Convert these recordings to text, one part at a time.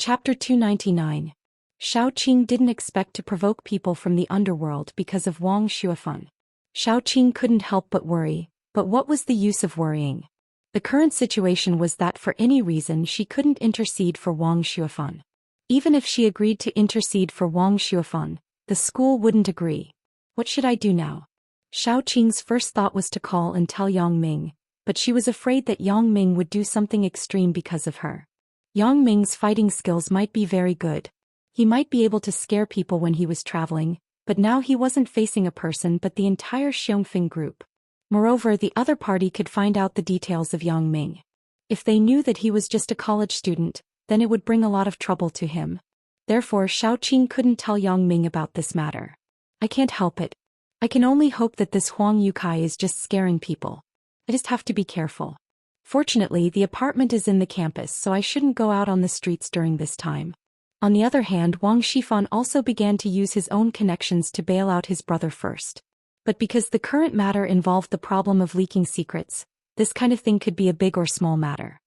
Chapter 299. Shao Qing didn't expect to provoke people from the underworld because of Wang Xuefeng. Shao Qing couldn't help but worry, but what was the use of worrying? The current situation was that for any reason she couldn't intercede for Wang Xuefeng. Even if she agreed to intercede for Wang Xuefeng, the school wouldn't agree. What should I do now? Shao Qing's first thought was to call and tell Yang Ming, but she was afraid that Yang Ming would do something extreme because of her. Yang Ming's fighting skills might be very good. He might be able to scare people when he was traveling, but now he wasn't facing a person but the entire Xiongfeng group. Moreover, the other party could find out the details of Yang Ming. If they knew that he was just a college student, then it would bring a lot of trouble to him. Therefore, Shao Qing couldn't tell Yang Ming about this matter. I can't help it. I can only hope that this Huang Yukai is just scaring people. I just have to be careful. Fortunately, the apartment is in the campus, so I shouldn't go out on the streets during this time. On the other hand, Wang Xifan also began to use his own connections to bail out his brother first. But because the current matter involved the problem of leaking secrets, this kind of thing could be a big or small matter.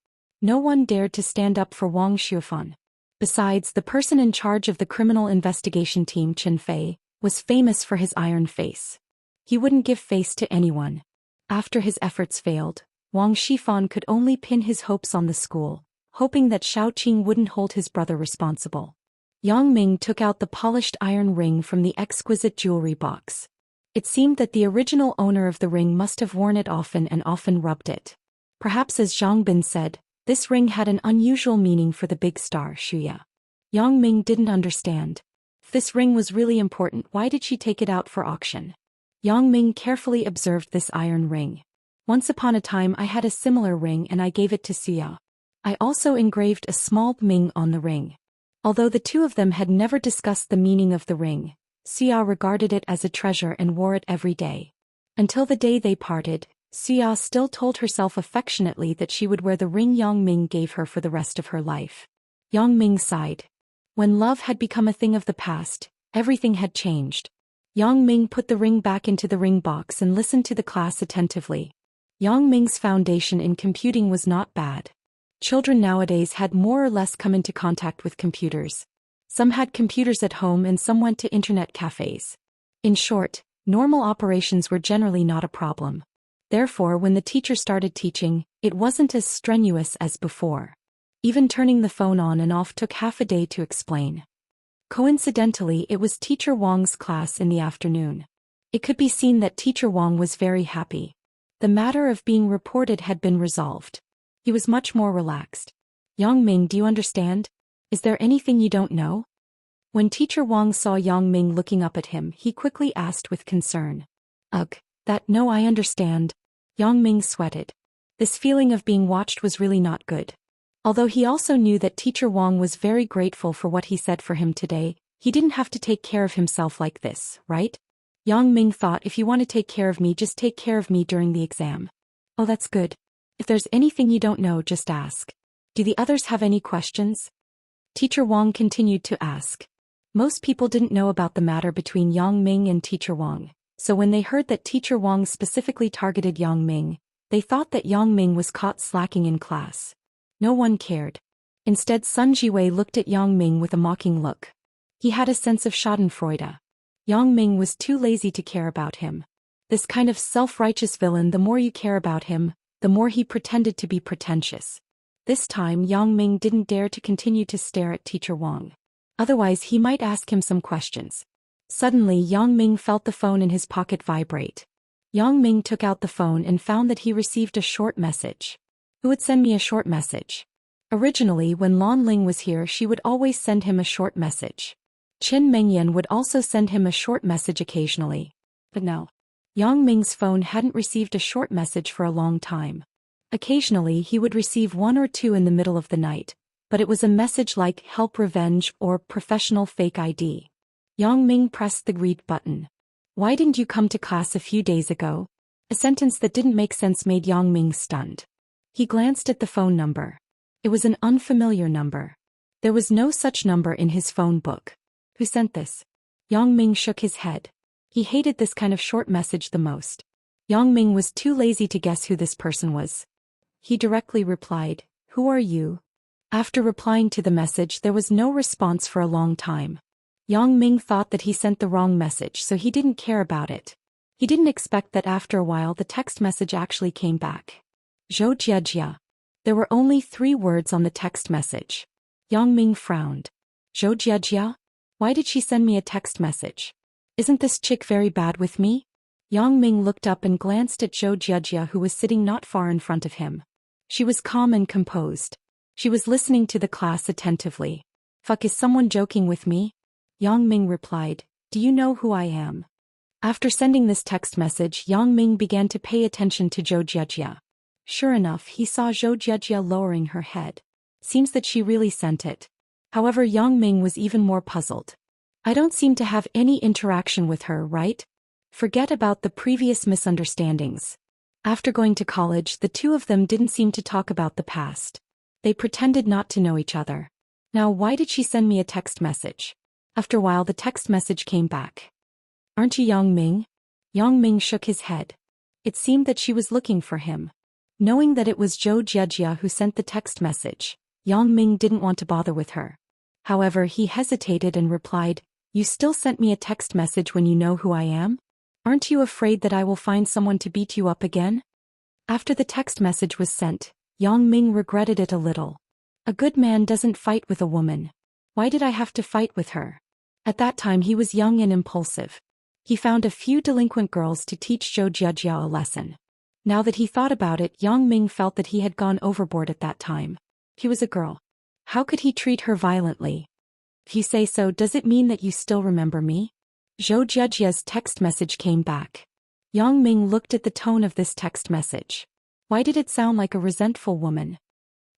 No one dared to stand up for Wang Xuefan. Besides, the person in charge of the criminal investigation team, Chen Fei, was famous for his iron face. He wouldn't give face to anyone. After his efforts failed, Wang Xifan could only pin his hopes on the school, hoping that Shao Qing wouldn't hold his brother responsible. Yang Ming took out the polished iron ring from the exquisite jewelry box. It seemed that the original owner of the ring must have worn it often and often rubbed it. Perhaps, as Zhang Bin said, this ring had an unusual meaning for the big star Shuya. Yang Ming didn't understand. If this ring was really important, why did she take it out for auction? Yang Ming carefully observed this iron ring. Once upon a time I had a similar ring and I gave it to Suya. I also engraved a small Ming on the ring. Although the two of them had never discussed the meaning of the ring, Suya regarded it as a treasure and wore it every day. Until the day they parted, Suya still told herself affectionately that she would wear the ring Yang Ming gave her for the rest of her life. Yang Ming sighed. When love had become a thing of the past, everything had changed. Yang Ming put the ring back into the ring box and listened to the class attentively. Yang Ming's foundation in computing was not bad. Children nowadays had more or less come into contact with computers. Some had computers at home and some went to internet cafes. In short, normal operations were generally not a problem. Therefore, when the teacher started teaching, it wasn't as strenuous as before. Even turning the phone on and off took half a day to explain. Coincidentally, it was Teacher Wang's class in the afternoon. It could be seen that Teacher Wang was very happy. The matter of being reported had been resolved. He was much more relaxed. Yang Ming, do you understand? Is there anything you don't know? When Teacher Wang saw Yang Ming looking up at him, he quickly asked with concern. Ugh, no, I understand. Yang Ming sweated. This feeling of being watched was really not good. Although he also knew that Teacher Wang was very grateful for what he said for him today, he didn't have to take care of himself like this, right? Yang Ming thought, if you want to take care of me, just take care of me during the exam. Oh, that's good. If there's anything you don't know, just ask. Do the others have any questions? Teacher Wang continued to ask. Most people didn't know about the matter between Yang Ming and Teacher Wang, so when they heard that Teacher Wang specifically targeted Yang Ming, they thought that Yang Ming was caught slacking in class. No one cared. Instead, Sun Jiwei looked at Yang Ming with a mocking look. He had a sense of schadenfreude. Yang Ming was too lazy to care about him. This kind of self-righteous villain, the more you care about him, the more he pretended to be pretentious. This time Yang Ming didn't dare to continue to stare at Teacher Wang. Otherwise he might ask him some questions. Suddenly Yang Ming felt the phone in his pocket vibrate. Yang Ming took out the phone and found that he received a short message. Who would send me a short message? Originally, when Lan Ling was here, she would always send him a short message. Chen Mengyan would also send him a short message occasionally. But no. Yang Ming's phone hadn't received a short message for a long time. Occasionally he would receive one or two in the middle of the night, but it was a message like help revenge or professional fake ID. Yang Ming pressed the read button. Why didn't you come to class a few days ago? A sentence that didn't make sense made Yang Ming stunned. He glanced at the phone number. It was an unfamiliar number. There was no such number in his phone book. Who sent this? Yang Ming shook his head. He hated this kind of short message the most. Yang Ming was too lazy to guess who this person was. He directly replied, "Who are you?" After replying to the message, there was no response for a long time. Yang Ming thought that he sent the wrong message, so he didn't care about it. He didn't expect that after a while the text message actually came back. Zhou Jiejia. There were only 3 words on the text message. Yang Ming frowned. Zhou Jiejia? Why did she send me a text message? Isn't this chick very bad with me? Yang Ming looked up and glanced at Zhou Jiejia, who was sitting not far in front of him. She was calm and composed. She was listening to the class attentively. Fuck, is someone joking with me? Yang Ming replied, do you know who I am? After sending this text message, Yang Ming began to pay attention to Zhou Jiejia. Sure enough, he saw Zhou Jiejia lowering her head. Seems that she really sent it. However, Yang Ming was even more puzzled. I don't seem to have any interaction with her, right? Forget about the previous misunderstandings. After going to college, the two of them didn't seem to talk about the past. They pretended not to know each other. Now why did she send me a text message? After a while the text message came back. Aren't you Yang Ming? Yang Ming shook his head. It seemed that she was looking for him. Knowing that it was Zhou Jiejia who sent the text message, Yang Ming didn't want to bother with her. However, he hesitated and replied, you still sent me a text message when you know who I am? Aren't you afraid that I will find someone to beat you up again? After the text message was sent, Yang Ming regretted it a little. A good man doesn't fight with a woman. Why did I have to fight with her? At that time he was young and impulsive. He found a few delinquent girls to teach Zhou Jiejia a lesson. Now that he thought about it, Yang Ming felt that he had gone overboard at that time. He was a girl. How could he treat her violently? If you say so, does it mean that you still remember me? Zhou Jiejia's text message came back. Yang Ming looked at the tone of this text message. Why did it sound like a resentful woman?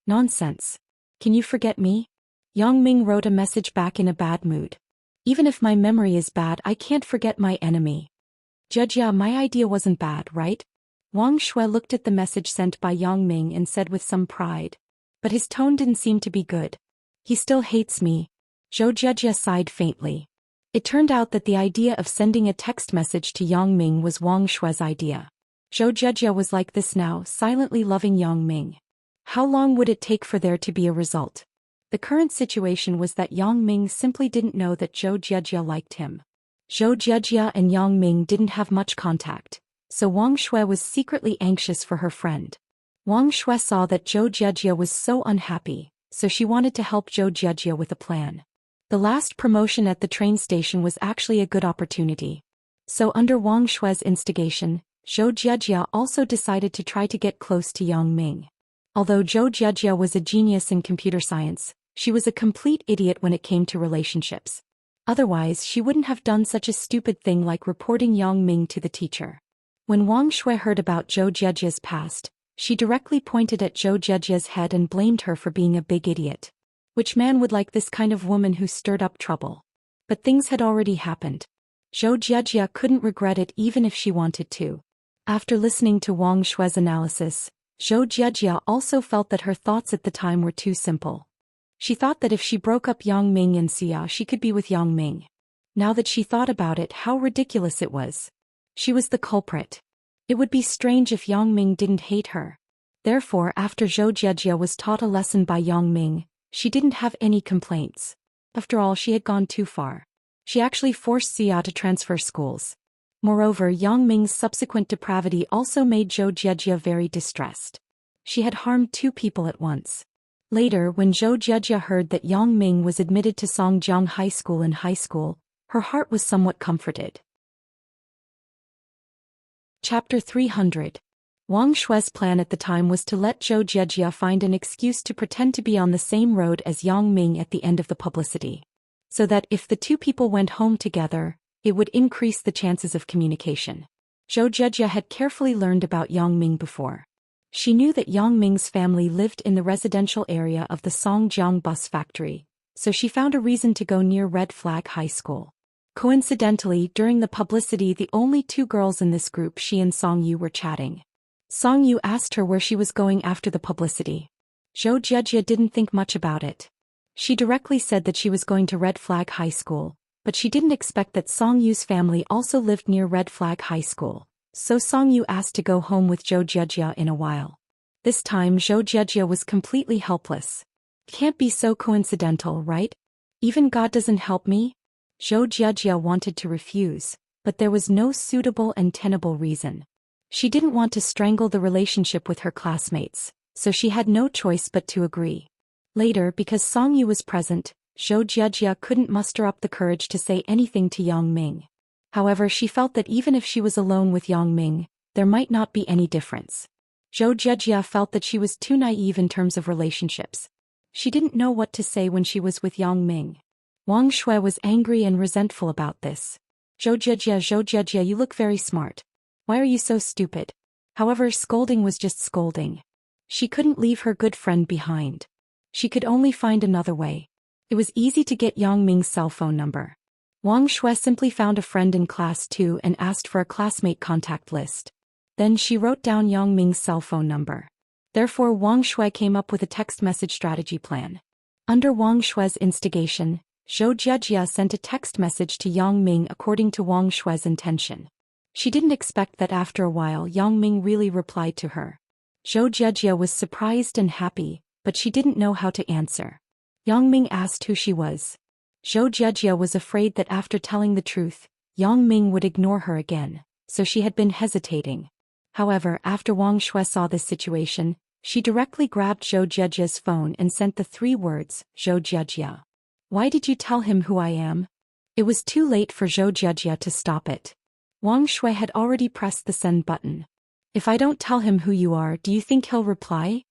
Nonsense. Can you forget me? Yang Ming wrote a message back in a bad mood. Even if my memory is bad, I can't forget my enemy. Jiejia, my idea wasn't bad, right? Wang Shui looked at the message sent by Yang Ming and said with some pride. But his tone didn't seem to be good. He still hates me. Zhou Jiejia sighed faintly. It turned out that the idea of sending a text message to Yang Ming was Wang Shui's idea. Zhou Jiejia was like this now, silently loving Yang Ming. How long would it take for there to be a result? The current situation was that Yang Ming simply didn't know that Zhou Jiejia liked him. Zhou Jiejia and Yang Ming didn't have much contact, so Wang Shui was secretly anxious for her friend. Wang Shui saw that Zhou Jiejia was so unhappy, so she wanted to help Zhou Jiejia with a plan. The last promotion at the train station was actually a good opportunity. So under Wang Shui's instigation, Zhou Jiejia also decided to try to get close to Yang Ming. Although Zhou Jiejia was a genius in computer science, she was a complete idiot when it came to relationships. Otherwise, she wouldn't have done such a stupid thing like reporting Yang Ming to the teacher. When Wang Shui heard about Zhou Jiejia's past, she directly pointed at Zhou Jiejia's head and blamed her for being a big idiot. Which man would like this kind of woman who stirred up trouble? But things had already happened. Zhou Jiejia couldn't regret it even if she wanted to. After listening to Wang Shui's analysis, Zhou Jiejia also felt that her thoughts at the time were too simple. She thought that if she broke up Yang Ming and Xia, she could be with Yang Ming. Now that she thought about it, how ridiculous it was. She was the culprit. It would be strange if Yang Ming didn't hate her. Therefore, after Zhou Jiejia was taught a lesson by Yang Ming, she didn't have any complaints. After all, she had gone too far. She actually forced Xia to transfer schools. Moreover, Yang Ming's subsequent depravity also made Zhou Jiejia very distressed. She had harmed 2 people at once. Later, when Zhou Jiejia heard that Yang Ming was admitted to Songjiang High School in high school, her heart was somewhat comforted. Chapter 300. Wang Shui's plan at the time was to let Zhou Jiejia find an excuse to pretend to be on the same road as Yang Ming at the end of the publicity. So that if the 2 people went home together, it would increase the chances of communication. Zhou Jiejia had carefully learned about Yang Ming before. She knew that Yang Ming's family lived in the residential area of the Songjiang bus factory, so she found a reason to go near Red Flag High School. Coincidentally, during the publicity, the only 2 girls in this group, she and Song Yu, were chatting. Song Yu asked her where she was going after the publicity. Zhou Jiejia didn't think much about it. She directly said that she was going to Red Flag High School, but she didn't expect that Song Yu's family also lived near Red Flag High School. So Song Yu asked to go home with Zhou Jiejia in a while. This time Zhou Jiejia was completely helpless. Can't be so coincidental, right? Even God doesn't help me? Zhou Jiajia wanted to refuse, but there was no suitable and tenable reason. She didn't want to strangle the relationship with her classmates, so she had no choice but to agree. Later, because Song Yu was present, Zhou Jiajia couldn't muster up the courage to say anything to Yang Ming. However, she felt that even if she was alone with Yang Ming, there might not be any difference. Zhou Jiajia felt that she was too naive in terms of relationships. She didn't know what to say when she was with Yang Ming. Wang Shui was angry and resentful about this. Zhou Jiajia, you look very smart. Why are you so stupid? However, scolding was just scolding. She couldn't leave her good friend behind. She could only find another way. It was easy to get Yang Ming's cell phone number. Wang Shui simply found a friend in class 2 and asked for a classmate contact list. Then she wrote down Yang Ming's cell phone number. Therefore, Wang Shui came up with a text message strategy plan. Under Wang Shui's instigation, Zhou Jiajia sent a text message to Yang Ming according to Wang Shui's intention. She didn't expect that after a while Yang Ming really replied to her. Zhou Jiajia was surprised and happy, but she didn't know how to answer. Yang Ming asked who she was. Zhou Jiajia was afraid that after telling the truth, Yang Ming would ignore her again, so she had been hesitating. However, after Wang Shui saw this situation, she directly grabbed Zhou Jiajia's phone and sent the 3 words, Zhou Jiajia. Why did you tell him who I am? It was too late for Zhou Jiajia to stop it. Wang Shui had already pressed the send button. If I don't tell him who you are, do you think he'll reply?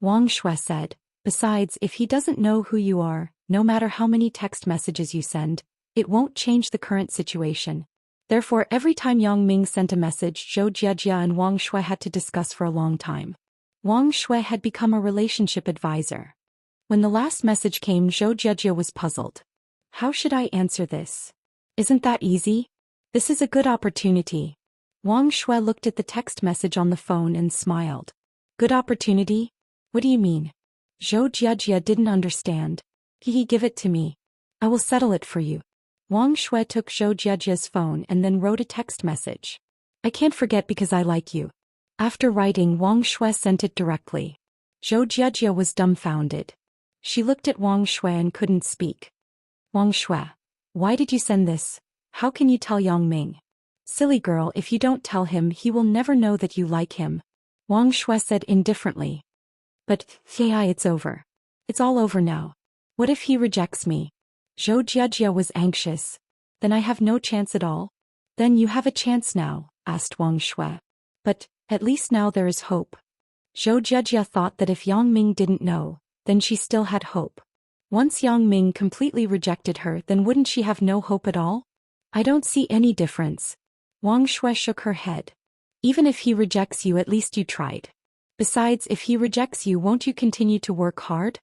Wang Shui said. Besides, if he doesn't know who you are, no matter how many text messages you send, it won't change the current situation. Therefore, every time Yang Ming sent a message, Zhou Jiajia and Wang Shui had to discuss for a long time. Wang Shui had become a relationship advisor. When the last message came, Zhou Jiajia was puzzled. How should I answer this? Isn't that easy? This is a good opportunity. Wang Shui looked at the text message on the phone and smiled. Good opportunity? What do you mean? Zhou Jiajia didn't understand. Give it to me. I will settle it for you. Wang Shui took Zhou Jiajia's phone and then wrote a text message. I can't forget because I like you. After writing, Wang Shui sent it directly. Zhou Jiajia was dumbfounded. She looked at Wang Shui and couldn't speak. Wang Shui, why did you send this? How can you tell Yang Ming? Silly girl, if you don't tell him, he will never know that you like him. Wang Shui said indifferently. But, it's over. It's all over now. What if he rejects me? Zhou Jiajia was anxious. Then I have no chance at all? Then you have a chance now, asked Wang Shui. But, at least now there is hope. Zhou Jiajia thought that if Yang Ming didn't know, then she still had hope. Once Yang Ming completely rejected her, then wouldn't she have no hope at all? I don't see any difference. Wang Shui shook her head. Even if he rejects you, at least you tried. Besides, if he rejects you, won't you continue to work hard?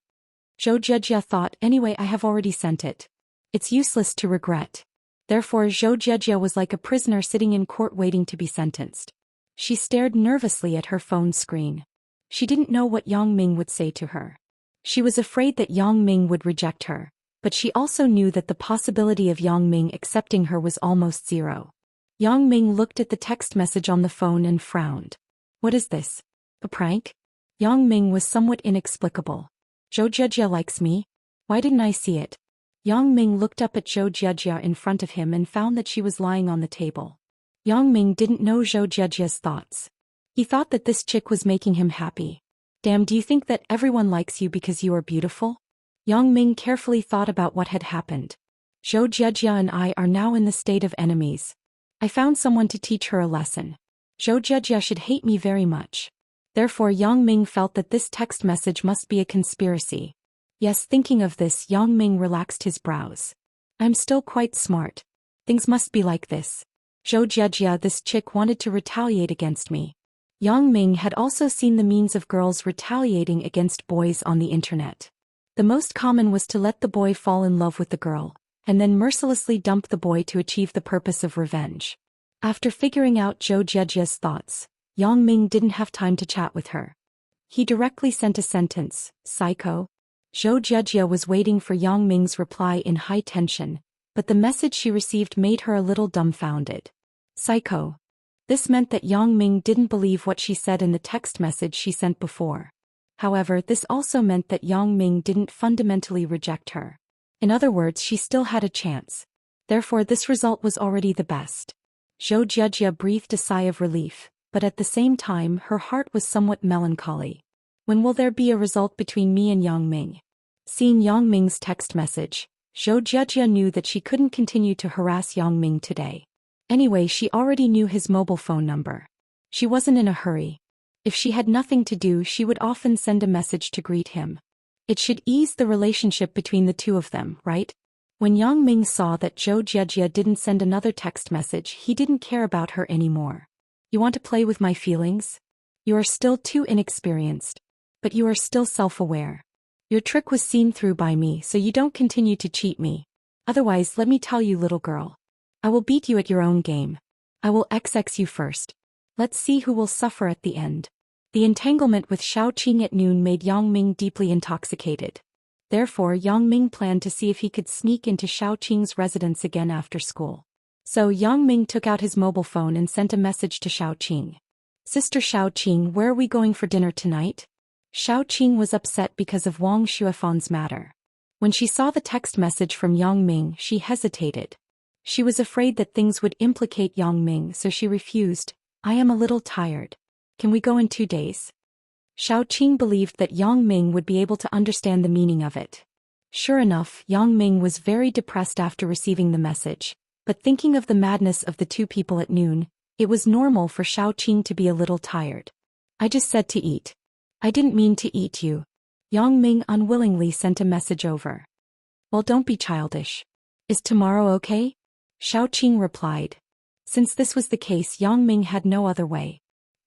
Zhou Jiajia thought, anyway, I have already sent it. It's useless to regret. Therefore, Zhou Jiajia was like a prisoner sitting in court waiting to be sentenced. She stared nervously at her phone screen. She didn't know what Yang Ming would say to her. She was afraid that Yang Ming would reject her, but she also knew that the possibility of Yang Ming accepting her was almost zero. Yang Ming looked at the text message on the phone and frowned. What is this? A prank? Yang Ming was somewhat inexplicable. Zhou Jiajia likes me? Why didn't I see it? Yang Ming looked up at Zhou Jiajia in front of him and found that she was lying on the table. Yang Ming didn't know Zhou Jiajia's thoughts. He thought that this chick was making him happy. Damn, do you think that everyone likes you because you are beautiful? Yang Ming carefully thought about what had happened. Zhou Jiajia and I are now in the state of enemies. I found someone to teach her a lesson. Zhou Jiajia should hate me very much. Therefore, Yang Ming felt that this text message must be a conspiracy. Yes, thinking of this, Yang Ming relaxed his brows. I'm still quite smart. Things must be like this. Zhou Jiajia, this chick wanted to retaliate against me. Yang Ming had also seen the means of girls retaliating against boys on the internet. The most common was to let the boy fall in love with the girl, and then mercilessly dump the boy to achieve the purpose of revenge. After figuring out Zhou Jiajia's thoughts, Yang Ming didn't have time to chat with her. He directly sent a sentence, psycho. Zhou Jiajia was waiting for Yang Ming's reply in high tension, but the message she received made her a little dumbfounded. Psycho. This meant that Yang Ming didn't believe what she said in the text message she sent before. However, this also meant that Yang Ming didn't fundamentally reject her. In other words, she still had a chance. Therefore, this result was already the best. Zhou Jiejia breathed a sigh of relief, but at the same time her heart was somewhat melancholy. When will there be a result between me and Yang Ming? Seeing Yang Ming's text message, Zhou Jiejia knew that she couldn't continue to harass Yang Ming today. Anyway, she already knew his mobile phone number. She wasn't in a hurry. If she had nothing to do, she would often send a message to greet him. It should ease the relationship between the two of them, right? When Yang Ming saw that Zhou Jiejia didn't send another text message, he didn't care about her anymore. You want to play with my feelings? You are still too inexperienced. But you are still self-aware. Your trick was seen through by me, so you don't continue to cheat me. Otherwise, let me tell you, little girl. I will beat you at your own game. I will XX you first. Let's see who will suffer at the end. The entanglement with Xiaoqing at noon made Yang Ming deeply intoxicated. Therefore, Yang Ming planned to see if he could sneak into Xiaoqing's residence again after school. So Yang Ming took out his mobile phone and sent a message to Xiaoqing. Sister Xiaoqing, where are we going for dinner tonight? Xiaoqing was upset because of Wang Xuefan's matter. When she saw the text message from Yang Ming, she hesitated. She was afraid that things would implicate Yang Ming, so she refused. I am a little tired. Can we go in 2 days? Xiaoqing believed that Yang Ming would be able to understand the meaning of it. Sure enough, Yang Ming was very depressed after receiving the message, but thinking of the madness of the two people at noon, it was normal for Xiaoqing to be a little tired. I just said to eat. I didn't mean to eat you. Yang Ming unwillingly sent a message over. Well, don't be childish. Is tomorrow okay? Xiaoqing replied. Since this was the case, Yang Ming had no other way.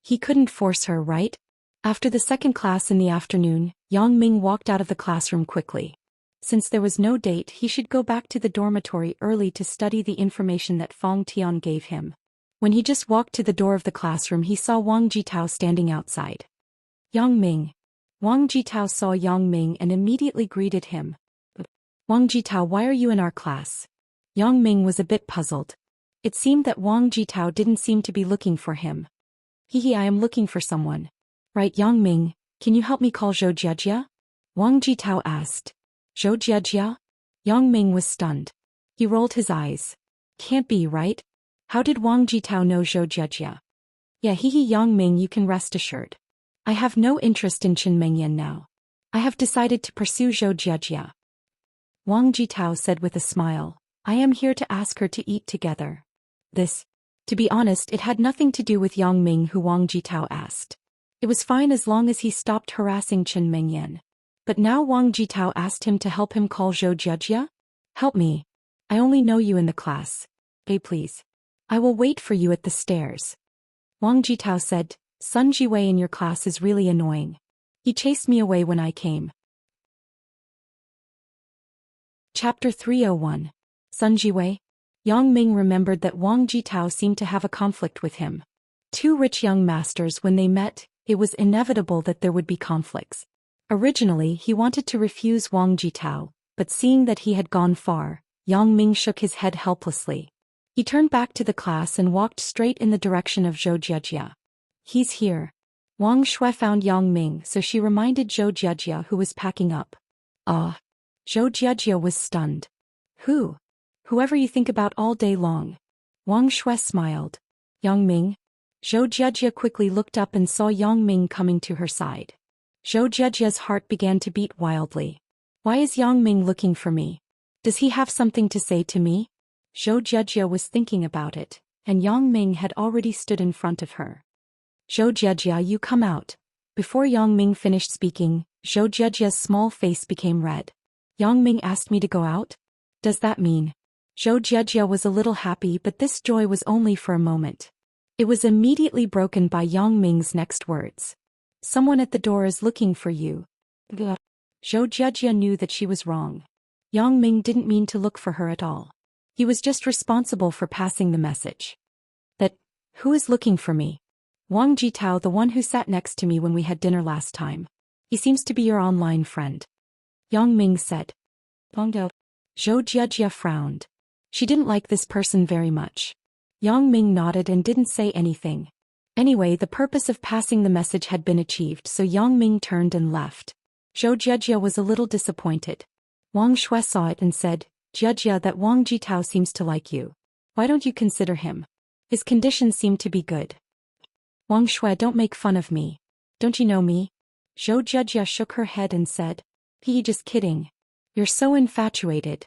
He couldn't force her, right? After the second class in the afternoon, Yang Ming walked out of the classroom quickly. Since there was no date, he should go back to the dormitory early to study the information that Fong Tian gave him. When he just walked to the door of the classroom, he saw Wang Jitao standing outside. Yang Ming. Wang Jitao saw Yang Ming and immediately greeted him. Wang Jitao, why are you in our class? Yang Ming was a bit puzzled. It seemed that Wang Jitao didn't seem to be looking for him. Hehe, I am looking for someone. Right, Yang Ming, can you help me call Zhou Jiejia? Wang Jitao asked. Zhou Jiejia? Yang Ming was stunned. He rolled his eyes. Can't be, right? How did Wang Jitao know Zhou Jiejia? Yeah, hehe, Yang Ming, you can rest assured. I have no interest in Chen Mengyan now. I have decided to pursue Zhou Jiejia. Wang Jitao said with a smile. I am here to ask her to eat together. To be honest, it had nothing to do with Yang Ming who Wang Jitao asked. It was fine as long as he stopped harassing Chen Mengyan. But now Wang Jitao asked him to help him call Zhou Jiejia? Help me. I only know you in the class. Please. I will wait for you at the stairs. Wang Jitao said, Sun Jiwei in your class is really annoying. He chased me away when I came. Chapter 301. Sun Jiwei. Yang Ming remembered that Wang Jitao seemed to have a conflict with him. Two rich young masters, when they met, it was inevitable that there would be conflicts. Originally, he wanted to refuse Wang Jitao, but seeing that he had gone far, Yang Ming shook his head helplessly. He turned back to the class and walked straight in the direction of Zhou Jiejia. He's here. Wang Shui found Yang Ming, so she reminded Zhou Jiejia, who was packing up. Zhou Jiejia was stunned. Who? Whoever you think about all day long. Wang Shui smiled. Yang Ming? Zhou Jiejia quickly looked up and saw Yang Ming coming to her side. Zhou Jiejia's heart began to beat wildly. Why is Yang Ming looking for me? Does he have something to say to me? Zhou Jiejia was thinking about it, and Yang Ming had already stood in front of her. Zhou Jiejia, you come out. Before Yang Ming finished speaking, Zhou Jiejia's small face became red. Yang Ming asked me to go out? Does that mean? Zhou Jiejia was a little happy, but this joy was only for a moment. It was immediately broken by Yang Ming's next words. Someone at the door is looking for you. Zhou Jiejia knew that she was wrong. Yang Ming didn't mean to look for her at all. He was just responsible for passing the message. Who is looking for me? Wang Jitao, the one who sat next to me when we had dinner last time. He seems to be your online friend. Yang Ming said. Zhou Jiejia frowned. She didn't like this person very much. Yang Ming nodded and didn't say anything. Anyway, the purpose of passing the message had been achieved, so Yang Ming turned and left. Zhou Jiejia was a little disappointed. Wang Shui saw it and said, Jiejia, that Wang Jitao seems to like you. Why don't you consider him? His conditions seem to be good. Wang Shui, don't make fun of me. Don't you know me? Zhou Jiejia shook her head and said, just kidding. You're so infatuated.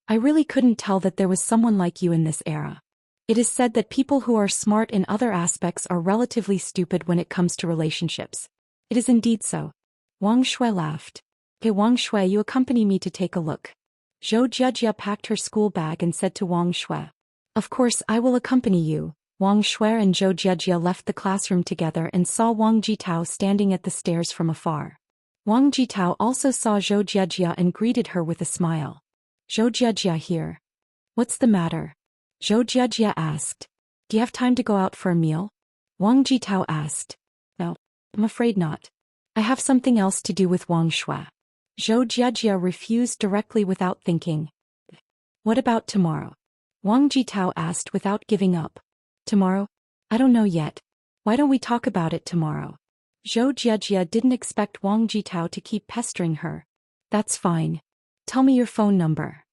I really couldn't tell that there was someone like you in this era. It is said that people who are smart in other aspects are relatively stupid when it comes to relationships. It is indeed so. Wang Shui laughed. Okay, Wang Shui, you accompany me to take a look. Zhou Jiejia packed her school bag and said to Wang Shui, Of course, I will accompany you. Wang Shui and Zhou Jiejia left the classroom together and saw Wang Jitao standing at the stairs from afar. Wang Jitao also saw Zhou Jiejia and greeted her with a smile. Zhou Jiejia here. What's the matter? Zhou Jiejia asked. Do you have time to go out for a meal? Wang Jitao asked. No, I'm afraid not. I have something else to do with Wang Shui. Zhou Jiejia refused directly without thinking. What about tomorrow? Wang Jitao asked without giving up. Tomorrow? I don't know yet. Why don't we talk about it tomorrow? Zhou Jiejia didn't expect Wang Jitao to keep pestering her. That's fine. Tell me your phone number.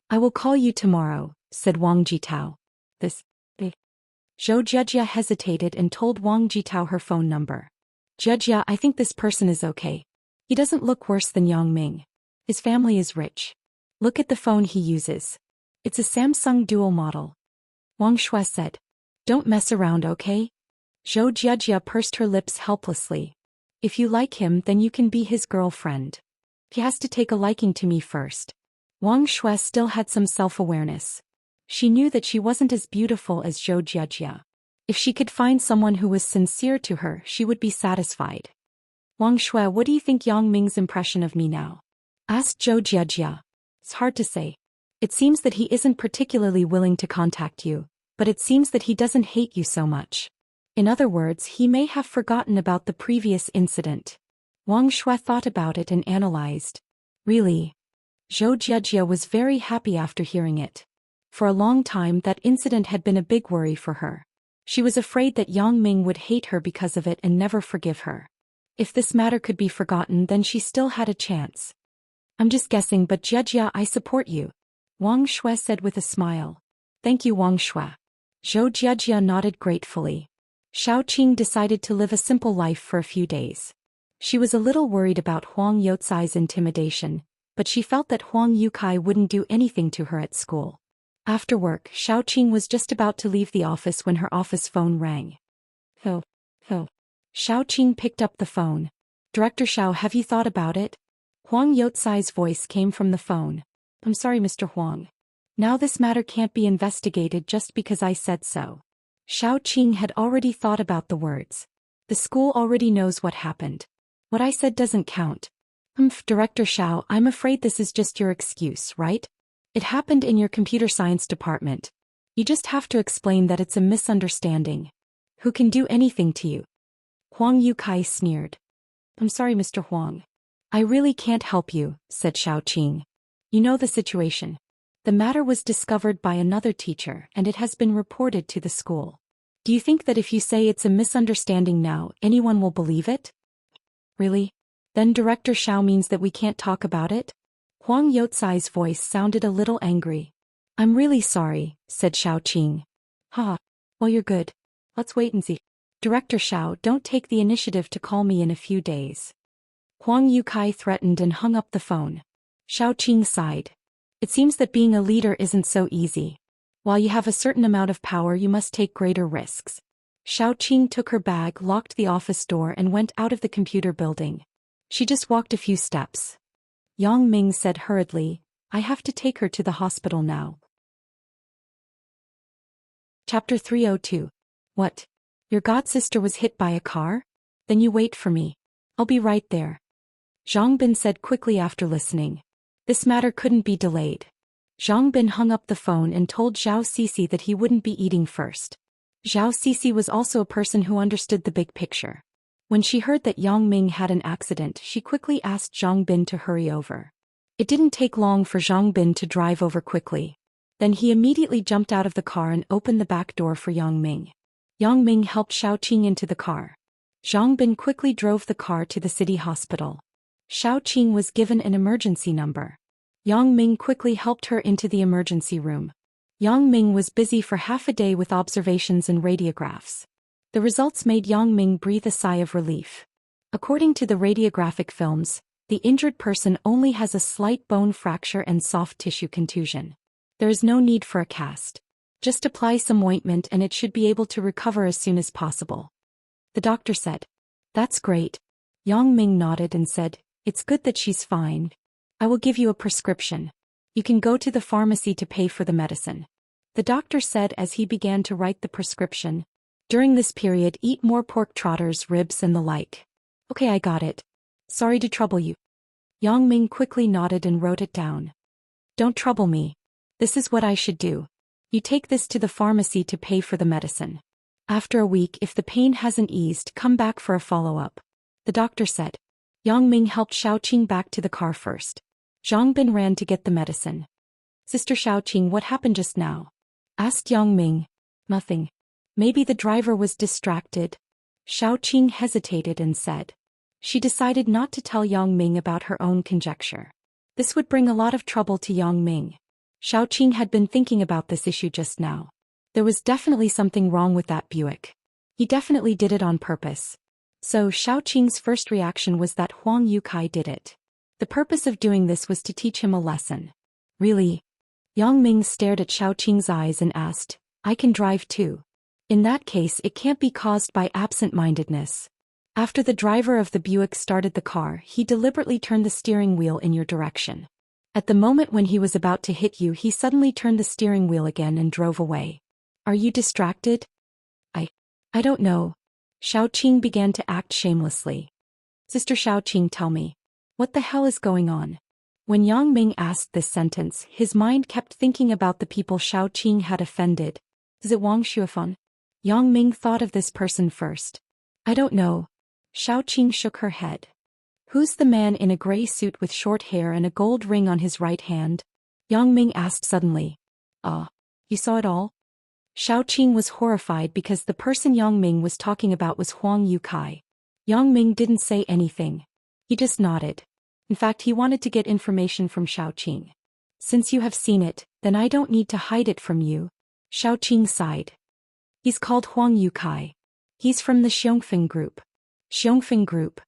I will call you tomorrow, said Wang Jitao. Zhou Jiejia hesitated and told Wang Jitao her phone number. Jiejia, I think this person is okay. He doesn't look worse than Yang Ming. His family is rich. Look at the phone he uses. It's a Samsung dual model. Wang Shui said. Don't mess around, okay? Zhou Jiejia pursed her lips helplessly. If you like him, then you can be his girlfriend. He has to take a liking to me first. Wang Shui still had some self-awareness. She knew that she wasn't as beautiful as Zhou Jiejia. If she could find someone who was sincere to her, she would be satisfied. Wang Shui, what do you think Yang Ming's impression of me now? Asked Zhou Jiejia. It's hard to say. It seems that he isn't particularly willing to contact you, but it seems that he doesn't hate you so much. In other words, he may have forgotten about the previous incident. Wang Shui thought about it and analyzed. Really? Zhou Jiejia was very happy after hearing it. For a long time that incident had been a big worry for her. She was afraid that Yang Ming would hate her because of it and never forgive her. If this matter could be forgotten, then she still had a chance. I'm just guessing, but Jiejia, I support you. Wang Shui said with a smile. Thank you, Wang Shui. Zhou Jiejia nodded gratefully. Xiaoqing decided to live a simple life for a few days. She was a little worried about Huang Youcai's intimidation, but she felt that Huang Youcai wouldn't do anything to her at school. After work, Xiaoqing was just about to leave the office when her office phone rang. Oh. Xiaoqing picked up the phone. Director Xiao, have you thought about it? Huang Youcai's voice came from the phone. I'm sorry, Mr. Huang. Now this matter can't be investigated just because I said so. Xiaoqing had already thought about the words. The school already knows what happened. What I said doesn't count. Director Xiao, I'm afraid this is just your excuse, right? It happened in your computer science department. You just have to explain that it's a misunderstanding. Who can do anything to you? Huang Youcai sneered. I'm sorry, Mr. Huang. I really can't help you, said Xiaoqing. You know the situation. The matter was discovered by another teacher and it has been reported to the school. Do you think that if you say it's a misunderstanding now, anyone will believe it? Really? Then Director Xiao means that we can't talk about it? Huang Youcai's voice sounded a little angry. I'm really sorry, said Xiaoqing. Well, you're good. Let's wait and see. Director Xiao, don't take the initiative to call me in a few days. Huang Youcai threatened and hung up the phone. Xiaoqing sighed. It seems that being a leader isn't so easy. While you have a certain amount of power, you must take greater risks. Xiaoqing took her bag, locked the office door and went out of the computer building. She just walked a few steps. Yang Ming said hurriedly, I have to take her to the hospital now. Chapter 302. What? Your godsister was hit by a car? Then you wait for me. I'll be right there. Zhang Bin said quickly after listening. This matter couldn't be delayed. Zhang Bin hung up the phone and told Zhao Sisi that he wouldn't be eating first. Zhao Sisi was also a person who understood the big picture. When she heard that Yang Ming had an accident, she quickly asked Zhang Bin to hurry over. It didn't take long for Zhang Bin to drive over quickly. Then he immediately jumped out of the car and opened the back door for Yang Ming. Yang Ming helped Xiaoqing into the car. Zhang Bin quickly drove the car to the city hospital. Xiaoqing was given an emergency number. Yang Ming quickly helped her into the emergency room. Yang Ming was busy for half a day with observations and radiographs. The results made Yang Ming breathe a sigh of relief. According to the radiographic films, the injured person only has a slight bone fracture and soft tissue contusion. There is no need for a cast. Just apply some ointment and it should be able to recover as soon as possible. The doctor said. That's great. Yang Ming nodded and said, it's good that she's fine. I will give you a prescription. You can go to the pharmacy to pay for the medicine. The doctor said as he began to write the prescription. During this period, eat more pork trotters, ribs and the like. Okay, I got it. Sorry to trouble you. Yang Ming quickly nodded and wrote it down. Don't trouble me. This is what I should do. You take this to the pharmacy to pay for the medicine. After a week, if the pain hasn't eased, come back for a follow-up. The doctor said. Yang Ming helped Xiaoqing back to the car first. Zhang Bin ran to get the medicine. Sister Xiaoqing, what happened just now? Asked Yang Ming. Nothing. Maybe the driver was distracted. Xiaoqing hesitated and said. She decided not to tell Yang Ming about her own conjecture. This would bring a lot of trouble to Yang Ming. Xiaoqing had been thinking about this issue just now. There was definitely something wrong with that Buick. He definitely did it on purpose. So Xiaoqing's first reaction was that Huang Yukai did it. The purpose of doing this was to teach him a lesson. Really? Yang Ming stared at Xiaoqing's eyes and asked, I can drive too. In that case, it can't be caused by absent-mindedness. After the driver of the Buick started the car, he deliberately turned the steering wheel in your direction. At the moment when he was about to hit you, he suddenly turned the steering wheel again and drove away. Are you distracted? I don't know. Xiaoqing began to act shamelessly. Sister Xiaoqing, tell me. What the hell is going on? When Yang Ming asked this sentence, his mind kept thinking about the people Xiaoqing had offended. Is it Wang Xuefan? Yang Ming thought of this person first. I don't know. Xiaoqing shook her head. Who's the man in a gray suit with short hair and a gold ring on his right hand? Yang Ming asked suddenly. You saw it all? Xiaoqing was horrified because the person Yang Ming was talking about was Huang Yukai. Yang Ming didn't say anything. He just nodded. In fact, he wanted to get information from Xiaoqing. Since you have seen it, then I don't need to hide it from you. Xiaoqing sighed. He's called Huang Yukai. He's from the Xiongfeng group. Xiongfeng group.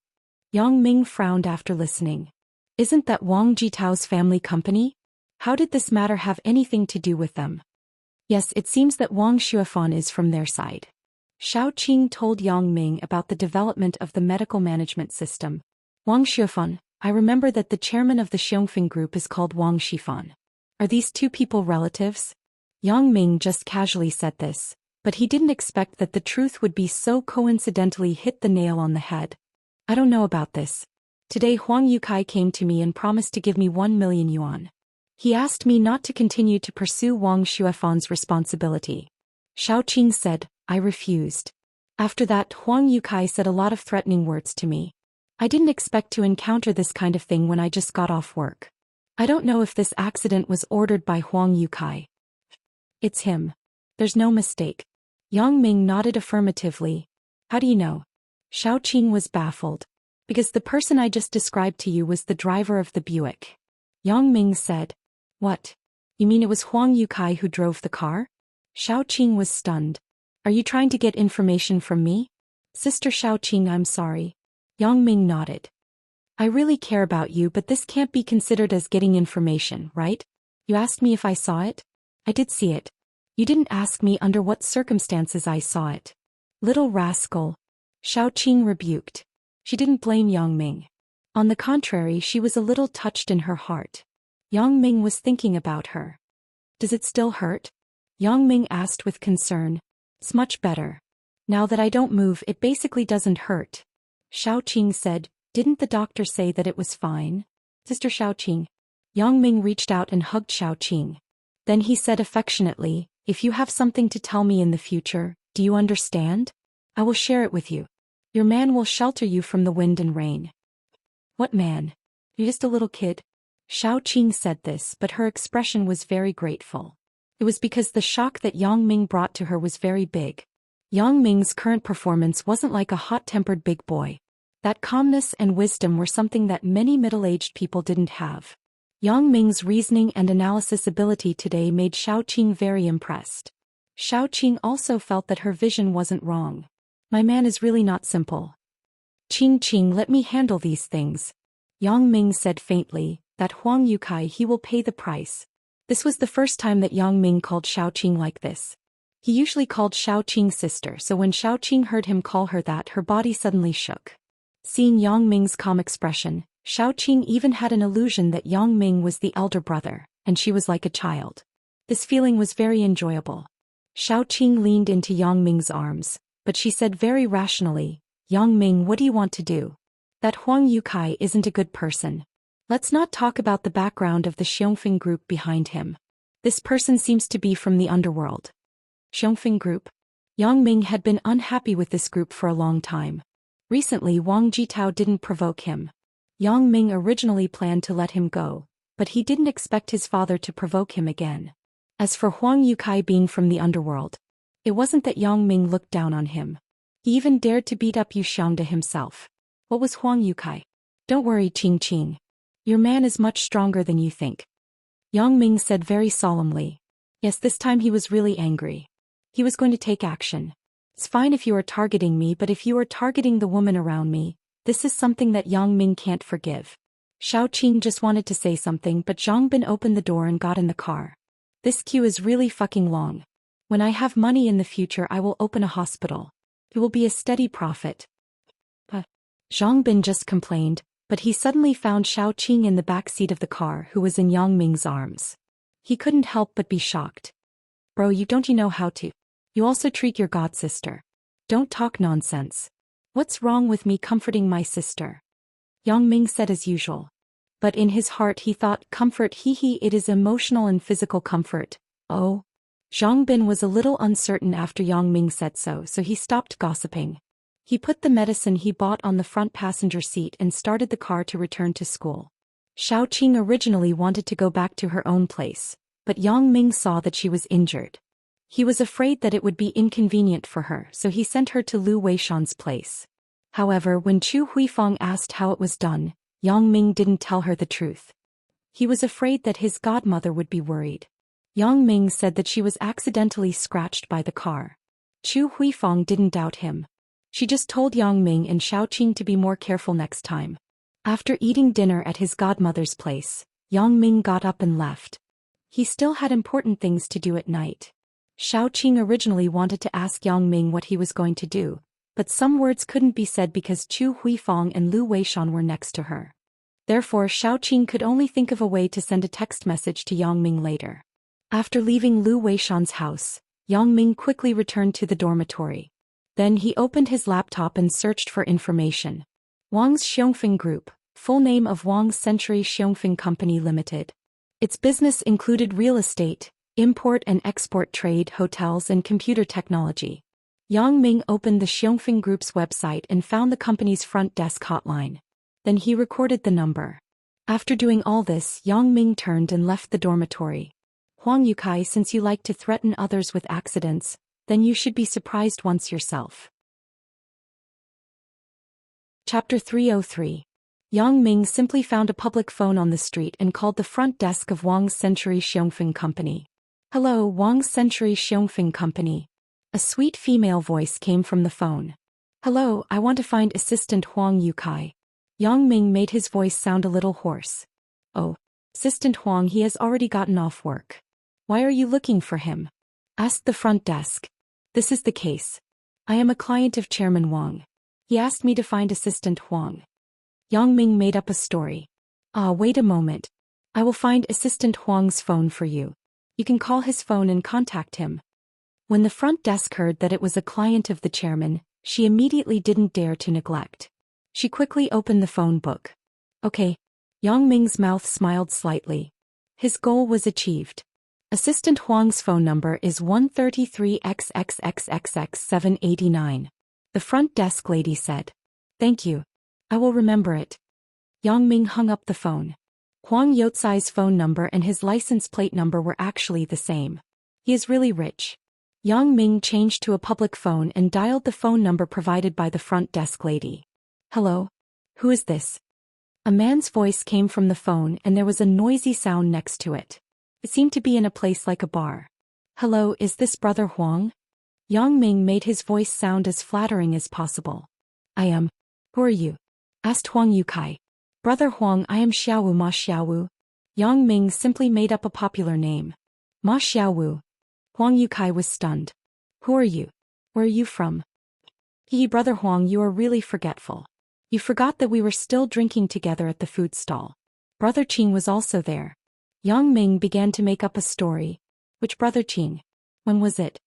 Yang Ming frowned after listening. Isn't that Wang Jitao's family company? How did this matter have anything to do with them? Yes, it seems that Wang Xuefan is from their side. Xiaoqing told Yang Ming about the development of the medical management system. Wang Xuefan, I remember that the chairman of the Xiongfeng group is called Wang Xifan. Are these two people relatives? Yang Ming just casually said this, but he didn't expect that the truth would be so coincidentally hit the nail on the head. I don't know about this. Today Huang Yukai came to me and promised to give me 1 million yuan. He asked me not to continue to pursue Wang Xuefan's responsibility. Xiaoqing said, I refused. After that, Huang Yukai said a lot of threatening words to me. I didn't expect to encounter this kind of thing when I just got off work. I don't know if this accident was ordered by Huang Yukai. It's him. There's no mistake. Yang Ming nodded affirmatively. How do you know? Xiaoqing was baffled. Because the person I just described to you was the driver of the Buick. Yang Ming said. What? You mean it was Huang Yukai who drove the car? Xiaoqing was stunned. Are you trying to get information from me? Sister Xiaoqing, I'm sorry. Yang Ming nodded. I really care about you, but this can't be considered as getting information, right? You asked me if I saw it? I did see it. You didn't ask me under what circumstances I saw it. Little rascal. Xiaoqing rebuked. She didn't blame Yang Ming. On the contrary, she was a little touched in her heart. Yang Ming was thinking about her. Does it still hurt? Yang Ming asked with concern. It's much better. Now that I don't move, it basically doesn't hurt. Xiaoqing said, didn't the doctor say that it was fine? Sister Xiaoqing. Yang Ming reached out and hugged Xiaoqing. Then he said affectionately, if you have something to tell me in the future, do you understand? I will share it with you. Your man will shelter you from the wind and rain. What man? You're just a little kid. Xiaoqing said this, but her expression was very grateful. It was because the shock that Yang Ming brought to her was very big. Yang Ming's current performance wasn't like a hot-tempered big boy. That calmness and wisdom were something that many middle-aged people didn't have. Yang Ming's reasoning and analysis ability today made Xiaoqing very impressed. Xiaoqing also felt that her vision wasn't wrong. My man is really not simple. Qing, let me handle these things. Yang Ming said faintly, that Huang Yukai he will pay the price. This was the first time that Yang Ming called Xiaoqing like this. He usually called Xiaoqing sister, so when Xiaoqing heard him call her that, her body suddenly shook. Seeing Yang Ming's calm expression, Xiaoqing even had an illusion that Yang Ming was the elder brother, and she was like a child. This feeling was very enjoyable. Xiaoqing leaned into Yang Ming's arms, but she said very rationally, Yang Ming, what do you want to do? That Huang Yukai isn't a good person. Let's not talk about the background of the Xiongfeng group behind him. This person seems to be from the underworld. Xiongfeng group? Yang Ming had been unhappy with this group for a long time. Recently Wang Jitao didn't provoke him. Yang Ming originally planned to let him go, but he didn't expect his father to provoke him again. As for Huang Yukai being from the underworld, it wasn't that Yang Ming looked down on him. He even dared to beat up Yu Xiangda himself. What was Huang Yukai? Don't worry, Qing. Your man is much stronger than you think. Yang Ming said very solemnly. Yes, this time he was really angry. He was going to take action. It's fine if you are targeting me, but if you are targeting the woman around me, this is something that Yang Ming can't forgive. Xiaoqing just wanted to say something, but Zhang Bin opened the door and got in the car. This queue is really fucking long. When I have money in the future, I will open a hospital. It will be a steady profit. Zhang Bin just complained, but he suddenly found Xiaoqing in the back seat of the car who was in Yang Ming's arms. He couldn't help but be shocked. Bro, you know how to. You also treat your god sister. Don't talk nonsense. What's wrong with me comforting my sister? Yang Ming said as usual. But in his heart he thought, comfort it is emotional and physical comfort. Oh. Zhang Bin was a little uncertain after Yang Ming said so he stopped gossiping. He put the medicine he bought on the front passenger seat and started the car to return to school. Xiaoqing originally wanted to go back to her own place, but Yang Ming saw that she was injured. He was afraid that it would be inconvenient for her, so he sent her to Lu Weishan's place. However, when Chu Huifeng asked how it was done, Yang Ming didn't tell her the truth. He was afraid that his godmother would be worried. Yang Ming said that she was accidentally scratched by the car. Chu Huifeng didn't doubt him. She just told Yang Ming and Xiaoqing to be more careful next time. After eating dinner at his godmother's place, Yang Ming got up and left. He still had important things to do at night. Xiaoqing originally wanted to ask Yang Ming what he was going to do, but some words couldn't be said because Chu Huifeng and Lu Weishan were next to her. Therefore Xiaoqing could only think of a way to send a text message to Yang Ming later. After leaving Lu Weishan's house, Yang Ming quickly returned to the dormitory. Then he opened his laptop and searched for information. Wang's Xiongfeng Group, full name of Wang's Century Xiongfeng Company Limited. Its business included real estate, import and export trade, hotels and computer technology. Yang Ming opened the Xiongfeng Group's website and found the company's front desk hotline. Then he recorded the number. After doing all this, Yang Ming turned and left the dormitory. Huang Yukai, since you like to threaten others with accidents, then you should be surprised once yourself. Chapter 303. Yang Ming simply found a public phone on the street and called the front desk of Wang's Century Xiongfeng Company. Hello, Wang's Century Xiongfeng Company. A sweet female voice came from the phone. Hello, I want to find Assistant Huang Yukai. Yang Ming made his voice sound a little hoarse. Oh, Assistant Huang, he has already gotten off work. Why are you looking for him? Asked the front desk. This is the case. I am a client of Chairman Wang. He asked me to find Assistant Huang. Yang Ming made up a story. Wait a moment. I will find Assistant Huang's phone for you. You can call his phone and contact him. When the front desk heard that it was a client of the chairman, she immediately didn't dare to neglect. She quickly opened the phone book. Okay. Yang Ming's mouth smiled slightly. His goal was achieved. Assistant Huang's phone number is 133XXXXX789. The front desk lady said. Thank you. I will remember it. Yang Ming hung up the phone. Huang Youtsai's phone number and his license plate number were actually the same. He is really rich. Yang Ming changed to a public phone and dialed the phone number provided by the front desk lady. Hello? Who is this? A man's voice came from the phone and there was a noisy sound next to it. It seemed to be in a place like a bar. Hello, is this Brother Huang? Yang Ming made his voice sound as flattering as possible. I am. Who are you? Asked Huang Yukai. Brother Huang, I am Xiaowu Ma Xiaowu. Yang Ming simply made up a popular name. Ma Xiaowu. Huang Yukai was stunned. Who are you? Where are you from? Brother Huang, you are really forgetful. You forgot that we were still drinking together at the food stall. Brother Qing was also there. Yang Ming began to make up a story. Which Brother Qing? When was it?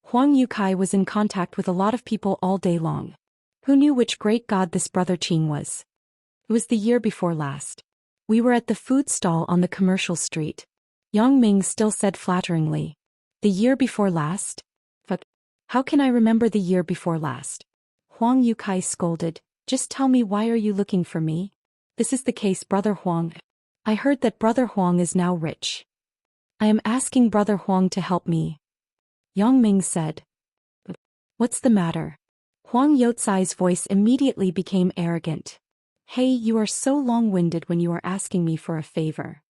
Huang Yukai was in contact with a lot of people all day long. Who knew which great god this Brother Qing was? It was the year before last. We were at the food stall on the commercial street. Yang Ming still said flatteringly. The year before last? But how can I remember the year before last? Huang Yukai scolded. Just tell me, why are you looking for me? This is the case, Brother Huang. I heard that Brother Huang is now rich. I am asking Brother Huang to help me. Yang Ming said. What's the matter? Huang Youcai's voice immediately became arrogant. Hey, you are so long-winded when you are asking me for a favor.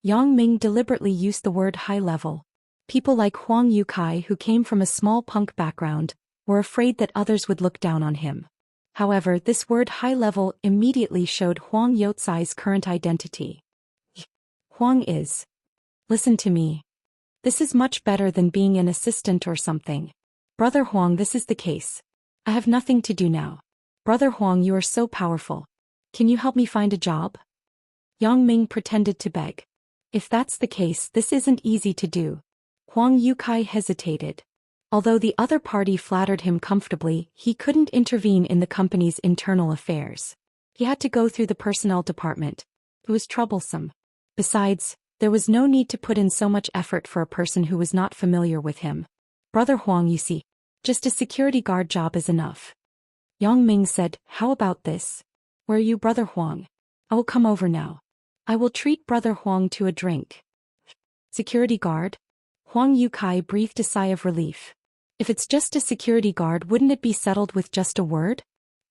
Yang Ming deliberately used the word high level. People like Huang Yukai, who came from a small punk background, were afraid that others would look down on him. However, this word high level immediately showed Huang Youcai's current identity. Huang is. Listen to me. This is much better than being an assistant or something. Brother Huang, this is the case. I have nothing to do now. Brother Huang, you are so powerful. Can you help me find a job? Yang Ming pretended to beg. If that's the case, this isn't easy to do. Huang Yukai hesitated. Although the other party flattered him comfortably, he couldn't intervene in the company's internal affairs. He had to go through the personnel department. It was troublesome. Besides, there was no need to put in so much effort for a person who was not familiar with him. Brother Huang, you see, just a security guard job is enough. Yang Ming said, how about this? Where are you, Brother Huang? I will come over now. I will treat Brother Huang to a drink. Security guard? Huang Yukai breathed a sigh of relief. If it's just a security guard, wouldn't it be settled with just a word?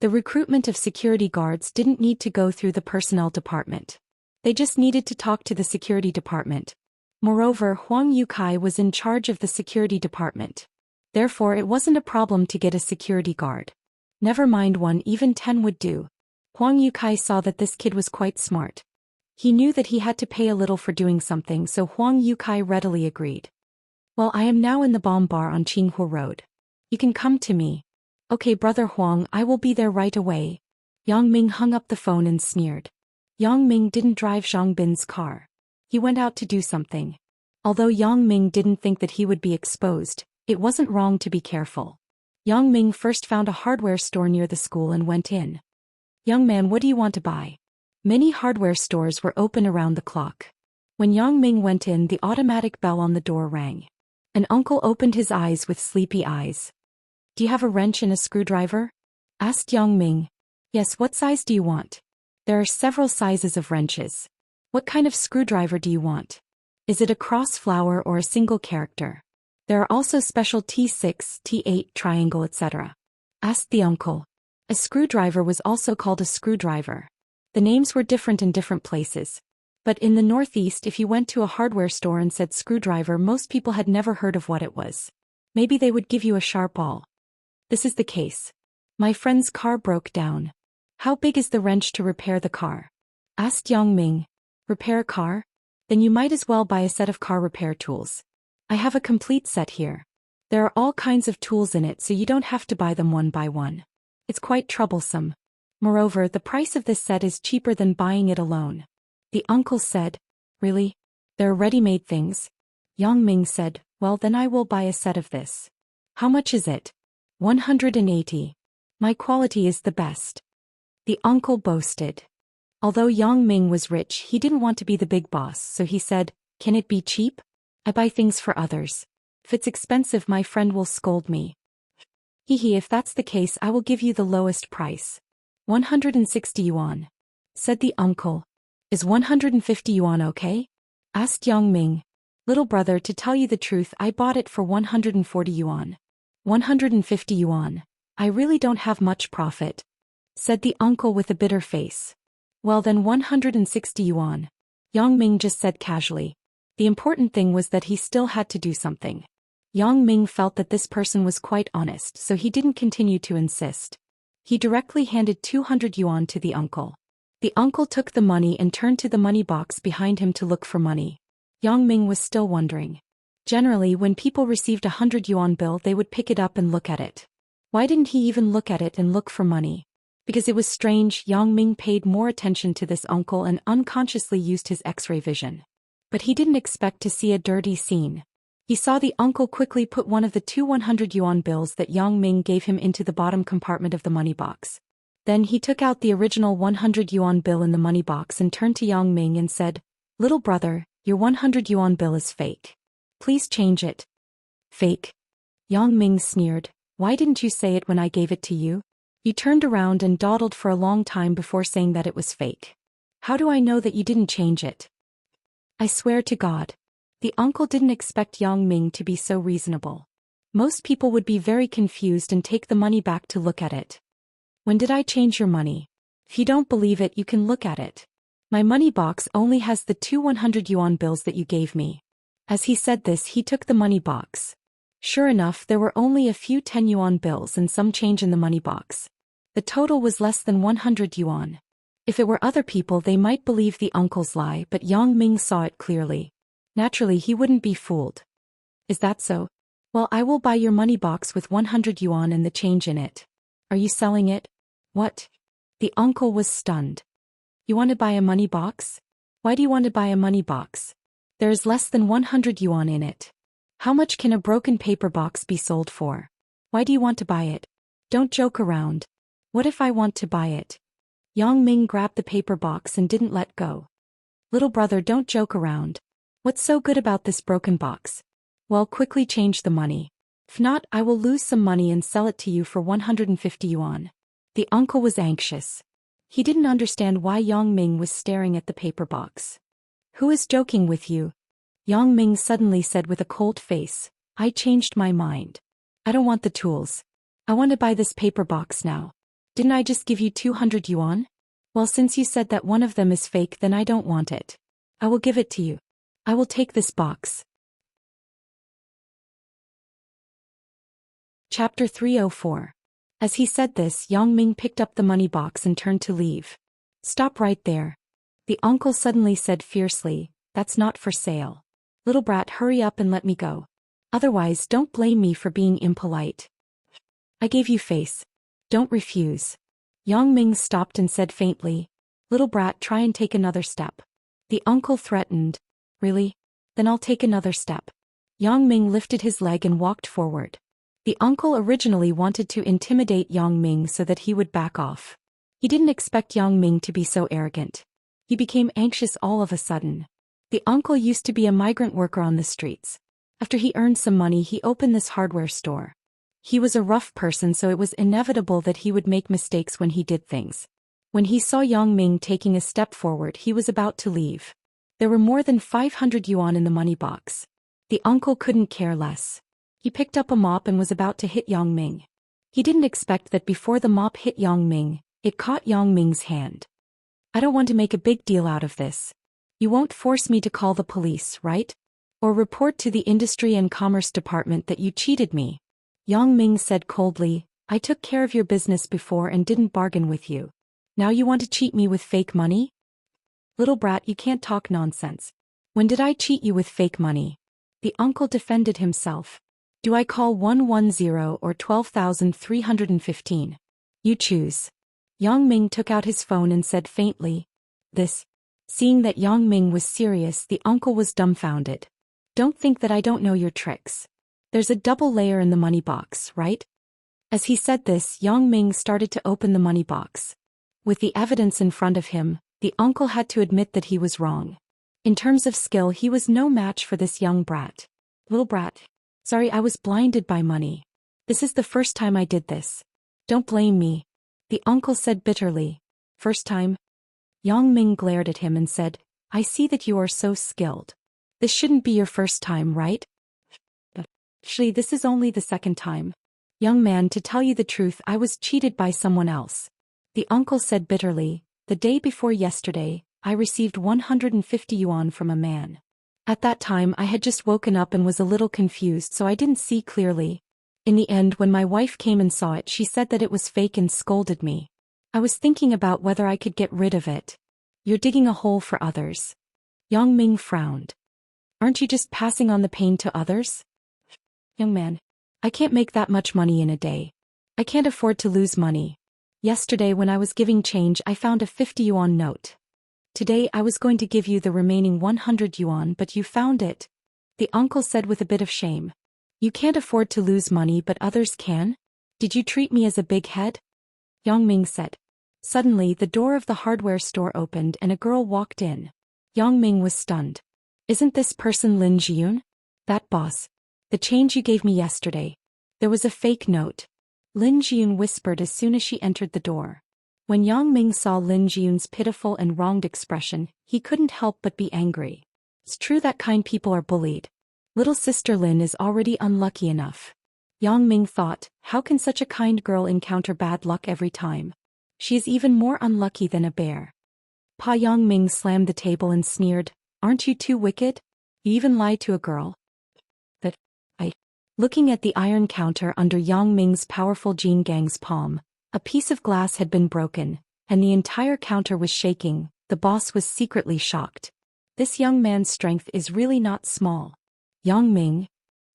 The recruitment of security guards didn't need to go through the personnel department. They just needed to talk to the security department. Moreover, Huang Yukai was in charge of the security department. Therefore, it wasn't a problem to get a security guard. Never mind one, even 10 would do. Huang Yukai saw that this kid was quite smart. He knew that he had to pay a little for doing something, so Huang Yukai readily agreed. Well, I am now in the bomb bar on Qinghua Road. You can come to me. Okay, Brother Huang, I will be there right away. Yang Ming hung up the phone and sneered. Yang Ming didn't drive Zhang Bin's car. He went out to do something. Although Yang Ming didn't think that he would be exposed, it wasn't wrong to be careful. Yang Ming first found a hardware store near the school and went in. Young man, what do you want to buy? Many hardware stores were open around the clock. When Yang Ming went in, the automatic bell on the door rang. An uncle opened his eyes with sleepy eyes. Do you have a wrench and a screwdriver? Asked Yang Ming. Yes, what size do you want? There are several sizes of wrenches. What kind of screwdriver do you want? Is it a cross flower or a single character? There are also special T6, T8, triangle, etc. Asked the uncle. A screwdriver was also called a screwdriver. The names were different in different places. But in the Northeast, if you went to a hardware store and said screwdriver, most people had never heard of what it was. Maybe they would give you a sharp awl. This is the case. My friend's car broke down. How big is the wrench to repair the car? Asked Yang Ming. Repair a car? Then you might as well buy a set of car repair tools. I have a complete set here. There are all kinds of tools in it, so you don't have to buy them one by one. It's quite troublesome. Moreover, the price of this set is cheaper than buying it alone. The uncle said, Really? There are ready-made things? Yang Ming said, Well, then I will buy a set of this. How much is it? 180. My quality is the best. The uncle boasted. Although Yang Ming was rich, he didn't want to be the big boss, so he said, Can it be cheap? I buy things for others. If it's expensive, my friend will scold me. If that's the case, I will give you the lowest price. 160 yuan. Said the uncle. Is 150 yuan okay? Asked Yang Ming. Little brother, to tell you the truth, I bought it for 140 yuan. 150 yuan. I really don't have much profit, said the uncle with a bitter face. Well then 160 yuan. Yang Ming just said casually. The important thing was that he still had to do something. Yang Ming felt that this person was quite honest, so he didn't continue to insist. He directly handed 200 yuan to the uncle. The uncle took the money and turned to the money box behind him to look for money. Yang Ming was still wondering. Generally, when people received a 100 yuan bill, they would pick it up and look at it. Why didn't he even look at it and look for money? Because it was strange, Yang Ming paid more attention to this uncle and unconsciously used his X-ray vision. But he didn't expect to see a dirty scene. He saw the uncle quickly put one of the two 100 yuan bills that Yang Ming gave him into the bottom compartment of the money box. Then he took out the original 100 yuan bill in the money box and turned to Yang Ming and said, "Little brother, your 100 yuan bill is fake. Please change it." Fake? Yang Ming sneered. Why didn't you say it when I gave it to you? You turned around and dawdled for a long time before saying that it was fake. How do I know that you didn't change it? I swear to God. The uncle didn't expect Yang Ming to be so reasonable. Most people would be very confused and take the money back to look at it. When did I change your money? If you don't believe it, you can look at it. My money box only has the two 100 yuan bills that you gave me. As he said this, he took the money box. Sure enough, there were only a few 10 yuan bills and some change in the money box. The total was less than 100 yuan. If it were other people, they might believe the uncle's lie, but Yang Ming saw it clearly. Naturally, he wouldn't be fooled. Is that so? Well, I will buy your money box with 100 yuan and the change in it. Are you selling it? What? The uncle was stunned. You want to buy a money box? Why do you want to buy a money box? There is less than 100 yuan in it. How much can a broken paper box be sold for? Why do you want to buy it? Don't joke around. What if I want to buy it? Yang Ming grabbed the paper box and didn't let go. Little brother, don't joke around. What's so good about this broken box? Well, quickly change the money. If not, I will lose some money and sell it to you for 150 yuan. The uncle was anxious. He didn't understand why Yang Ming was staring at the paper box. Who is joking with you? Yang Ming suddenly said with a cold face, I changed my mind. I don't want the tools. I want to buy this paper box now. Didn't I just give you 200 yuan? Well, since you said that one of them is fake, then I don't want it. I will give it to you. I will take this box. Chapter 304. As he said this, Yang Ming picked up the money box and turned to leave. Stop right there. The uncle suddenly said fiercely, that's not for sale. Little brat, hurry up and let me go. Otherwise, don't blame me for being impolite. I gave you face. Don't refuse. Yang Ming stopped and said faintly, Little brat, try and take another step. The uncle threatened. Really? Then I'll take another step. Yang Ming lifted his leg and walked forward. The uncle originally wanted to intimidate Yang Ming so that he would back off. He didn't expect Yang Ming to be so arrogant. He became anxious all of a sudden. The uncle used to be a migrant worker on the streets. After he earned some money, he opened this hardware store. He was a rough person, so it was inevitable that he would make mistakes when he did things. When he saw Yang Ming taking a step forward, he was about to leave. There were more than 500 yuan in the money box. The uncle couldn't care less. He picked up a mop and was about to hit Yang Ming. He didn't expect that before the mop hit Yang Ming, it caught Yang Ming's hand. I don't want to make a big deal out of this. You won't force me to call the police, right? Or report to the Industry and Commerce Department that you cheated me. Yang Ming said coldly, I took care of your business before and didn't bargain with you. Now you want to cheat me with fake money? Little brat, you can't talk nonsense. When did I cheat you with fake money? The uncle defended himself. Do I call 110 or 12,315? You choose. Yang Ming took out his phone and said faintly, This. Seeing that Yang Ming was serious, the uncle was dumbfounded. Don't think that I don't know your tricks. There's a double layer in the money box, right? As he said this, Yang Ming started to open the money box. With the evidence in front of him, the uncle had to admit that he was wrong. In terms of skill, he was no match for this young brat. Little brat. Sorry, I was blinded by money. This is the first time I did this. Don't blame me. The uncle said bitterly. First time? Yang Ming glared at him and said, I see that you are so skilled. This shouldn't be your first time, right? Actually, this is only the second time. Young man, to tell you the truth, I was cheated by someone else. The uncle said bitterly, the day before yesterday, I received 150 yuan from a man. At that time I had just woken up and was a little confused, so I didn't see clearly. In the end, when my wife came and saw it, she said that it was fake and scolded me. I was thinking about whether I could get rid of it. You're digging a hole for others. Yang Ming frowned. Aren't you just passing on the pain to others? Young man, I can't make that much money in a day. I can't afford to lose money. Yesterday when I was giving change, I found a 50 yuan note. Today I was going to give you the remaining 100 yuan, but you found it. The uncle said with a bit of shame. You can't afford to lose money, but others can? Did you treat me as a big head? Yang Ming said. Suddenly the door of the hardware store opened and a girl walked in. Yang Ming was stunned. Isn't this person Lin Jiyun? That boss. The change you gave me yesterday. There was a fake note. Lin Jiyun whispered as soon as she entered the door. When Yang Ming saw Lin Jiyun's pitiful and wronged expression, he couldn't help but be angry. It's true that kind people are bullied. Little sister Lin is already unlucky enough. Yang Ming thought, how can such a kind girl encounter bad luck every time? She is even more unlucky than a bear. Pa Yang Ming slammed the table and sneered, aren't you too wicked? You even lie to a girl? Looking at the iron counter under Yang Ming's powerful Jin Gang's palm, a piece of glass had been broken, and the entire counter was shaking. The boss was secretly shocked. This young man's strength is really not small. Yang Ming.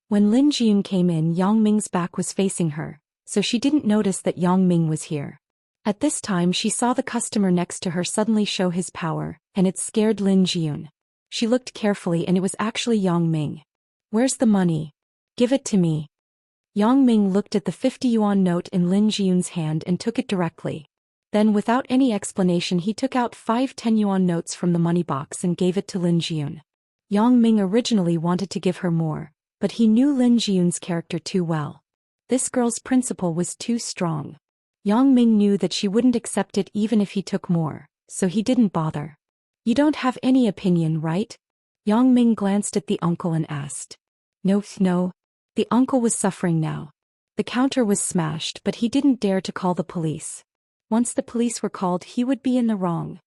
When Lin Jiyun came in, Yang Ming's back was facing her, so she didn't notice that Yang Ming was here. At this time she saw the customer next to her suddenly show his power, and it scared Lin Jiyun. She looked carefully and it was actually Yang Ming. Where's the money? Give it to me. Yang Ming looked at the 50 yuan note in Lin Jiyun's hand and took it directly. Then without any explanation he took out 5 10 yuan notes from the money box and gave it to Lin Jiyun. Yang Ming originally wanted to give her more, but he knew Lin Jiyun's character too well. This girl's principle was too strong. Yang Ming knew that she wouldn't accept it even if he took more, so he didn't bother. You don't have any opinion, right? Yang Ming glanced at the uncle and asked. No. The uncle was suffering now. The counter was smashed, but he didn't dare to call the police. Once the police were called, he would be in the wrong.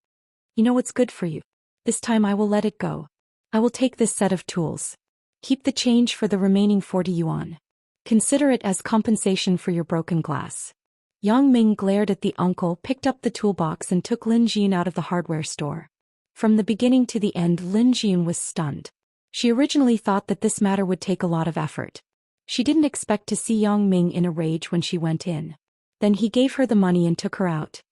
You know what's good for you? This time I will let it go. I will take this set of tools. Keep the change for the remaining 40 yuan. Consider it as compensation for your broken glass. Yang Ming glared at the uncle, picked up the toolbox and took Lin Jiyun out of the hardware store. From the beginning to the end, Lin Jiyun was stunned. She originally thought that this matter would take a lot of effort. She didn't expect to see Yang Ming in a rage when she went in. Then he gave her the money and took her out.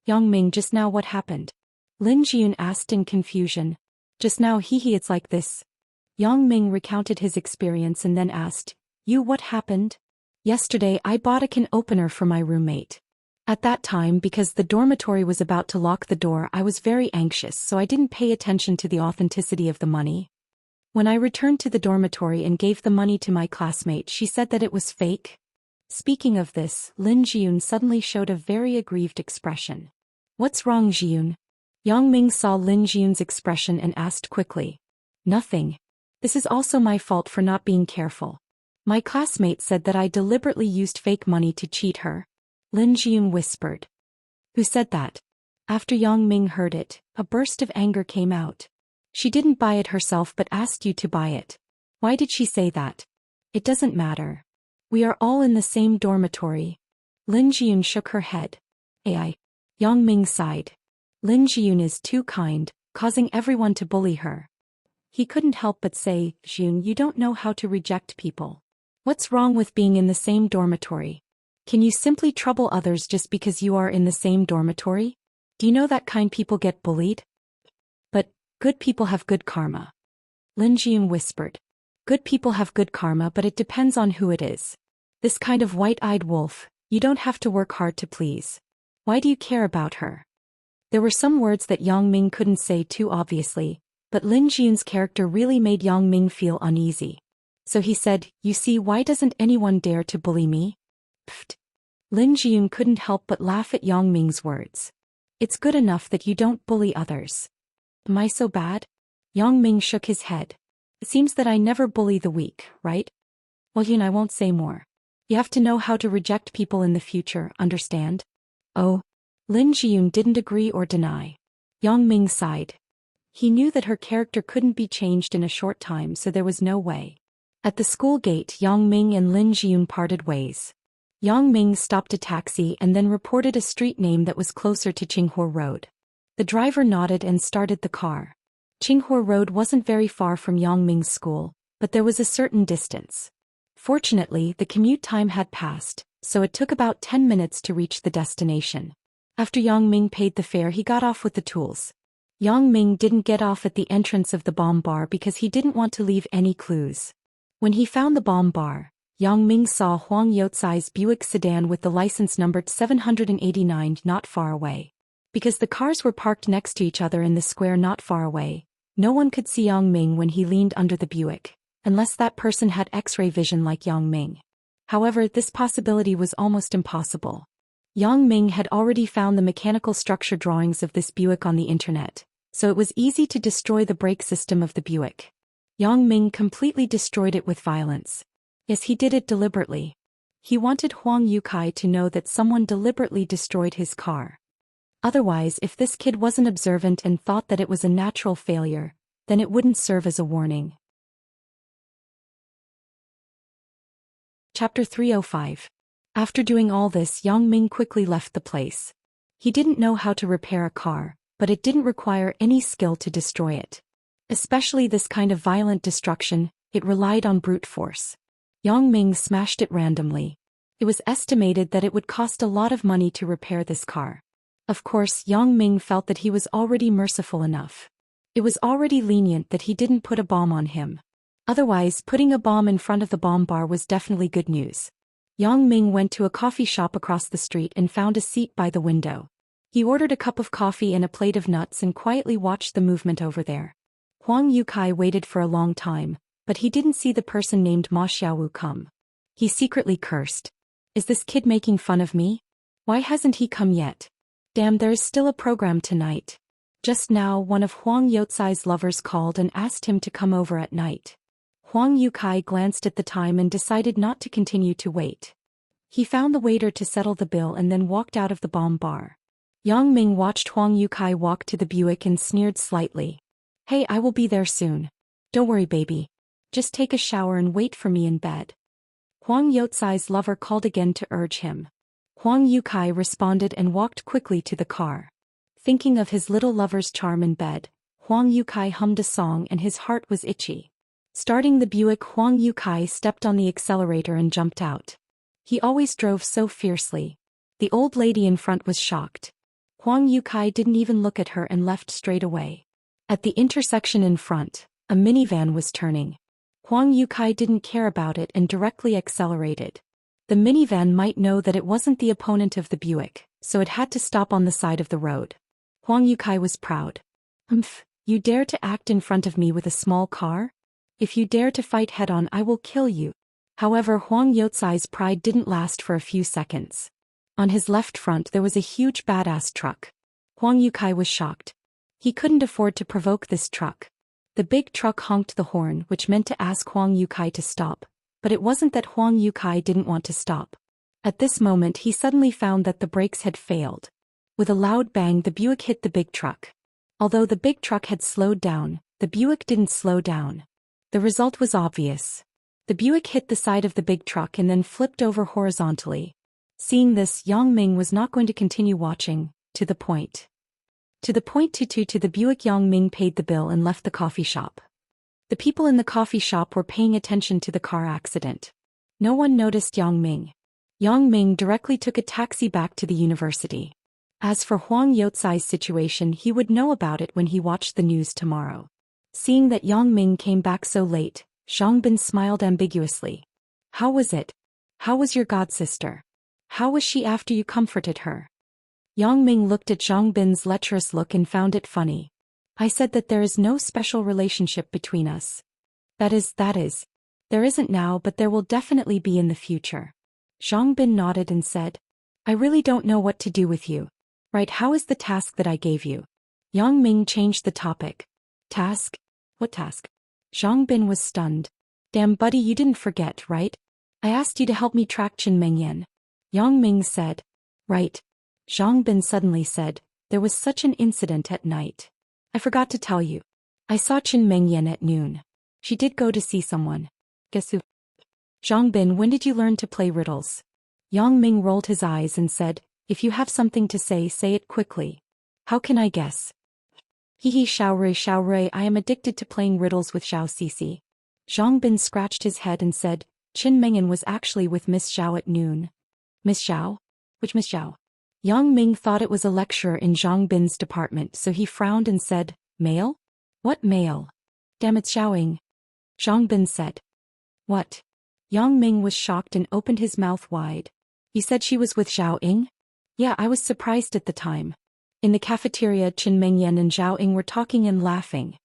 Yang Ming, just now what happened? Lin Jiyun asked in confusion. Just now it's like this. Yang Ming recounted his experience and then asked, you, what happened? Yesterday I bought a can opener for my roommate. At that time, because the dormitory was about to lock the door, I was very anxious, so I didn't pay attention to the authenticity of the money. When I returned to the dormitory and gave the money to my classmate, she said that it was fake. Speaking of this, Lin Jiyun suddenly showed a very aggrieved expression. What's wrong, Jiyun? Yang Ming saw Lin Jiyun's expression and asked quickly. Nothing. This is also my fault for not being careful. My classmate said that I deliberately used fake money to cheat her. Lin Jiyun whispered. Who said that? After Yang Ming heard it, a burst of anger came out. She didn't buy it herself but asked you to buy it. Why did she say that? It doesn't matter. We are all in the same dormitory. Lin Jiyun shook her head. Ai. Yang Ming sighed. Lin Jiyun is too kind, causing everyone to bully her. He couldn't help but say, Jiyun, you don't know how to reject people. What's wrong with being in the same dormitory? Can you simply trouble others just because you are in the same dormitory? Do you know that kind people get bullied? But good people have good karma. Lin Jiyun whispered. Good people have good karma, but it depends on who it is. This kind of white-eyed wolf, you don't have to work hard to please. Why do you care about her? There were some words that Yang Ming couldn't say too obviously, but Lin Jiyun's character really made Yang Ming feel uneasy. So he said, you see, why doesn't anyone dare to bully me? Pfft. Lin Jiyun couldn't help but laugh at Yang Ming's words. It's good enough that you don't bully others. Am I so bad? Yang Ming shook his head. It seems that I never bully the weak, right? Well, I won't say more. You have to know how to reject people in the future, understand? Oh. Lin Jiyun didn't agree or deny. Yang Ming sighed. He knew that her character couldn't be changed in a short time, so there was no way. At the school gate, Yang Ming and Lin Jiyun parted ways. Yang Ming stopped a taxi and then reported a street name that was closer to Qinghua Road. The driver nodded and started the car. Qinghua Road wasn't very far from Yang Ming's school, but there was a certain distance. Fortunately, the commute time had passed, so it took about 10 minutes to reach the destination. After Yang Ming paid the fare, he got off with the tools. Yang Ming didn't get off at the entrance of the bomb bar because he didn't want to leave any clues. When he found the bomb bar, Yang Ming saw Huang Youcai's Buick sedan with the license numbered 789 not far away. Because the cars were parked next to each other in the square not far away, no one could see Yang Ming when he leaned under the Buick, unless that person had X-ray vision like Yang Ming. However, this possibility was almost impossible. Yang Ming had already found the mechanical structure drawings of this Buick on the internet, so it was easy to destroy the brake system of the Buick. Yang Ming completely destroyed it with violence. Yes, he did it deliberately. He wanted Huang Youcai to know that someone deliberately destroyed his car. Otherwise, if this kid wasn't observant and thought that it was a natural failure, then it wouldn't serve as a warning. Chapter 305. After doing all this, Yang Ming quickly left the place. He didn't know how to repair a car, but it didn't require any skill to destroy it. Especially this kind of violent destruction, it relied on brute force. Yang Ming smashed it randomly. It was estimated that it would cost a lot of money to repair this car. Of course, Yang Ming felt that he was already merciful enough. It was already lenient that he didn't put a bomb on him. Otherwise, putting a bomb in front of the bomb bar was definitely good news. Yang Ming went to a coffee shop across the street and found a seat by the window. He ordered a cup of coffee and a plate of nuts and quietly watched the movement over there. Huang Youcai waited for a long time, but he didn't see the person named Ma Xiaowu come. He secretly cursed. Is this kid making fun of me? Why hasn't he come yet? Damn, there is still a program tonight. Just now, one of Huang Youcai's lovers called and asked him to come over at night. Huang Youcai glanced at the time and decided not to continue to wait. He found the waiter to settle the bill and then walked out of the bomb bar. Yang Ming watched Huang Youcai walk to the Buick and sneered slightly. Hey, I will be there soon. Don't worry, baby. Just take a shower and wait for me in bed. Huang Youcai's lover called again to urge him. Huang Youcai responded and walked quickly to the car. Thinking of his little lover's charm in bed, Huang Youcai hummed a song and his heart was itchy. Starting the Buick, Huang Youcai stepped on the accelerator and jumped out. He always drove so fiercely. The old lady in front was shocked. Huang Youcai didn't even look at her and left straight away. At the intersection in front, a minivan was turning. Huang Youcai didn't care about it and directly accelerated. The minivan might know that it wasn't the opponent of the Buick, so it had to stop on the side of the road. Huang Youcai was proud. You dare to act in front of me with a small car? If you dare to fight head-on, I will kill you. However, Huang Youcai's pride didn't last for a few seconds. On his left front there was a huge badass truck. Huang Youcai was shocked. He couldn't afford to provoke this truck. The big truck honked the horn, which meant to ask Huang Youcai to stop, but it wasn't that Huang Youcai didn't want to stop. At this moment he suddenly found that the brakes had failed. With a loud bang, the Buick hit the big truck. Although the big truck had slowed down, the Buick didn't slow down. The result was obvious. The Buick hit the side of the big truck and then flipped over horizontally. Seeing this, Yang Ming was not going to continue watching. To the point. To the Buick, Yang Ming paid the bill and left the coffee shop. The people in the coffee shop were paying attention to the car accident. No one noticed Yang Ming. Yang Ming directly took a taxi back to the university. As for Huang Youcai's situation, he would know about it when he watched the news tomorrow. Seeing that Yang Ming came back so late, Zhang Bin smiled ambiguously. How was it? How was your godsister? How was she after you comforted her? Yang Ming looked at Zhang Bin's lecherous look and found it funny. I said that there is no special relationship between us. That is. There isn't now, but there will definitely be in the future. Zhang Bin nodded and said, I really don't know what to do with you. Right, how is the task that I gave you? Yang Ming changed the topic. Task? What task? Zhang Bin was stunned. Damn buddy, you didn't forget, right? I asked you to help me track Qin Mengyan. Yang Ming said. Right. Zhang Bin suddenly said, there was such an incident at night. I forgot to tell you. I saw Qin Mengyan at noon. She did go to see someone. Guess who? Zhang Bin, when did you learn to play riddles? Yang Ming rolled his eyes and said, if you have something to say it quickly. How can I guess? Hee Xiao Rui, I am addicted to playing riddles with Xiao Cece. Zhang Bin scratched his head and said, Qin Mengyan was actually with Miss Xiao at noon. Miss Xiao? Which Miss Xiao? Yang Ming thought it was a lecturer in Zhang Bin's department, so he frowned and said, male? What male? Damn it, Xiaoying. Zhang Bin said. What? Yang Ming was shocked and opened his mouth wide. You said she was with Xiaoying? Yeah, I was surprised at the time. In the cafeteria, Qin Mengyan and Xiaoying were talking and laughing.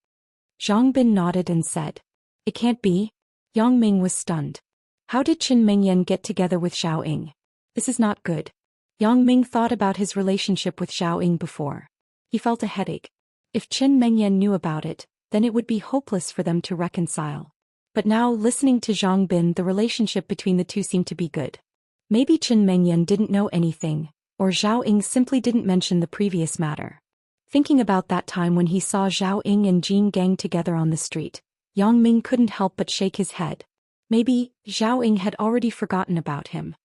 Zhang Bin nodded and said, it can't be. Yang Ming was stunned. How did Qin Mengyan get together with Xiaoying? This is not good. Yang Ming thought about his relationship with Xiaoying before. He felt a headache. If Qin Mengyan knew about it, then it would be hopeless for them to reconcile. But now, listening to Zhang Bin, the relationship between the two seemed to be good. Maybe Qin Mengyan didn't know anything, or Xiaoying simply didn't mention the previous matter. Thinking about that time when he saw Xiaoying and Jing Gang together on the street, Yang Ming couldn't help but shake his head. Maybe Xiaoying had already forgotten about him.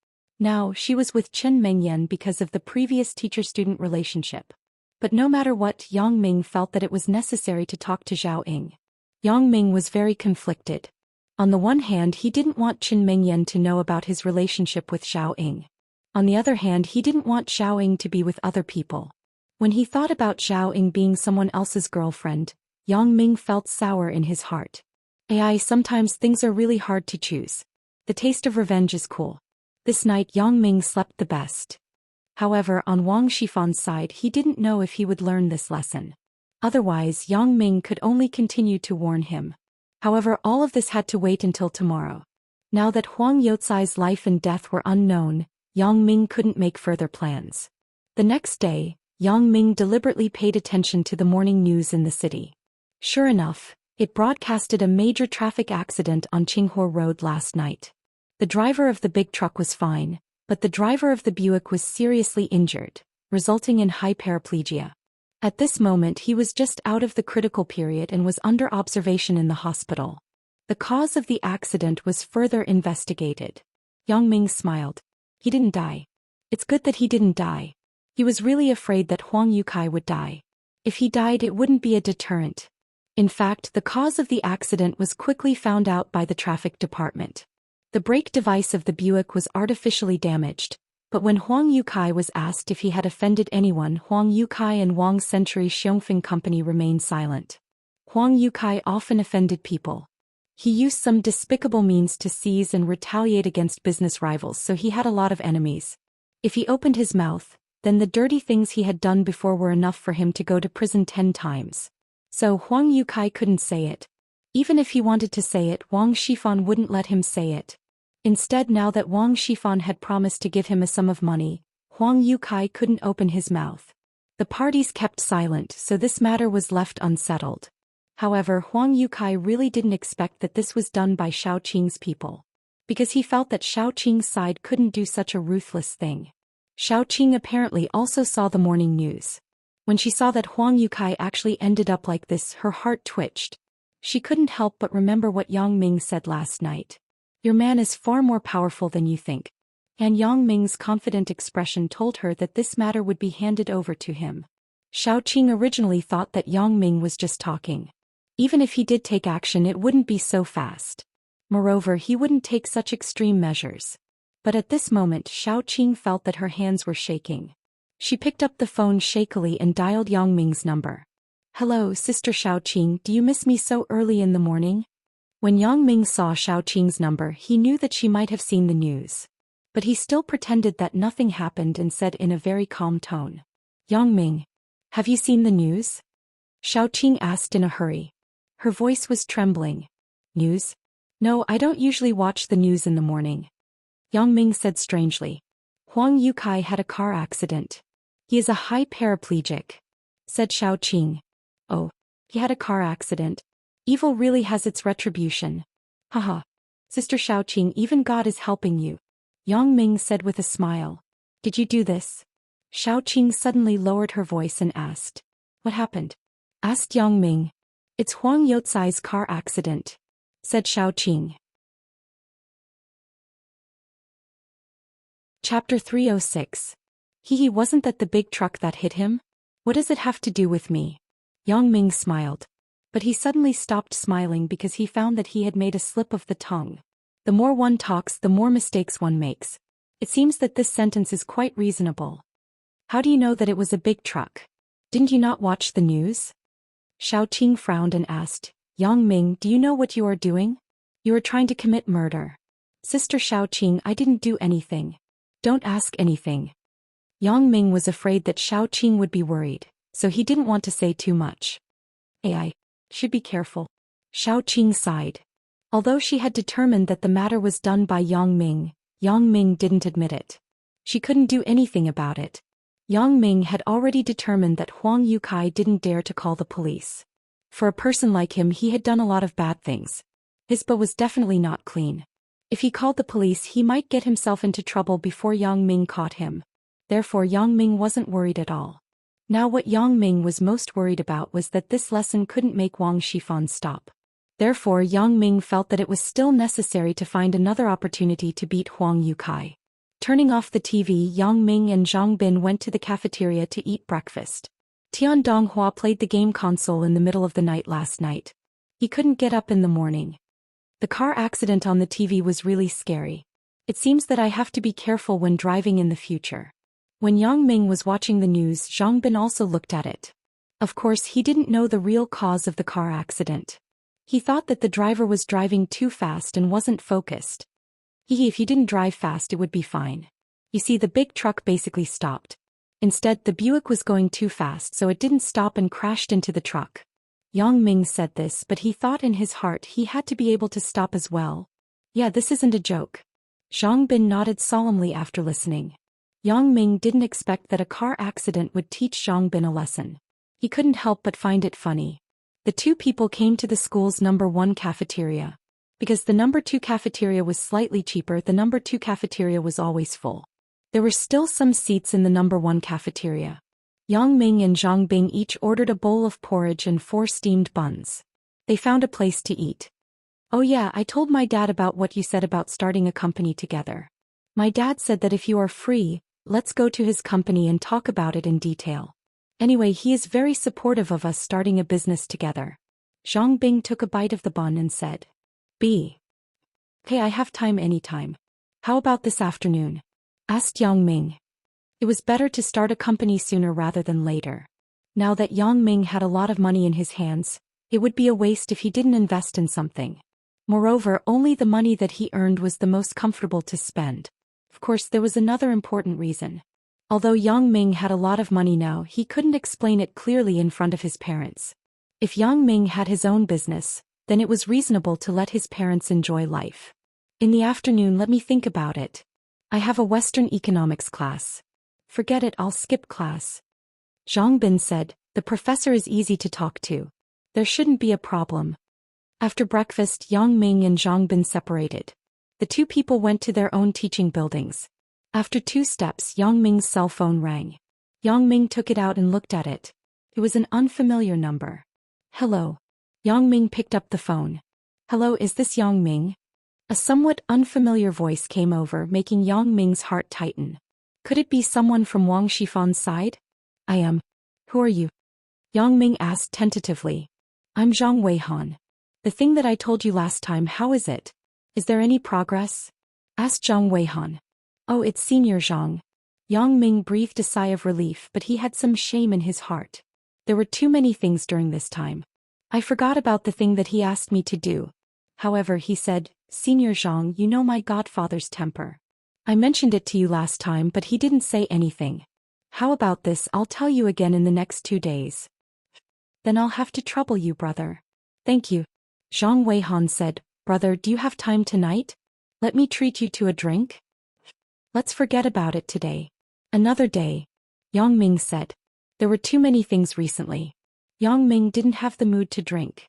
Now, she was with Qin Mengyan because of the previous teacher-student relationship. But no matter what, Yang Ming felt that it was necessary to talk to Xiaoying. Yang Ming was very conflicted. On the one hand, he didn't want Qin Mengyan to know about his relationship with Xiaoying. On the other hand, he didn't want Xiaoying to be with other people. When he thought about Xiaoying being someone else's girlfriend, Yang Ming felt sour in his heart. Sometimes things are really hard to choose. The taste of revenge is cool. This night Yang Ming slept the best. However, on Wang Shifan's side, he didn't know if he would learn this lesson. Otherwise, Yang Ming could only continue to warn him. However, all of this had to wait until tomorrow. Now that Huang Youcai's life and death were unknown, Yang Ming couldn't make further plans. The next day, Yang Ming deliberately paid attention to the morning news in the city. Sure enough, it broadcasted a major traffic accident on Qinghua Road last night. The driver of the big truck was fine, but the driver of the Buick was seriously injured, resulting in high paraplegia. At this moment he was just out of the critical period and was under observation in the hospital. The cause of the accident was further investigated. Yang Ming smiled. He didn't die. It's good that he didn't die. He was really afraid that Huang Youcai would die. If he died, it wouldn't be a deterrent. In fact, the cause of the accident was quickly found out by the traffic department. The brake device of the Buick was artificially damaged, but when Huang Youcai was asked if he had offended anyone, Huang Youcai and Wang Century Xiongfeng Company remained silent. Huang Youcai often offended people. He used some despicable means to seize and retaliate against business rivals, so he had a lot of enemies. If he opened his mouth, then the dirty things he had done before were enough for him to go to prison 10 times. So Huang Youcai couldn't say it. Even if he wanted to say it, Wang Shifan wouldn't let him say it. Instead, now that Wang Shifan had promised to give him a sum of money, Huang Youcai couldn't open his mouth. The parties kept silent, so this matter was left unsettled. However, Huang Youcai really didn't expect that this was done by Xiaoqing's people. Because he felt that Xiaoqing's side couldn't do such a ruthless thing. Xiaoqing apparently also saw the morning news. When she saw that Huang Youcai actually ended up like this, her heart twitched. She couldn't help but remember what Yang Ming said last night. Your man is far more powerful than you think. And Yang Ming's confident expression told her that this matter would be handed over to him. Xiaoqing originally thought that Yang Ming was just talking. Even if he did take action, it wouldn't be so fast. Moreover, he wouldn't take such extreme measures. But at this moment, Xiaoqing felt that her hands were shaking. She picked up the phone shakily and dialed Yang Ming's number. Hello, Sister Xiaoqing, do you miss me so early in the morning? When Yang Ming saw Xiaoqing's number, he knew that she might have seen the news. But he still pretended that nothing happened and said in a very calm tone. Yang Ming, have you seen the news? Xiaoqing asked in a hurry. Her voice was trembling. News? No, I don't usually watch the news in the morning. Yang Ming said strangely. Huang Youcai had a car accident. He is a high paraplegic, said Xiaoqing. Oh, he had a car accident. Evil really has its retribution. Haha. Sister Xiaoqing, even God is helping you. Yang Ming said with a smile. Did you do this? Xiaoqing suddenly lowered her voice and asked. What happened? Asked Yang Ming. It's Huang Youcai's car accident, said Xiaoqing. Chapter 306. Wasn't that the big truck that hit him? What does it have to do with me? Yang Ming smiled. But he suddenly stopped smiling because he found that he had made a slip of the tongue. The more one talks, the more mistakes one makes. It seems that this sentence is quite reasonable. How do you know that it was a big truck? Didn't you not watch the news? Xiaoqing frowned and asked, Yang Ming, do you know what you are doing? You are trying to commit murder. Sister Xiaoqing, I didn't do anything. Don't ask anything. Yang Ming was afraid that Xiaoqing would be worried, so he didn't want to say too much. I should be careful. Xiaoqing sighed. Although she had determined that the matter was done by Yang Ming didn't admit it. She couldn't do anything about it. Yang Ming had already determined that Huang Youcai didn't dare to call the police. For a person like him, he had done a lot of bad things. His boat was definitely not clean. If he called the police, he might get himself into trouble before Yang Ming caught him. Therefore Yang Ming wasn't worried at all. Now what Yang Ming was most worried about was that this lesson couldn't make Wang Shifan stop. Therefore Yang Ming felt that it was still necessary to find another opportunity to beat Huang Youcai. Turning off the TV, Yang Ming and Zhang Bin went to the cafeteria to eat breakfast. Tian Donghua played the game console in the middle of the night last night. He couldn't get up in the morning. The car accident on the TV was really scary. It seems that I have to be careful when driving in the future. When Yang Ming was watching the news, Zhang Bin also looked at it. Of course, he didn't know the real cause of the car accident. He thought that the driver was driving too fast and wasn't focused. If you didn't drive fast, it would be fine. You see, the big truck basically stopped. Instead, the Buick was going too fast, so it didn't stop and crashed into the truck. Yang Ming said this, but he thought in his heart he had to be able to stop as well. Yeah, this isn't a joke. Zhang Bin nodded solemnly after listening. Yang Ming didn't expect that a car accident would teach Zhang Bin a lesson. He couldn't help but find it funny. The two people came to the school's number 1 cafeteria. Because the number 2 cafeteria was slightly cheaper, the number 2 cafeteria was always full. There were still some seats in the number 1 cafeteria. Yang Ming and Zhang Bing each ordered a bowl of porridge and 4 steamed buns. They found a place to eat. Oh yeah, I told my dad about what you said about starting a company together. My dad said that if you are free, let's go to his company and talk about it in detail. Anyway, he is very supportive of us starting a business together. Zhang Bing took a bite of the bun and said, Hey, I have time anytime. How about this afternoon? Asked Yang Ming. It was better to start a company sooner rather than later. Now that Yang Ming had a lot of money in his hands, it would be a waste if he didn't invest in something. Moreover, only the money that he earned was the most comfortable to spend. Of course, there was another important reason. Although Yang Ming had a lot of money now, he couldn't explain it clearly in front of his parents. If Yang Ming had his own business, then it was reasonable to let his parents enjoy life. In the afternoon, let me think about it. I have a Western economics class. Forget it, I'll skip class. Zhang Bin said, the professor is easy to talk to. There shouldn't be a problem. After breakfast, Yang Ming and Zhang Bin separated. The two people went to their own teaching buildings. After 2 steps, Yang Ming's cell phone rang. Yang Ming took it out and looked at it. It was an unfamiliar number. Hello. Yang Ming picked up the phone. Hello, is this Yang Ming? A somewhat unfamiliar voice came over, making Yang Ming's heart tighten. Could it be someone from Wang Shifan's side? I am. Who are you? Yang Ming asked tentatively. I'm Zhang Weihan. The thing that I told you last time, how is it? Is there any progress? Asked Zhang Weihan. Oh, it's Senior Zhang. Yang Ming breathed a sigh of relief, but he had some shame in his heart. There were too many things during this time. I forgot about the thing that he asked me to do. However, he said, Senior Zhang, you know my godfather's temper. I mentioned it to you last time, but he didn't say anything. How about this, I'll tell you again in the next 2 days. Then I'll have to trouble you, brother. Thank you. Zhang Weihan said, Brother, do you have time tonight? Let me treat you to a drink? Let's forget about it today. Another day. Yang Ming said. There were too many things recently. Yang Ming didn't have the mood to drink.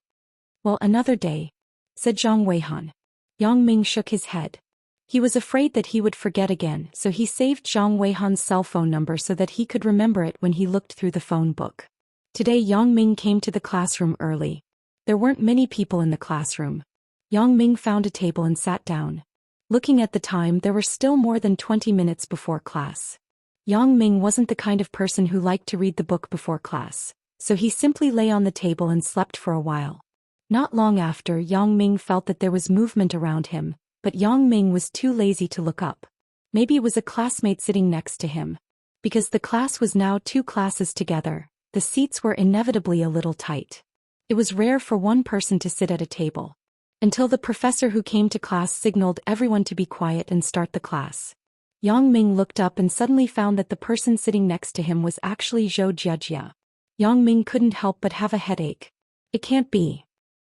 Well, another day, said Zhang Weihan. Yang Ming shook his head. He was afraid that he would forget again, so he saved Zhang Weihan's cell phone number so that he could remember it when he looked through the phone book. Today Yang Ming came to the classroom early. There weren't many people in the classroom. Yang Ming found a table and sat down. Looking at the time, there were still more than 20 minutes before class. Yang Ming wasn't the kind of person who liked to read the book before class, so he simply lay on the table and slept for a while. Not long after, Yang Ming felt that there was movement around him, but Yang Ming was too lazy to look up. Maybe it was a classmate sitting next to him. Because the class was now 2 classes together, the seats were inevitably a little tight. It was rare for one person to sit at a table. Until the professor who came to class signaled everyone to be quiet and start the class. Yang Ming looked up and suddenly found that the person sitting next to him was actually Zhou Jiajia. Yang Ming couldn't help but have a headache. It can't be.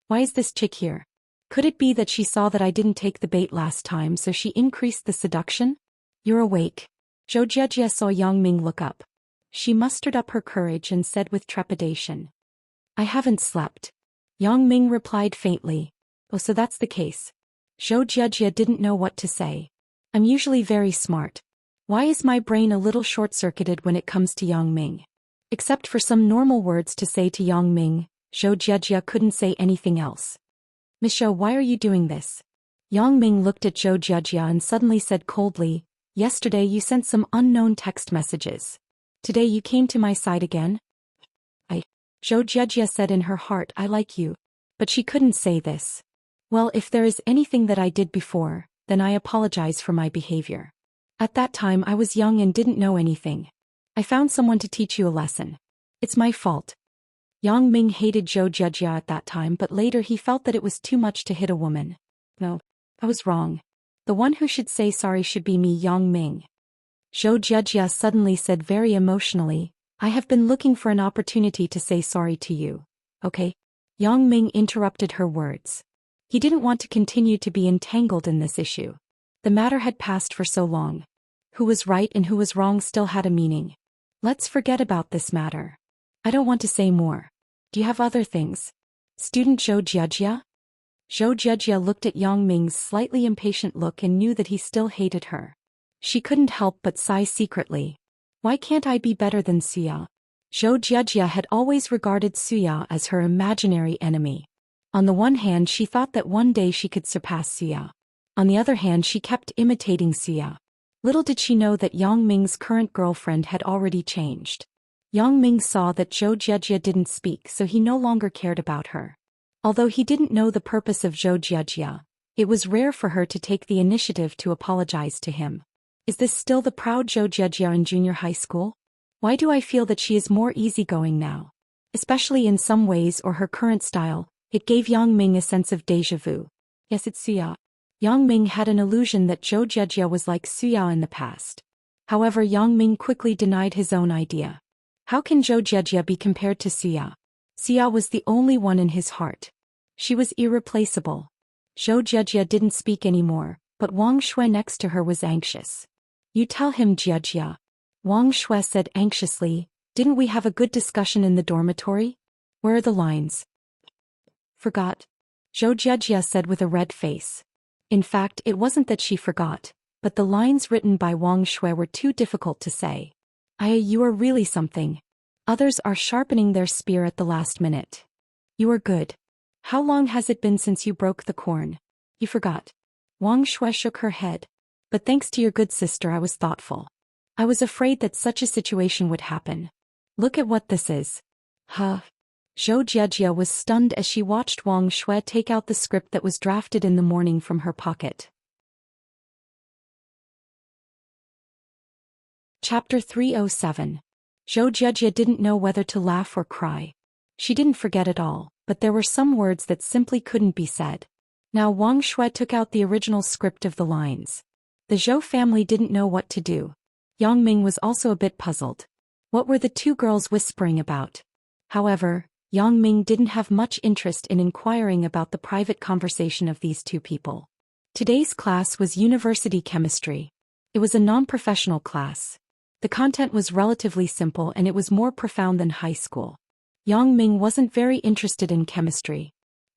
Why is this chick here? Could it be that she saw that I didn't take the bait last time, so she increased the seduction? You're awake. Zhou Jiajia saw Yang Ming look up. She mustered up her courage and said with trepidation, I haven't slept. Yang Ming replied faintly. Oh, so that's the case. Zhou Jiajia didn't know what to say. I'm usually very smart. Why is my brain a little short-circuited when it comes to Yang Ming? Except for some normal words to say to Yang Ming, Zhou Jiajia couldn't say anything else. Miss Zhou, why are you doing this? Yang Ming looked at Zhou Jiajia and suddenly said coldly, Yesterday you sent some unknown text messages. Today you came to my side again? Zhou Jiajia said in her heart, I like you. But she couldn't say this. Well, if there is anything that I did before, then I apologize for my behavior. At that time I was young and didn't know anything. I found someone to teach you a lesson. It's my fault. Yang Ming hated Zhou Jiajia at that time, but later he felt that it was too much to hit a woman. No, I was wrong. The one who should say sorry should be me, Yang Ming. Zhou Jiajia suddenly said very emotionally, I have been looking for an opportunity to say sorry to you. Okay? Yang Ming interrupted her words. He didn't want to continue to be entangled in this issue. The matter had passed for so long. Who was right and who was wrong still had a meaning. Let's forget about this matter. I don't want to say more. Do you have other things? Student Zhou Jiajia? Zhou Jiajia looked at Yang Ming's slightly impatient look and knew that he still hated her. She couldn't help but sigh secretly. Why can't I be better than Suya? Zhou Jiajia had always regarded Suya as her imaginary enemy. On the one hand, she thought that one day she could surpass Suya. On the other hand, she kept imitating Suya. Little did she know that Yang Ming's current girlfriend had already changed. Yang Ming saw that Zhou Jiajia didn't speak, so he no longer cared about her. Although he didn't know the purpose of Zhou Jiajia, it was rare for her to take the initiative to apologize to him. Is this still the proud Zhou Jiajia in junior high school? Why do I feel that she is more easygoing now? Especially in some ways, or her current style, it gave Yang Ming a sense of déjà vu. Yes, it's Suya. Yang Ming had an illusion that Zhou Jiajia was like Suya in the past. However, Yang Ming quickly denied his own idea. How can Zhou Jiajia be compared to Suya? Suya was the only one in his heart. She was irreplaceable. Zhou Jiajia didn't speak anymore, but Wang Shui next to her was anxious. You tell him, Jiajia. Wang Shui said anxiously, didn't we have a good discussion in the dormitory? Where are the lines? Forgot. Zhou Jiajia said with a red face. In fact, it wasn't that she forgot, but the lines written by Wang Shui were too difficult to say. You are really something. Others are sharpening their spear at the last minute. You are good. How long has it been since you broke the corn? You forgot. Wang Shui shook her head. But thanks to your good sister, I was thoughtful. I was afraid that such a situation would happen. Look at what this is. Huh. Zhou Jiajia was stunned as she watched Wang Shui take out the script that was drafted in the morning from her pocket. Chapter 307. Zhou Jiajia didn't know whether to laugh or cry. She didn't forget at all, but there were some words that simply couldn't be said. Now Wang Shui took out the original script of the lines. The Zhou family didn't know what to do. Yang Ming was also a bit puzzled. What were the two girls whispering about? However, Yang Ming didn't have much interest in inquiring about the private conversation of these two people. Today's class was university chemistry. It was a non-professional class. The content was relatively simple and it was more profound than high school. Yang Ming wasn't very interested in chemistry.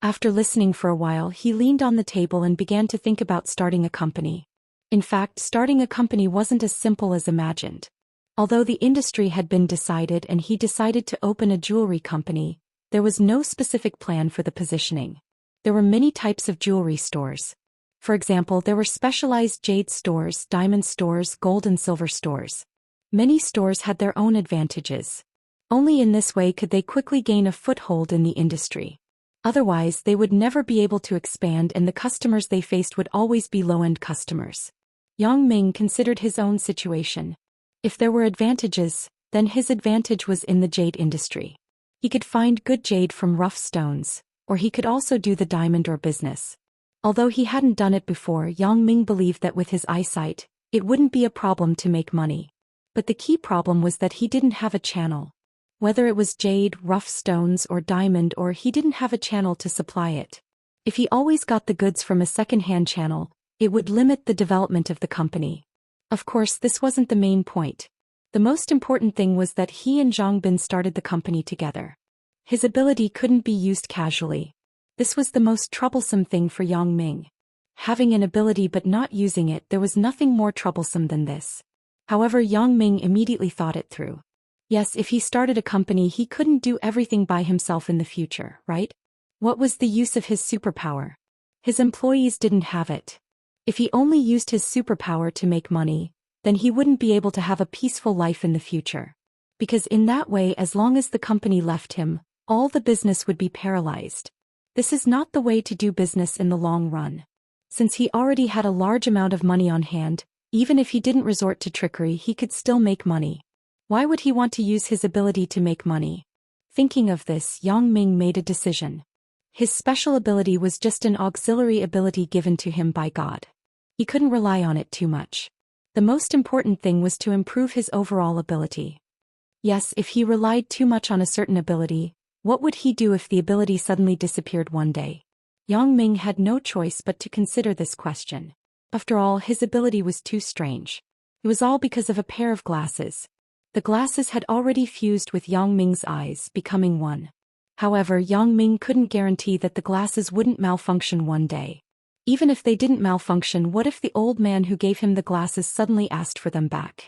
After listening for a while, he leaned on the table and began to think about starting a company. In fact, starting a company wasn't as simple as imagined. Although the industry had been decided and he decided to open a jewelry company, there was no specific plan for the positioning. There were many types of jewelry stores. For example, there were specialized jade stores, diamond stores, gold and silver stores. Many stores had their own advantages. Only in this way could they quickly gain a foothold in the industry. Otherwise, they would never be able to expand and the customers they faced would always be low-end customers. Yang Ming considered his own situation. If there were advantages, then his advantage was in the jade industry. He could find good jade from rough stones, or he could also do the diamond or business. Although he hadn't done it before, Yang Ming believed that with his eyesight, it wouldn't be a problem to make money. But the key problem was that he didn't have a channel. Whether it was jade, rough stones, or diamond, or he didn't have a channel to supply it. If he always got the goods from a second-hand channel, it would limit the development of the company. Of course, this wasn't the main point. The most important thing was that he and Zhang Bin started the company together. His ability couldn't be used casually. This was the most troublesome thing for Yang Ming. Having an ability but not using it, there was nothing more troublesome than this. However, Yang Ming immediately thought it through. Yes, if he started a company, he couldn't do everything by himself in the future, right? What was the use of his superpower? His employees didn't have it. If he only used his superpower to make money, then he wouldn't be able to have a peaceful life in the future. Because in that way, as long as the company left him, all the business would be paralyzed. This is not the way to do business in the long run. Since he already had a large amount of money on hand, even if he didn't resort to trickery, he could still make money. Why would he want to use his ability to make money? Thinking of this, Yang Ming made a decision. His special ability was just an auxiliary ability given to him by God. He couldn't rely on it too much. The most important thing was to improve his overall ability. Yes, if he relied too much on a certain ability, what would he do if the ability suddenly disappeared one day? Yang Ming had no choice but to consider this question. After all, his ability was too strange. It was all because of a pair of glasses. The glasses had already fused with Yang Ming's eyes, becoming one. However, Yang Ming couldn't guarantee that the glasses wouldn't malfunction one day. Even if they didn't malfunction, what if the old man who gave him the glasses suddenly asked for them back?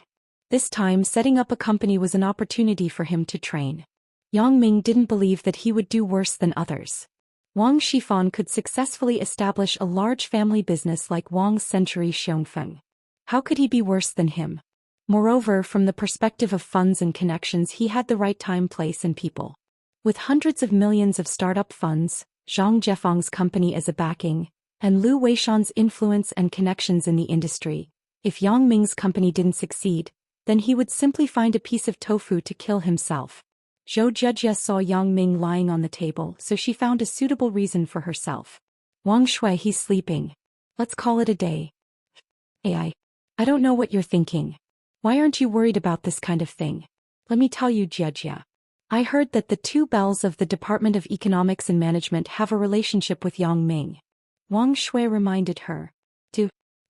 This time, setting up a company was an opportunity for him to train. Yang Ming didn't believe that he would do worse than others. Wang Shifan could successfully establish a large family business like Wang's Century Xiongfeng. How could he be worse than him? Moreover, from the perspective of funds and connections, he had the right time, place and people. With hundreds of millions of startup funds, Zhang Jiefang's company as a backing, and Lu Weishan's influence and connections in the industry, if Yang Ming's company didn't succeed, then he would simply find a piece of tofu to kill himself. Zhou Jiejie saw Yang Ming lying on the table, so she found a suitable reason for herself. Wang Shui, he's sleeping. Let's call it a day. I don't know what you're thinking. Why aren't you worried about this kind of thing? Let me tell you, Jiejie. I heard that the two bells of the Department of Economics and Management have a relationship with Yang Ming. Wang Shui reminded her.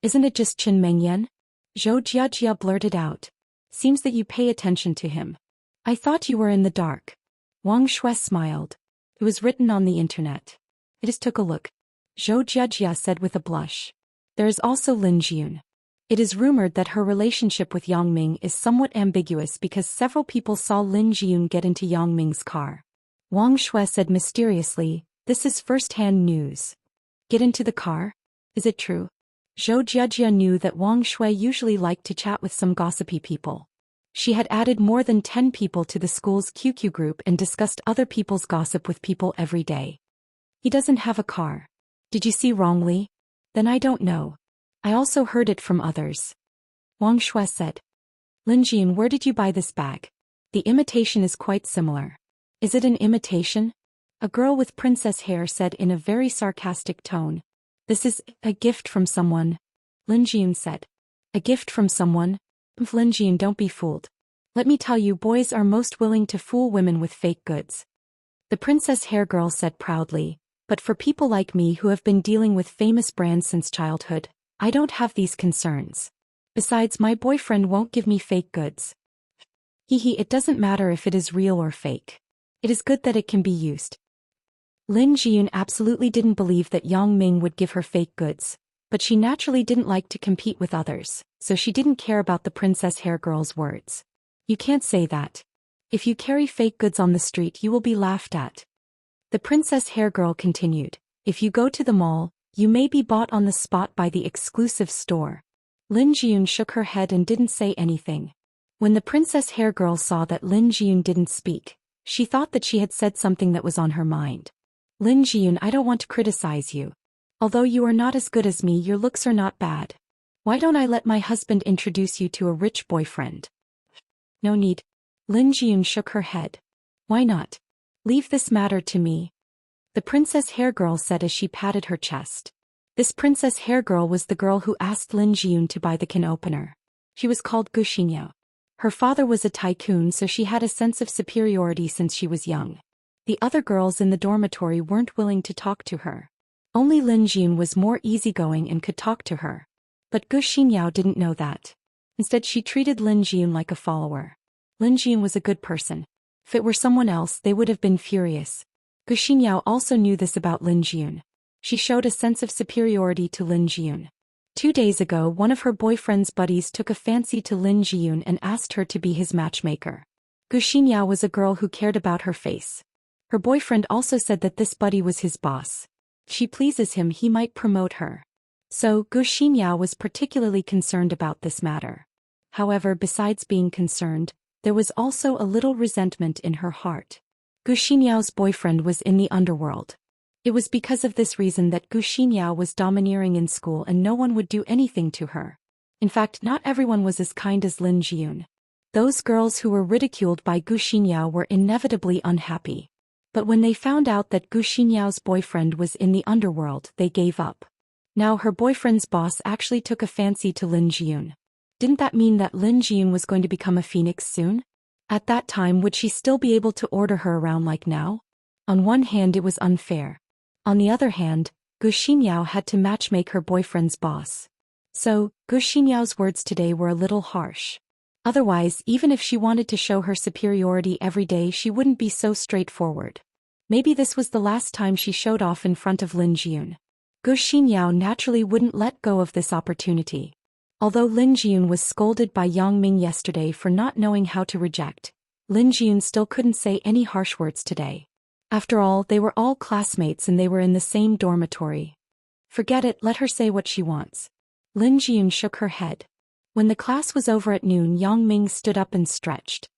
Isn't it just Qin Mengyan? Zhou Jiejie blurted out. Seems that you pay attention to him. I thought you were in the dark. Wang Shui smiled. It was written on the internet. I just took a look. Zhou Jiejie said with a blush. There is also Lin Jiun. It is rumored that her relationship with Yang Ming is somewhat ambiguous because several people saw Lin Jiun get into Yang Ming's car. Wang Shui said mysteriously, this is first-hand news. Get into the car? Is it true? Zhou Jiejie knew that Wang Shui usually liked to chat with some gossipy people. She had added more than 10 people to the school's QQ group and discussed other people's gossip with people every day. He doesn't have a car. Did you see wrongly? Then I don't know. I also heard it from others. Wang Shui said. Lin Jian, where did you buy this bag? The imitation is quite similar. Is it an imitation? A girl with princess hair said in a very sarcastic tone. This is a gift from someone. Lin Jian said. A gift from someone? Lin Jian, don't be fooled. Let me tell you, boys are most willing to fool women with fake goods. The princess hair girl said proudly, but for people like me who have been dealing with famous brands since childhood, I don't have these concerns. Besides, my boyfriend won't give me fake goods. It doesn't matter if it is real or fake. It is good that it can be used. Lin Jiyun absolutely didn't believe that Yang Ming would give her fake goods, but she naturally didn't like to compete with others, so she didn't care about the princess hair girl's words. You can't say that. If you carry fake goods on the street you will be laughed at. The princess hair girl continued, if you go to the mall, you may be bought on the spot by the exclusive store. Lin Jiyun shook her head and didn't say anything. When the princess hair girl saw that Lin Jiyun didn't speak, she thought that she had said something that was on her mind. Lin Jiyun, I don't want to criticize you. Although you are not as good as me, your looks are not bad. Why don't I let my husband introduce you to a rich boyfriend? No need. Lin Jiyun shook her head. Why not? Leave this matter to me. The princess hair girl said as she patted her chest. This princess hair girl was the girl who asked Lin Jiyun to buy the can opener. She was called Gu Xinyao. Her father was a tycoon, so she had a sense of superiority since she was young. The other girls in the dormitory weren't willing to talk to her. Only Lin Jiyun was more easygoing and could talk to her. But Gu Xinyao didn't know that. Instead she treated Lin Jiyun like a follower. Lin Jiyun was a good person. If it were someone else they would have been furious. Gu Xinyao also knew this about Lin Jiyun. She showed a sense of superiority to Lin Jiyun. 2 days ago one of her boyfriend's buddies took a fancy to Lin Jiyun and asked her to be his matchmaker. Gu Xinyao was a girl who cared about her face. Her boyfriend also said that this buddy was his boss. If she pleases him he might promote her. So Gu Xinyao was particularly concerned about this matter. However, besides being concerned, there was also a little resentment in her heart. Gu Xinyao's boyfriend was in the underworld. It was because of this reason that Gu Xinyao was domineering in school and no one would do anything to her. In fact, not everyone was as kind as Lin Jiyun. Those girls who were ridiculed by Gu Xinyao were inevitably unhappy. But when they found out that Gu Xinyao's boyfriend was in the underworld, they gave up. Now her boyfriend's boss actually took a fancy to Lin Jiyun. Didn't that mean that Lin Jiyun was going to become a phoenix soon? At that time would she still be able to order her around like now? On one hand it was unfair. On the other hand, Gu Xinyao had to matchmake her boyfriend's boss. So, Gu Xinyao's words today were a little harsh. Otherwise, even if she wanted to show her superiority every day she wouldn't be so straightforward. Maybe this was the last time she showed off in front of Lin Jiyun. Gu Xinyao naturally wouldn't let go of this opportunity. Although Lin Jiyun was scolded by Yang Ming yesterday for not knowing how to reject, Lin Jiyun still couldn't say any harsh words today. After all, they were all classmates and they were in the same dormitory. Forget it, let her say what she wants. Lin Jiyun shook her head. When the class was over at noon, Yang Ming stood up and stretched.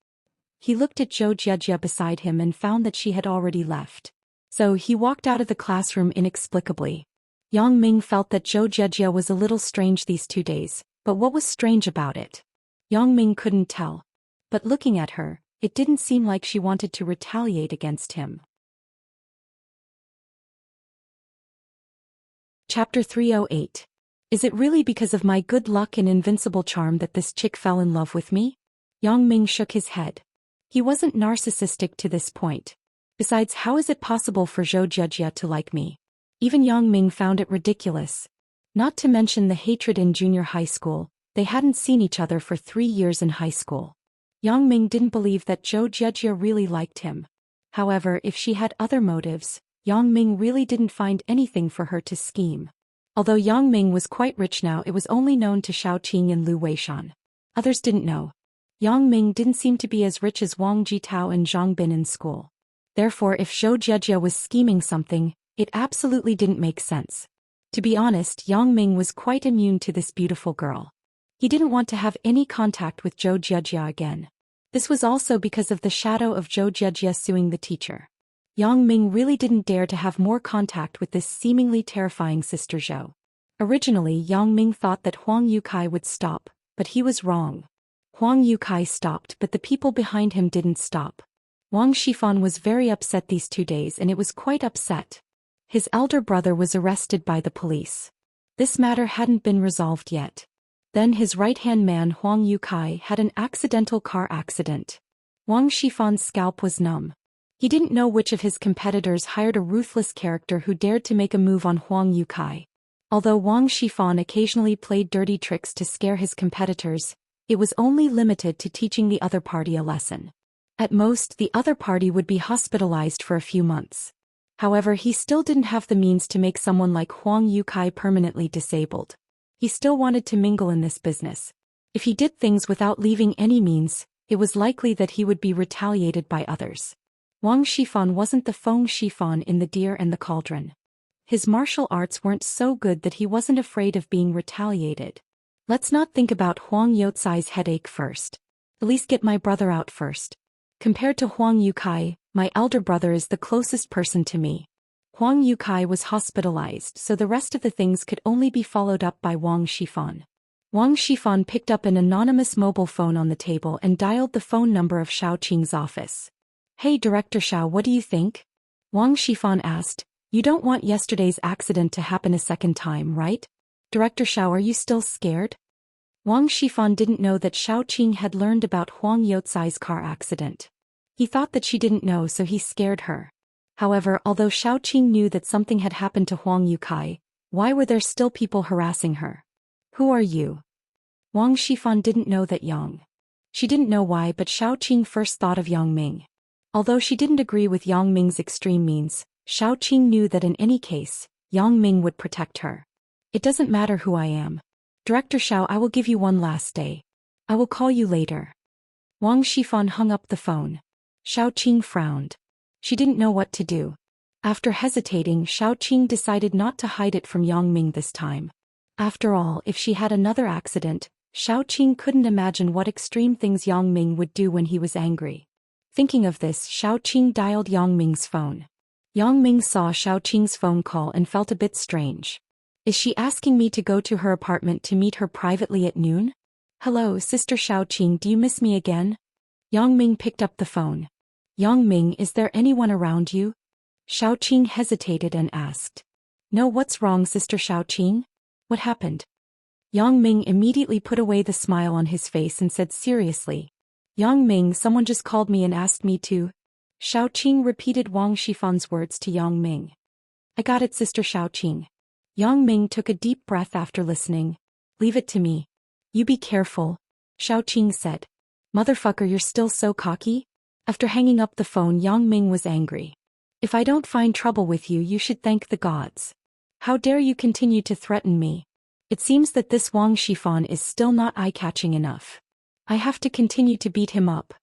He looked at Zhou Jiejie beside him and found that she had already left. So he walked out of the classroom inexplicably. Yang Ming felt that Zhou Jiejie was a little strange these 2 days, but what was strange about it? Yang Ming couldn't tell. But looking at her, it didn't seem like she wanted to retaliate against him. Chapter 308. Is it really because of my good luck and invincible charm that this chick fell in love with me? Yang Ming shook his head. He wasn't narcissistic to this point. Besides, how is it possible for Zhou Jiejie to like me? Even Yang Ming found it ridiculous. Not to mention the hatred in junior high school, they hadn't seen each other for 3 years in high school. Yang Ming didn't believe that Zhou Jiejie really liked him. However, if she had other motives, Yang Ming really didn't find anything for her to scheme. Although Yang Ming was quite rich now, it was only known to Xiaoqing and Lu Weishan. Others didn't know. Yang Ming didn't seem to be as rich as Wang Jitao and Zhang Bin in school. Therefore, if Zhou Jiejie was scheming something, it absolutely didn't make sense. To be honest, Yang Ming was quite immune to this beautiful girl. He didn't want to have any contact with Zhou Jiejie again. This was also because of the shadow of Zhou Jiejie suing the teacher. Yang Ming really didn't dare to have more contact with this seemingly terrifying sister Zhou. Originally, Yang Ming thought that Huang Yukai would stop, but he was wrong. Huang Yukai stopped, but the people behind him didn't stop. Wang Shifan was very upset these 2 days, and it was quite upset. His elder brother was arrested by the police. This matter hadn't been resolved yet. Then his right-hand man Huang Yukai had an accidental car accident. Wang Shifan's scalp was numb. He didn't know which of his competitors hired a ruthless character who dared to make a move on Huang Yukai. Although Wang Shifan occasionally played dirty tricks to scare his competitors, it was only limited to teaching the other party a lesson. At most, the other party would be hospitalized for a few months. However, he still didn't have the means to make someone like Huang Yukai permanently disabled. He still wanted to mingle in this business. If he did things without leaving any means, it was likely that he would be retaliated by others. Wang Shifan wasn't the Feng Shifan in The Deer and the Cauldron. His martial arts weren't so good that he wasn't afraid of being retaliated. Let's not think about Huang Youcai's headache first. At least get my brother out first. Compared to Huang Yukai, my elder brother is the closest person to me. Huang Yukai was hospitalized, so the rest of the things could only be followed up by Wang Shifan. Wang Shifan picked up an anonymous mobile phone on the table and dialed the phone number of Xiaoqing's office. Hey Director Xiao, what do you think? Wang Shifan asked. You don't want yesterday's accident to happen a second time, right? Director Xiao, are you still scared? Wang Shifan didn't know that Xiaoqing had learned about Huang Youcai's car accident. He thought that she didn't know, so he scared her. However, although Xiaoqing knew that something had happened to Huang Yukai, why were there still people harassing her? Who are you? Wang Shifan didn't know that Yang. She didn't know why, but Xiaoqing first thought of Yang Ming. Although she didn't agree with Yang Ming's extreme means, Xiaoqing knew that in any case, Yang Ming would protect her. It doesn't matter who I am. Director Xiao, I will give you one last day. I will call you later. Wang Shifan hung up the phone. Xiaoqing frowned. She didn't know what to do. After hesitating, Xiaoqing decided not to hide it from Yang Ming this time. After all, if she had another accident, Xiaoqing couldn't imagine what extreme things Yang Ming would do when he was angry. Thinking of this, Xiaoqing dialed Yang Ming's phone. Yang Ming saw Xiaoqing's phone call and felt a bit strange. Is she asking me to go to her apartment to meet her privately at noon? Hello, Sister Xiaoqing, do you miss me again? Yang Ming picked up the phone. Yang Ming, is there anyone around you? Xiaoqing hesitated and asked. No, what's wrong, Sister Xiaoqing? What happened? Yang Ming immediately put away the smile on his face and said seriously. Yang Ming, someone just called me and asked me to. Xiaoqing repeated Wang Shifan's words to Yang Ming. I got it, Sister Xiaoqing. Yang Ming took a deep breath after listening. Leave it to me. You be careful, Xiaoqing said. Motherfucker, you're still so cocky? After hanging up the phone, Yang Ming was angry. If I don't find trouble with you, you should thank the gods. How dare you continue to threaten me? It seems that this Wang Shifan is still not eye-catching enough. I have to continue to beat him up.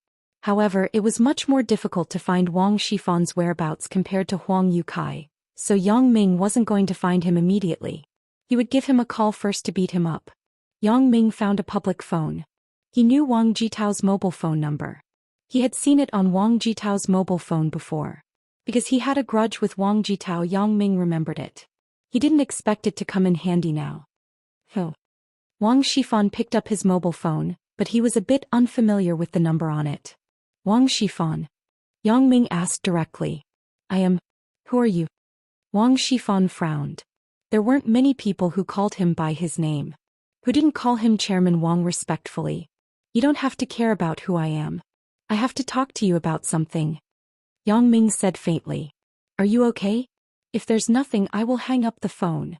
However, it was much more difficult to find Wang Shifan's whereabouts compared to Huang Yukai, so Yang Ming wasn't going to find him immediately. He would give him a call first to beat him up. Yang Ming found a public phone. He knew Wang Jitao's mobile phone number. He had seen it on Wang Jitao's mobile phone before. Because he had a grudge with Wang Jitao, Yang Ming remembered it. He didn't expect it to come in handy now. Wang Shifan picked up his mobile phone, but he was a bit unfamiliar with the number on it. Wang Shifan. Yang Ming asked directly. I am. Who are you? Wang Shifan frowned. There weren't many people who called him by his name. Who didn't call him Chairman Wang respectfully. You don't have to care about who I am. I have to talk to you about something. Yang Ming said faintly. Are you okay? If there's nothing, I will hang up the phone.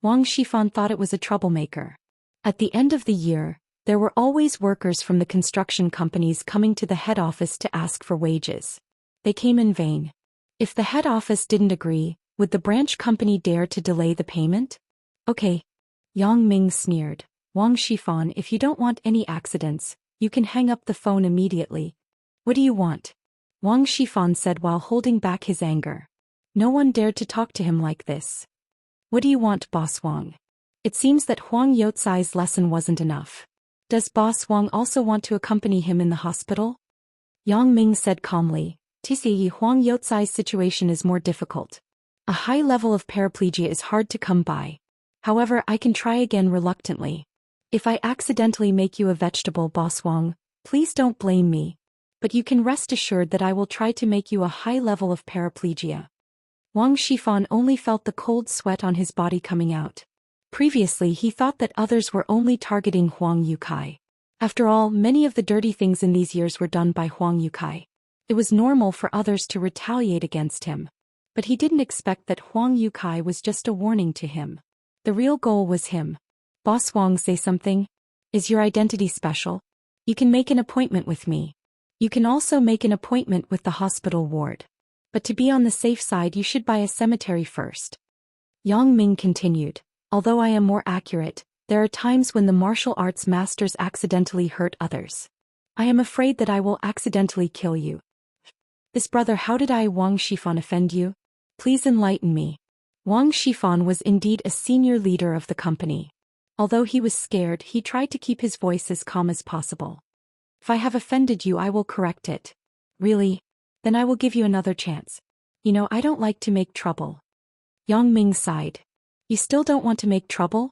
Wang Shifan thought it was a troublemaker. At the end of the year, there were always workers from the construction companies coming to the head office to ask for wages. They came in vain. If the head office didn't agree, would the branch company dare to delay the payment? Okay. Yang Ming sneered. Wang Shifan, if you don't want any accidents, you can hang up the phone immediately. What do you want? Wang Shifan said while holding back his anger. No one dared to talk to him like this. What do you want, Boss Wang? It seems that Huang Youcai's lesson wasn't enough. Does Boss Wang also want to accompany him in the hospital? Yang Ming said calmly. TCE, Huang Youcai's situation is more difficult. A high level of paraplegia is hard to come by. However, I can try again reluctantly. If I accidentally make you a vegetable, Boss Wang, please don't blame me. But you can rest assured that I will try to make you a high level of paraplegia. Wang Shifan only felt the cold sweat on his body coming out. Previously, he thought that others were only targeting Huang Yukai. After all, many of the dirty things in these years were done by Huang Yukai. It was normal for others to retaliate against him. But he didn't expect that Huang Yukai was just a warning to him. The real goal was him. Boss Wang, say something. Is your identity special? You can make an appointment with me. You can also make an appointment with the hospital ward. But to be on the safe side you should buy a cemetery first. Yang Ming continued, although I am more accurate, there are times when the martial arts masters accidentally hurt others. I am afraid that I will accidentally kill you. This brother, how did I, Wang Shifan, offend you? Please enlighten me. Wang Shifan was indeed a senior leader of the company. Although he was scared, he tried to keep his voice as calm as possible. If I have offended you, I will correct it. Really? Then I will give you another chance. You know, I don't like to make trouble. Yang Ming sighed. You still don't want to make trouble?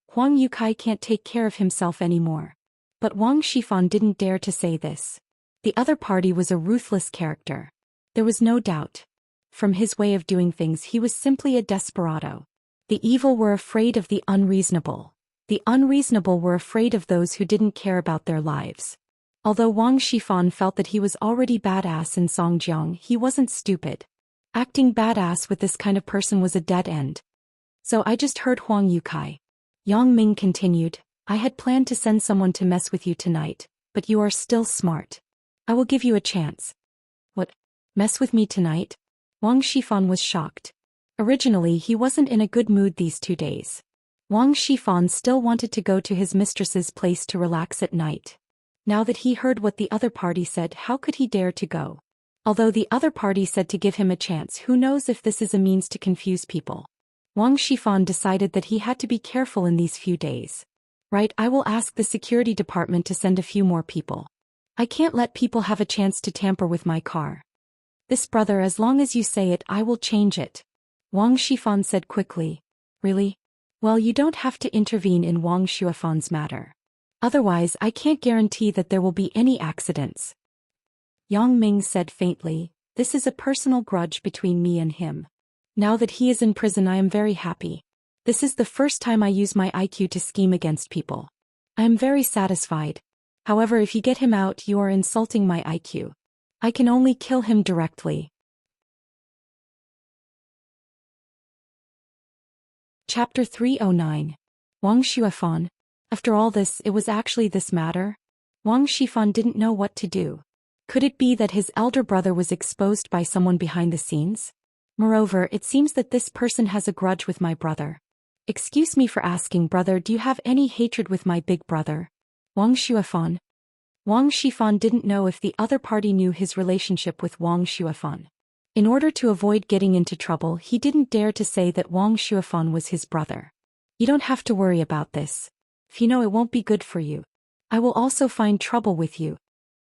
Huang Yukai can't take care of himself anymore. But Wang Shifan didn't dare to say this. The other party was a ruthless character. There was no doubt. From his way of doing things, he was simply a desperado. The evil were afraid of the unreasonable. The unreasonable were afraid of those who didn't care about their lives. Although Wang Shifan felt that he was already badass in Songjiang, he wasn't stupid. Acting badass with this kind of person was a dead end. So I just heard Huang Yukai. Yang Ming continued, I had planned to send someone to mess with you tonight, but you are still smart. I will give you a chance. What? Mess with me tonight? Wang Shifan was shocked. Originally he wasn't in a good mood these 2 days. Wang Shifan still wanted to go to his mistress's place to relax at night. Now that he heard what the other party said, how could he dare to go? Although the other party said to give him a chance, who knows if this is a means to confuse people. Wang Shifan decided that he had to be careful in these few days. Right, I will ask the security department to send a few more people. I can't let people have a chance to tamper with my car. This brother, as long as you say it, I will change it. Wang Shifan said quickly. Really? Well, you don't have to intervene in Wang Shuafan's matter. Otherwise, I can't guarantee that there will be any accidents. Yang Ming said faintly, this is a personal grudge between me and him. Now that he is in prison, I am very happy. This is the first time I use my IQ to scheme against people. I am very satisfied. However, if you get him out, you are insulting my IQ. I can only kill him directly. Chapter 309. Wang Shuafan. After all this, it was actually this matter? Wang Shifan didn't know what to do. Could it be that his elder brother was exposed by someone behind the scenes? Moreover, it seems that this person has a grudge with my brother. Excuse me for asking, brother, do you have any hatred with my big brother? Wang Shuafan. Wang Shifan didn't know if the other party knew his relationship with Wang Shuafan. In order to avoid getting into trouble, he didn't dare to say that Wang Shuafan was his brother. You don't have to worry about this. If you know, it won't be good for you. I will also find trouble with you.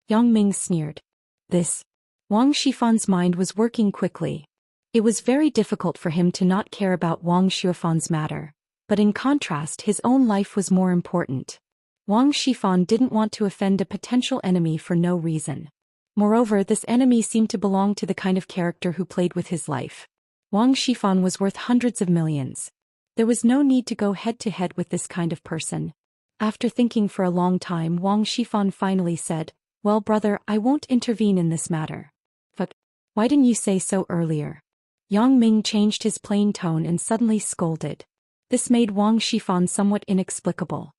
Yang Ming sneered. This. Wang Shifan's mind was working quickly. It was very difficult for him to not care about Wang Shuafan's matter, but in contrast his own life was more important. Wang Shifan didn't want to offend a potential enemy for no reason. Moreover, this enemy seemed to belong to the kind of character who played with his life. Wang Shifan was worth hundreds of millions. There was no need to go head-to-head with this kind of person. After thinking for a long time, Wang Shifan finally said, well, brother, I won't intervene in this matter. But why didn't you say so earlier? Yang Ming changed his plain tone and suddenly scolded. This made Wang Shifan somewhat inexplicable.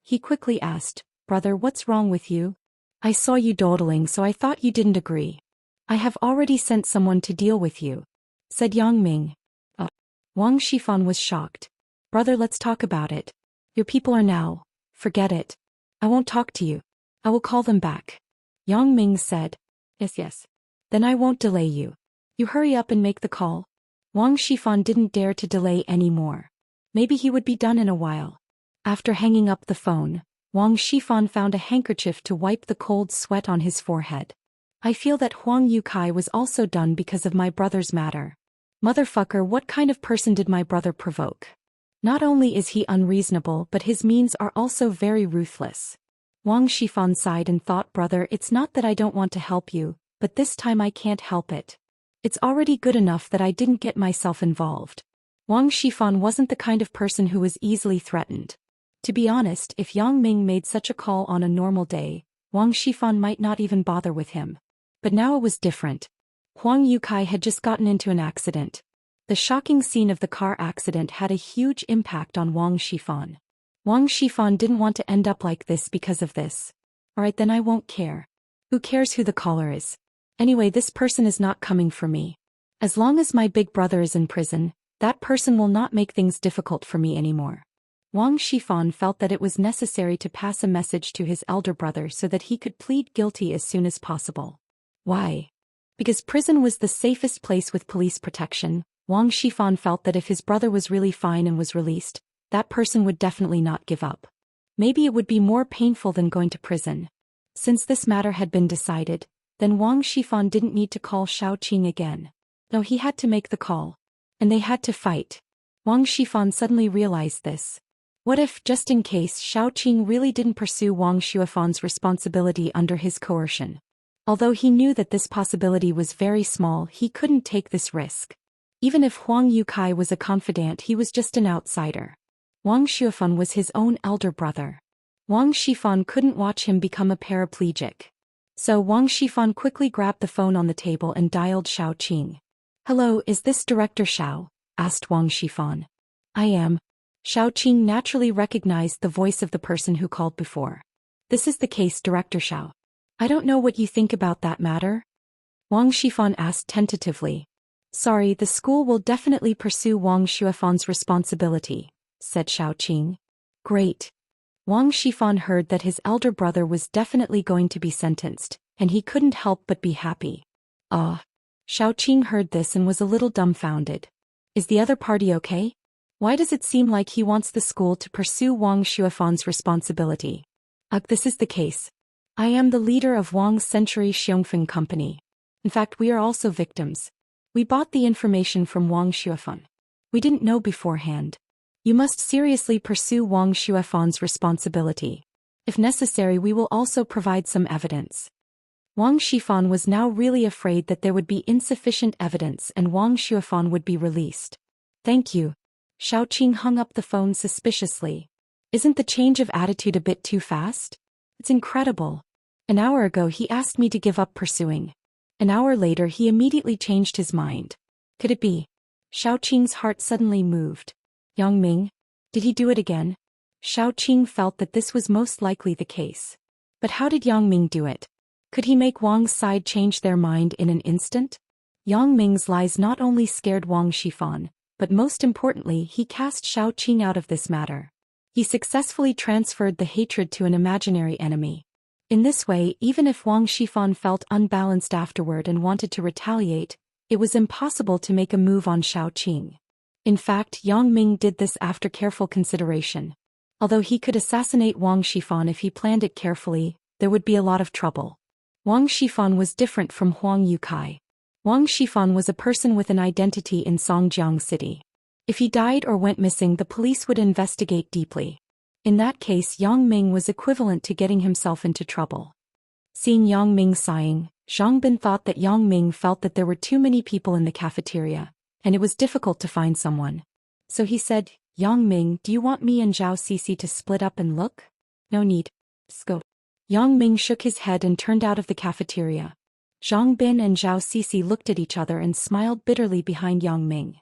He quickly asked, brother, what's wrong with you? I saw you dawdling, so I thought you didn't agree. I have already sent someone to deal with you, said Yang Ming. Wang Shifan was shocked. Brother, let's talk about it. Your people are now. Forget it. I won't talk to you. I will call them back. Yang Ming said. Yes. Then I won't delay you. You hurry up and make the call. Wang Shifan didn't dare to delay any more. Maybe he would be done in a while. After hanging up the phone, Wang Shifan found a handkerchief to wipe the cold sweat on his forehead. I feel that Huang Yukai was also done because of my brother's matter. Motherfucker, what kind of person did my brother provoke? Not only is he unreasonable, but his means are also very ruthless. Wang Shifan sighed and thought, brother, it's not that I don't want to help you, but this time I can't help it. It's already good enough that I didn't get myself involved. Wang Shifan wasn't the kind of person who was easily threatened. To be honest, if Yang Ming made such a call on a normal day, Wang Shifan might not even bother with him. But now it was different. Huang Yukai had just gotten into an accident. The shocking scene of the car accident had a huge impact on Wang Shifan. Wang Shifan didn't want to end up like this because of this. Alright, then I won't care. Who cares who the caller is? Anyway, this person is not coming for me. As long as my big brother is in prison, that person will not make things difficult for me anymore. Wang Shifan felt that it was necessary to pass a message to his elder brother so that he could plead guilty as soon as possible. Why? Because prison was the safest place with police protection. Wang Shifan felt that if his brother was really fine and was released, that person would definitely not give up. Maybe it would be more painful than going to prison. Since this matter had been decided, then Wang Shifan didn't need to call Xiaoqing again. No, he had to make the call. And they had to fight. Wang Shifan suddenly realized this. What if, just in case, Xiaoqing really didn't pursue Wang Shuifan's responsibility under his coercion? Although he knew that this possibility was very small, he couldn't take this risk. Even if Huang Yukai was a confidant, he was just an outsider. Wang Shuifan was his own elder brother. Wang Shifan couldn't watch him become a paraplegic. So Wang Shifan quickly grabbed the phone on the table and dialed Xiaoqing. "Hello, is this Director Xiao?" asked Wang Shifan. "I am." Xiaoqing naturally recognized the voice of the person who called before. "This is the case, Director Xiao. I don't know what you think about that matter?" Wang Shifan asked tentatively. "Sorry, the school will definitely pursue Wang Shuifan's responsibility," said Xiaoqing. "Great." Wang Shifan heard that his elder brother was definitely going to be sentenced, and he couldn't help but be happy. Xiaoqing heard this and was a little dumbfounded. "Is the other party okay? Why does it seem like he wants the school to pursue Wang Shuifan's responsibility?" This is the case. I am the leader of Wang's Century Xiongfeng Company. In fact, we are also victims. We bought the information from Wang Shuifan. We didn't know beforehand. You must seriously pursue Wang Shuifan's responsibility. If necessary, we will also provide some evidence. Wang Shifan was now really afraid that there would be insufficient evidence and Wang Shuifan would be released. "Thank you." Xiaoqing hung up the phone suspiciously. "Isn't the change of attitude a bit too fast? It's incredible. An hour ago he asked me to give up pursuing. An hour later he immediately changed his mind. Could it be?" Xiaoqing's heart suddenly moved. Yang Ming? Did he do it again? Xiaoqing felt that this was most likely the case. But how did Yang Ming do it? Could he make Wang's side change their mind in an instant? Yang Ming's lies not only scared Wang Shifan, but most importantly he cast Xiaoqing out of this matter. He successfully transferred the hatred to an imaginary enemy. In this way, even if Wang Shifan felt unbalanced afterward and wanted to retaliate, it was impossible to make a move on Xiaoqing. In fact, Yang Ming did this after careful consideration. Although he could assassinate Wang Shifan if he planned it carefully, there would be a lot of trouble. Wang Shifan was different from Huang Yukai. Wang Shifan was a person with an identity in Songjiang City. If he died or went missing, the police would investigate deeply. In that case, Yang Ming was equivalent to getting himself into trouble. Seeing Yang Ming sighing, Zhang Bin thought that Yang Ming felt that there were too many people in the cafeteria, and it was difficult to find someone. So he said, "Yang Ming, do you want me and Zhao Sisi to split up and look?" "No need. Let's go." Yang Ming shook his head and turned out of the cafeteria. Zhang Bin and Zhao Sisi looked at each other and smiled bitterly behind Yang Ming.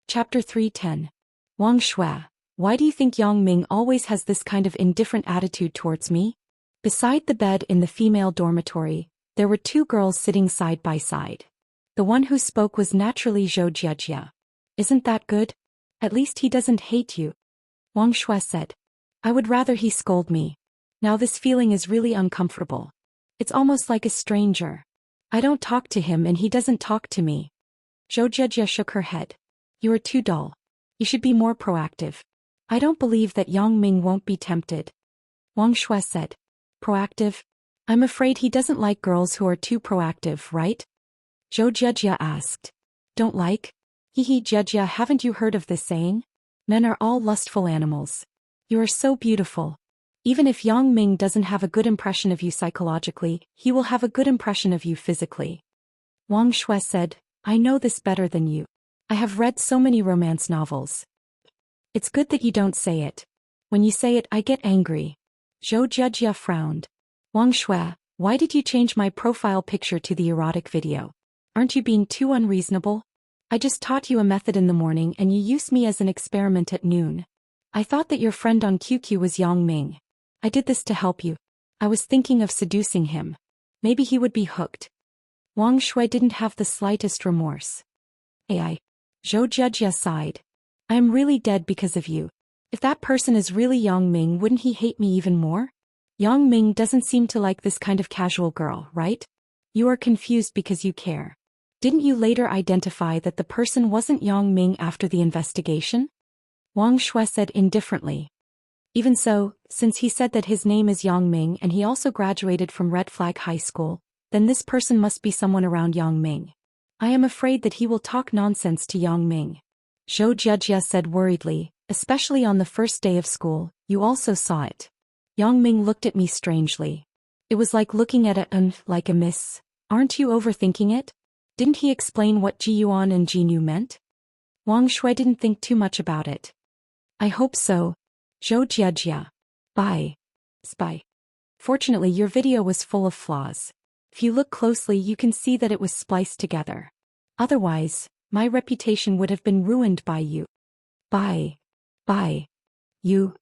Chapter 310. Wang Shui, why do you think Yang Ming always has this kind of indifferent attitude towards me? Beside the bed in the female dormitory, there were two girls sitting side by side. The one who spoke was naturally Zhou Jiejia. "Isn't that good? At least he doesn't hate you," Wang Shui said. "I would rather he scold me. Now this feeling is really uncomfortable. It's almost like a stranger. I don't talk to him and he doesn't talk to me." Zhou Jiejia shook her head. "You are too dull. You should be more proactive. I don't believe that Yang Ming won't be tempted," Wang Shui said. "Proactive? I'm afraid he doesn't like girls who are too proactive, right?" Zhou Jiejia asked. "Don't like? Hehe Jiejia, haven't you heard of this saying? Men are all lustful animals. You are so beautiful. Even if Yang Ming doesn't have a good impression of you psychologically, he will have a good impression of you physically." Wang Shui said, "I know this better than you. I have read so many romance novels. It's good that you don't say it. When you say it, I get angry." Zhou Jiejia frowned. "Wang Shui, why did you change my profile picture to the erotic video? Aren't you being too unreasonable? I just taught you a method in the morning and you used me as an experiment at noon. I thought that your friend on QQ was Yang Ming. I did this to help you. I was thinking of seducing him." Maybe he would be hooked. Wang Shui didn't have the slightest remorse. AI. Zhou Jiejie sighed. I am really dead because of you. If that person is really Yang Ming, wouldn't he hate me even more? Yang Ming doesn't seem to like this kind of casual girl, right? You are confused because you care. Didn't you later identify that the person wasn't Yang Ming after the investigation? Wang Shui said indifferently. Even so, since he said that his name is Yang Ming and he also graduated from Red Flag High School, then this person must be someone around Yang Ming. I am afraid that he will talk nonsense to Yang Ming. Zhou Jiejie said worriedly, especially on the first day of school, you also saw it. Yang Ming looked at me strangely. It was like looking at like a miss. Aren't you overthinking it? Didn't he explain what Ji Yuan and Ji Nu meant? Wang Shui didn't think too much about it. I hope so. Zhou Jiejie. Bye. Spy. Fortunately, your video was full of flaws. If you look closely, you can see that it was spliced together. Otherwise, my reputation would have been ruined by you. Bye. You.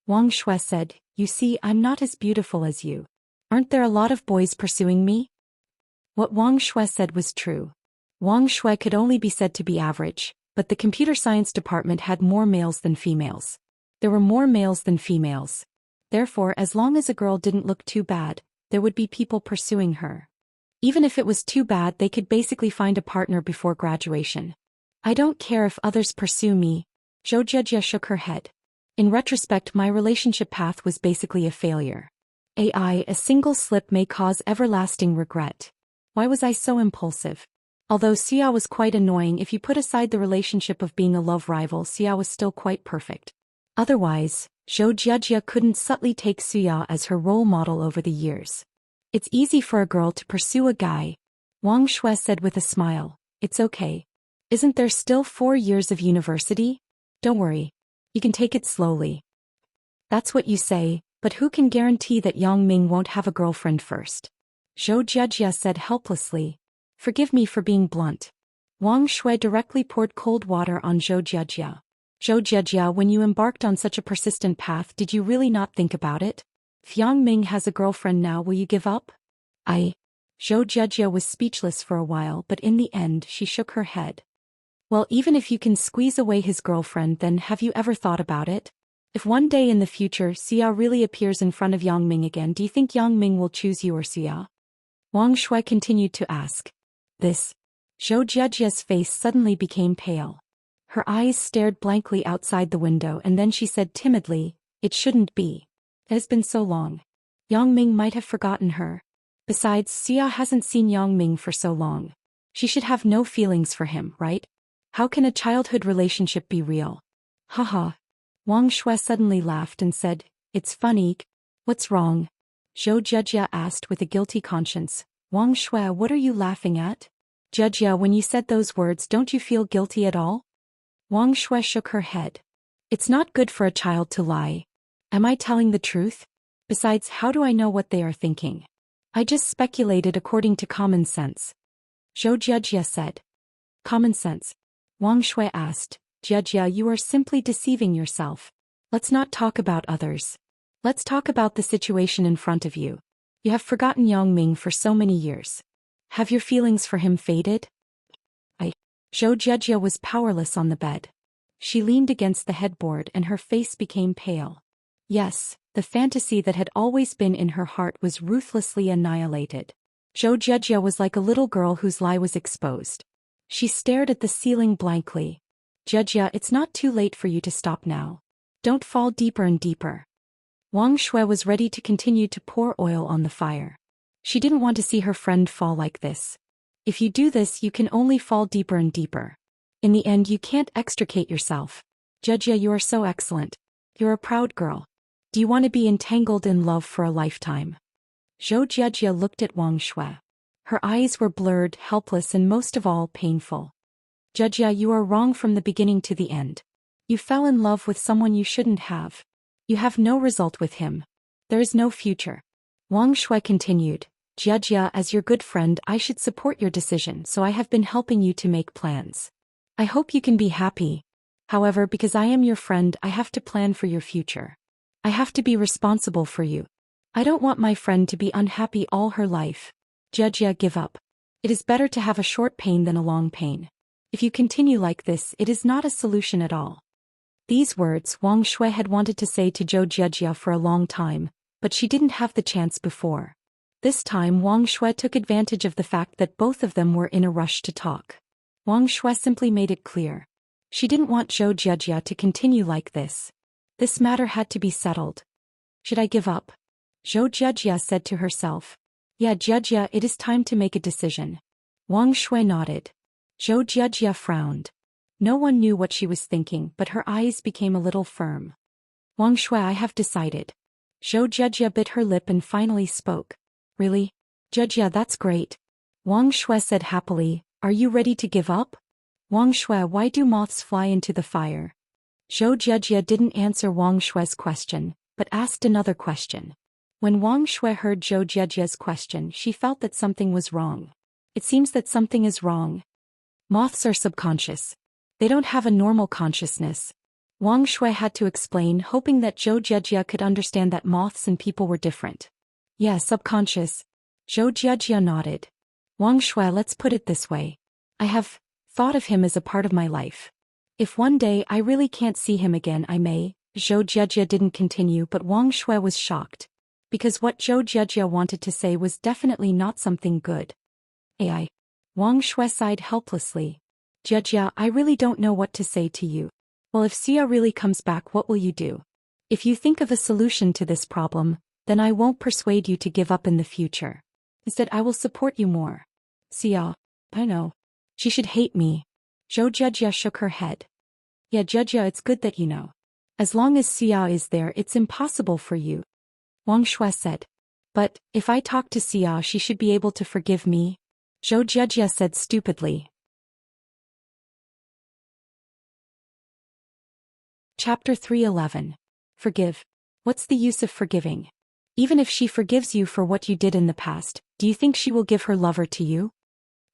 Wang Shui said, you see, I'm not as beautiful as you. Aren't there a lot of boys pursuing me? What Wang Shui said was true. Wang Shui could only be said to be average, but the computer science department had more males than females. There were more males than females. Therefore, as long as a girl didn't look too bad, there would be people pursuing her. Even if it was too bad, they could basically find a partner before graduation. I don't care if others pursue me. Zhou Jiejie shook her head. In retrospect, my relationship path was basically a failure. A single slip may cause everlasting regret. Why was I so impulsive? Although Xia was quite annoying, if you put aside the relationship of being a love rival, Xia was still quite perfect. Otherwise, Zhou Jiejie couldn't subtly take Xia as her role model over the years. It's easy for a girl to pursue a guy. Wang Shui said with a smile. It's okay. Isn't there still 4 years of university? Don't worry. You can take it slowly. That's what you say, but who can guarantee that Yang Ming won't have a girlfriend first? Zhou Jiejie said helplessly. Forgive me for being blunt. Wang Shui directly poured cold water on Zhou Jiejie. Zhou Jiejie, when you embarked on such a persistent path, did you really not think about it? If Yang Ming has a girlfriend now, will you give up? Zhou Jiejie was speechless for a while, but in the end she shook her head. Well, even if you can squeeze away his girlfriend, then have you ever thought about it? If one day in the future Xia really appears in front of Yang Ming again, do you think Yang Ming will choose you or Xia? Wang Shui continued to ask. Zhou Jiejie's face suddenly became pale. Her eyes stared blankly outside the window, and then she said timidly, it shouldn't be. It has been so long. Yang Ming might have forgotten her. Besides, Xia hasn't seen Yang Ming for so long. She should have no feelings for him, right? How can a childhood relationship be real? Haha. Wang Shui suddenly laughed and said, it's funny. What's wrong? Zhou Jiejie asked with a guilty conscience. Wang Shui, what are you laughing at? Jiejie, when you said those words, don't you feel guilty at all? Wang Shui shook her head. It's not good for a child to lie. Am I telling the truth? Besides, how do I know what they are thinking? I just speculated according to common sense. Zhou Jiejie said. Common sense? Wang Shui asked. Jiejie, you are simply deceiving yourself. Let's not talk about others. Let's talk about the situation in front of you. You have forgotten Yang Ming for so many years. Have your feelings for him faded? Zhou Jiejie was powerless on the bed. She leaned against the headboard and her face became pale. Yes, the fantasy that had always been in her heart was ruthlessly annihilated. Zhou Jiejie was like a little girl whose lie was exposed. She stared at the ceiling blankly. Jiejie, it's not too late for you to stop now. Don't fall deeper and deeper. Wang Shui was ready to continue to pour oil on the fire. She didn't want to see her friend fall like this. If you do this, you can only fall deeper and deeper. In the end, you can't extricate yourself. Jiejie, you are so excellent. You're a proud girl. Do you want to be entangled in love for a lifetime? Zhou Jiejie looked at Wang Shui. Her eyes were blurred, helpless, and most of all, painful. Jiejie, you are wrong from the beginning to the end. You fell in love with someone you shouldn't have. You have no result with him. There is no future. Wang Shui continued. Jiejie, as your good friend, I should support your decision, so I have been helping you to make plans. I hope you can be happy. However, because I am your friend, I have to plan for your future. I have to be responsible for you. I don't want my friend to be unhappy all her life. Jia, give up. It is better to have a short pain than a long pain. If you continue like this, it is not a solution at all. These words Wang Shui had wanted to say to Zhou Jiajia for a long time, but she didn't have the chance before. This time Wang Shui took advantage of the fact that both of them were in a rush to talk. Wang Shui simply made it clear. She didn't want Zhou Jiajia to continue like this. This matter had to be settled. Should I give up? Zhou Jiajia said to herself. Yeah, Jiajia, it is time to make a decision. Wang Shui nodded. Zhou Jiajia frowned. No one knew what she was thinking, but her eyes became a little firm. Wang Shui, I have decided. Zhou Jiajia bit her lip and finally spoke. Really? Jiajia, that's great. Wang Shui said happily, are you ready to give up? Wang Shui, why do moths fly into the fire? Zhou Jiajia didn't answer Wang Shui's question, but asked another question. When Wang Shui heard Zhou Jiajia's question, she felt that something was wrong. It seems that something is wrong. Moths are subconscious. They don't have a normal consciousness. Wang Shui had to explain, hoping that Zhou Jiajia could understand that moths and people were different. Yeah, subconscious. Zhou Jiajia nodded. Wang Shui, let's put it this way. I have thought of him as a part of my life. If one day I really can't see him again, I may. Zhou Jiajia didn't continue, but Wang Shui was shocked. Because what Zhou Jiajia wanted to say was definitely not something good. AI. Wang Shui sighed helplessly. Jiajia, I really don't know what to say to you. Well, if Xia really comes back, what will you do? If you think of a solution to this problem, then I won't persuade you to give up in the future. Instead, I will support you more. Xia. I know. She should hate me. Zhou Jiajia shook her head. Yeah, Jiajia, it's good that you know. As long as Xia is there, it's impossible for you. Wang Shui said. But, if I talk to Xia, she should be able to forgive me. Zhou Jiajia said stupidly. Chapter 311. Forgive. What's the use of forgiving? Even if she forgives you for what you did in the past, do you think she will give her lover to you?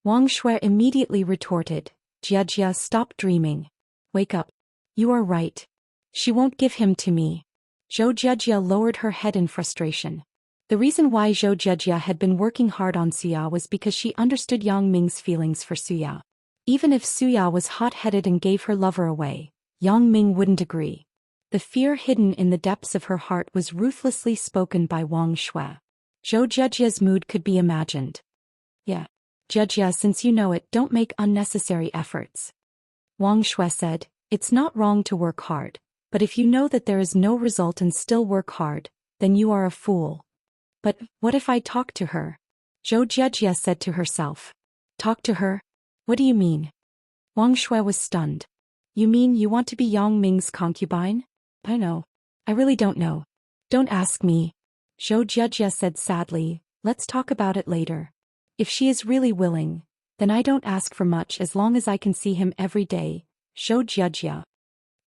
Wang Shui immediately retorted. Jiajia, stop dreaming. Wake up. You are right. She won't give him to me. Zhou Jiajia lowered her head in frustration. The reason why Zhou Jiajia had been working hard on Suya was because she understood Yang Ming's feelings for Suya. Even if Suya was hot-headed and gave her lover away, Yang Ming wouldn't agree. The fear hidden in the depths of her heart was ruthlessly spoken by Wang Shui. Zhou Jiajia's mood could be imagined. Yeah. Jiajia, since you know it, don't make unnecessary efforts. Wang Shui said, it's not wrong to work hard, but if you know that there is no result and still work hard, then you are a fool. But, what if I talk to her? Zhou Jiajia said to herself. Talk to her? What do you mean? Wang Shui was stunned. You mean you want to be Yang Ming's concubine? I know. I really don't know. Don't ask me. Zhou Jiajia said sadly, let's talk about it later. If she is really willing, then I don't ask for much as long as I can see him every day. Zhou Jiajia.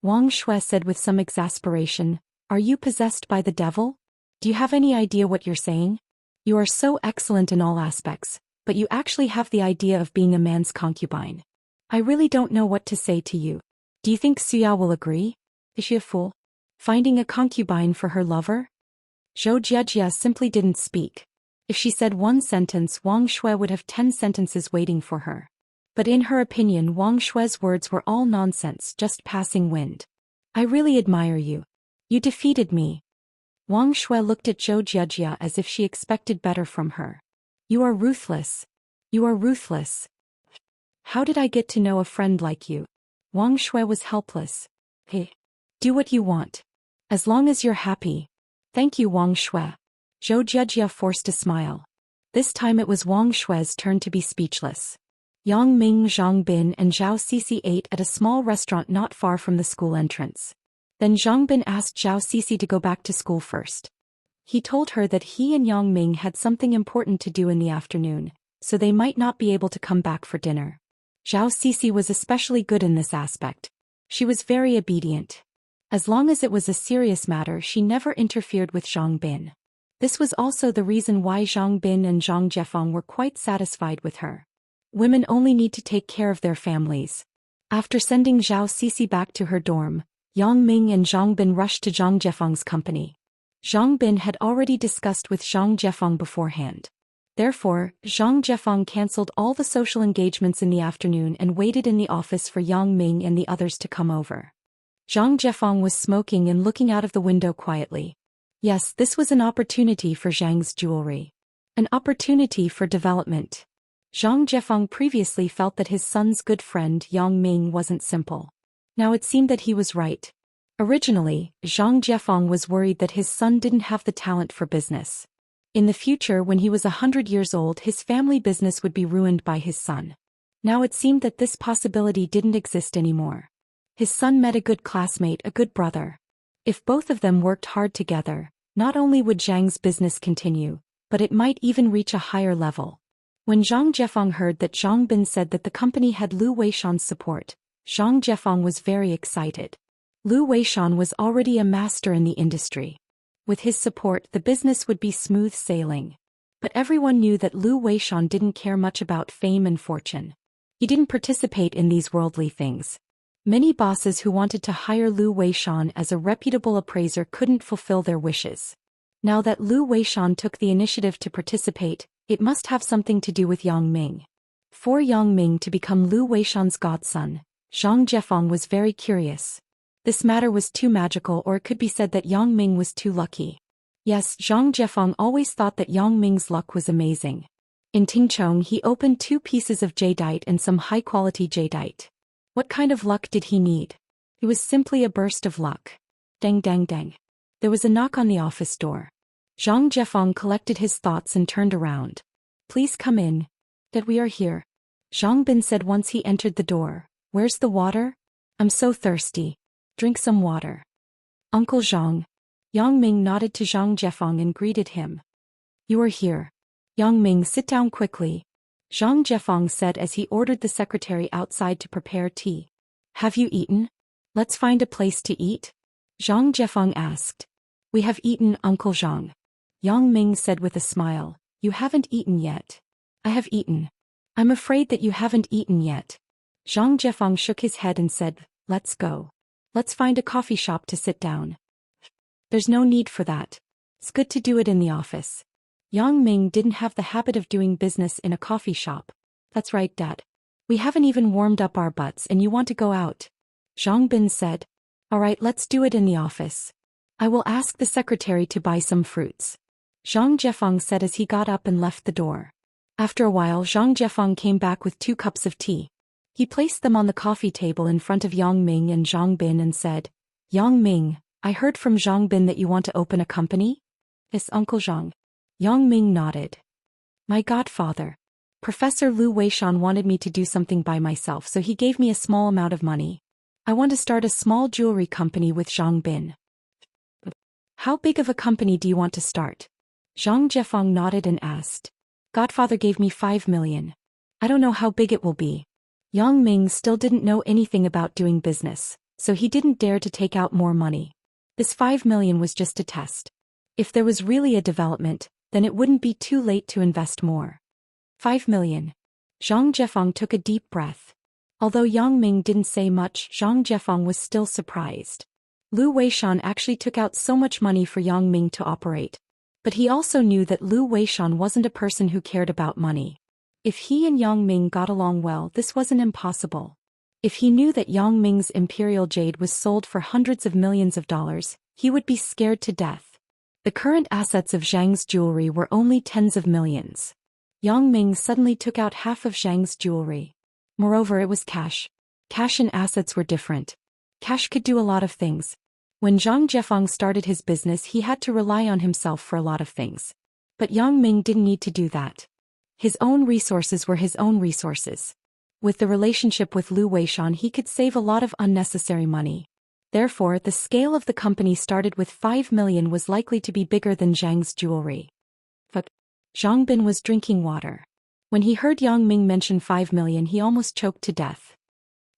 Wang Shui said with some exasperation, are you possessed by the devil? Do you have any idea what you're saying? You are so excellent in all aspects, but you actually have the idea of being a man's concubine. I really don't know what to say to you. Do you think Suya will agree? Is she a fool? Finding a concubine for her lover? Zhou Jiajia simply didn't speak. If she said one sentence, Wang Shui would have 10 sentences waiting for her. But in her opinion, Wang Shui's words were all nonsense, just passing wind. I really admire you. You defeated me. Wang Shui looked at Zhou Jiajia as if she expected better from her. You are ruthless. You are ruthless. How did I get to know a friend like you? Wang Shui was helpless. Hey. Do what you want. As long as you're happy. Thank you, Wang Shui. Zhou Jiajia forced a smile. This time it was Wang Shui's turn to be speechless. Yang Ming, Zhang Bin and Zhao Sisi ate at a small restaurant not far from the school entrance. Then Zhang Bin asked Zhao Sisi to go back to school first. He told her that he and Yang Ming had something important to do in the afternoon, so they might not be able to come back for dinner. Zhao Sisi was especially good in this aspect. She was very obedient. As long as it was a serious matter, she never interfered with Zhang Bin. This was also the reason why Zhang Bin and Zhang Jiefeng were quite satisfied with her. Women only need to take care of their families. After sending Zhao Sisi back to her dorm, Yang Ming and Zhang Bin rushed to Zhang Jiefeng's company. Zhang Bin had already discussed with Zhang Jiefeng beforehand. Therefore, Zhang Jiefeng cancelled all the social engagements in the afternoon and waited in the office for Yang Ming and the others to come over. Zhang Jiefeng was smoking and looking out of the window quietly. Yes, this was an opportunity for Zhang's jewelry. An opportunity for development. Zhang Jiefeng previously felt that his son's good friend Yang Ming wasn't simple. Now it seemed that he was right. Originally, Zhang Jiefeng was worried that his son didn't have the talent for business. In the future, when he was 100 years old, his family business would be ruined by his son. Now it seemed that this possibility didn't exist anymore. His son met a good classmate, a good brother. If both of them worked hard together, not only would Zhang's business continue, but it might even reach a higher level. When Zhang Jiefeng heard that Zhang Bin said that the company had Lu Weishan's support, Zhang Jiefeng was very excited. Lu Weishan was already a master in the industry. With his support, the business would be smooth sailing. But everyone knew that Lu Weishan didn't care much about fame and fortune. He didn't participate in these worldly things. Many bosses who wanted to hire Lu Weishan as a reputable appraiser couldn't fulfill their wishes. Now that Lu Weishan took the initiative to participate, it must have something to do with Yang Ming. For Yang Ming to become Lu Weishan's godson, Zhang Jiefeng was very curious. This matter was too magical, or it could be said that Yang Ming was too lucky. Yes, Zhang Jiefeng always thought that Yang Ming's luck was amazing. In Tingchong, he opened 2 pieces of jadeite and some high-quality jadeite. What kind of luck did he need? It was simply a burst of luck. Dang dang dang. There was a knock on the office door. Zhang Jiefeng collected his thoughts and turned around. Please come in. That we are here. Zhang Bin said once he entered the door. Where's the water? I'm so thirsty. Drink some water. Uncle Zhang. Yang Ming nodded to Zhang Jiefeng and greeted him. You are here. Yang Ming, sit down quickly. Zhang Jiefeng said as he ordered the secretary outside to prepare tea. Have you eaten? Let's find a place to eat. Zhang Jiefeng asked. We have eaten, Uncle Zhang. Yang Ming said with a smile. You haven't eaten yet. I have eaten. I'm afraid that you haven't eaten yet. Zhang Jiefeng shook his head and said, let's go. Let's find a coffee shop to sit down. There's no need for that. It's good to do it in the office. Yang Ming didn't have the habit of doing business in a coffee shop. That's right, Dad. We haven't even warmed up our butts and you want to go out. Zhang Bin said. All right, let's do it in the office. I will ask the secretary to buy some fruits. Zhang Jiefeng said as he got up and left the door. After a while, Zhang Jiefeng came back with 2 cups of tea. He placed them on the coffee table in front of Yang Ming and Zhang Bin and said, Yang Ming, I heard from Zhang Bin that you want to open a company? Yes, Uncle Zhang. Yang Ming nodded. My godfather. Professor Lu Weishan wanted me to do something by myself, so he gave me a small amount of money. I want to start a small jewelry company with Zhang Bin. How big of a company do you want to start? Zhang Jiefeng nodded and asked. Godfather gave me 5 million. I don't know how big it will be. Yang Ming still didn't know anything about doing business, so he didn't dare to take out more money. This 5 million was just a test. If there was really a development, then it wouldn't be too late to invest more. 5 million. Zhang Jiefeng took a deep breath. Although Yang Ming didn't say much, Zhang Jiefeng was still surprised. Lu Weishan actually took out so much money for Yang Ming to operate. But he also knew that Lu Weishan wasn't a person who cared about money. If he and Yang Ming got along well, this wasn't impossible. If he knew that Yang Ming's imperial jade was sold for hundreds of millions of dollars, he would be scared to death. The current assets of Zhang's jewelry were only tens of millions. Yang Ming suddenly took out half of Zhang's jewelry. Moreover, it was cash. Cash and assets were different. Cash could do a lot of things. When Zhang Jiefeng started his business, he had to rely on himself for a lot of things. But Yang Ming didn't need to do that. His own resources were his own resources. With the relationship with Lu Weishan, he could save a lot of unnecessary money. Therefore, the scale of the company started with 5 million was likely to be bigger than Zhang's jewelry. But Zhang Bin was drinking water. When he heard Yang Ming mention 5 million, he almost choked to death.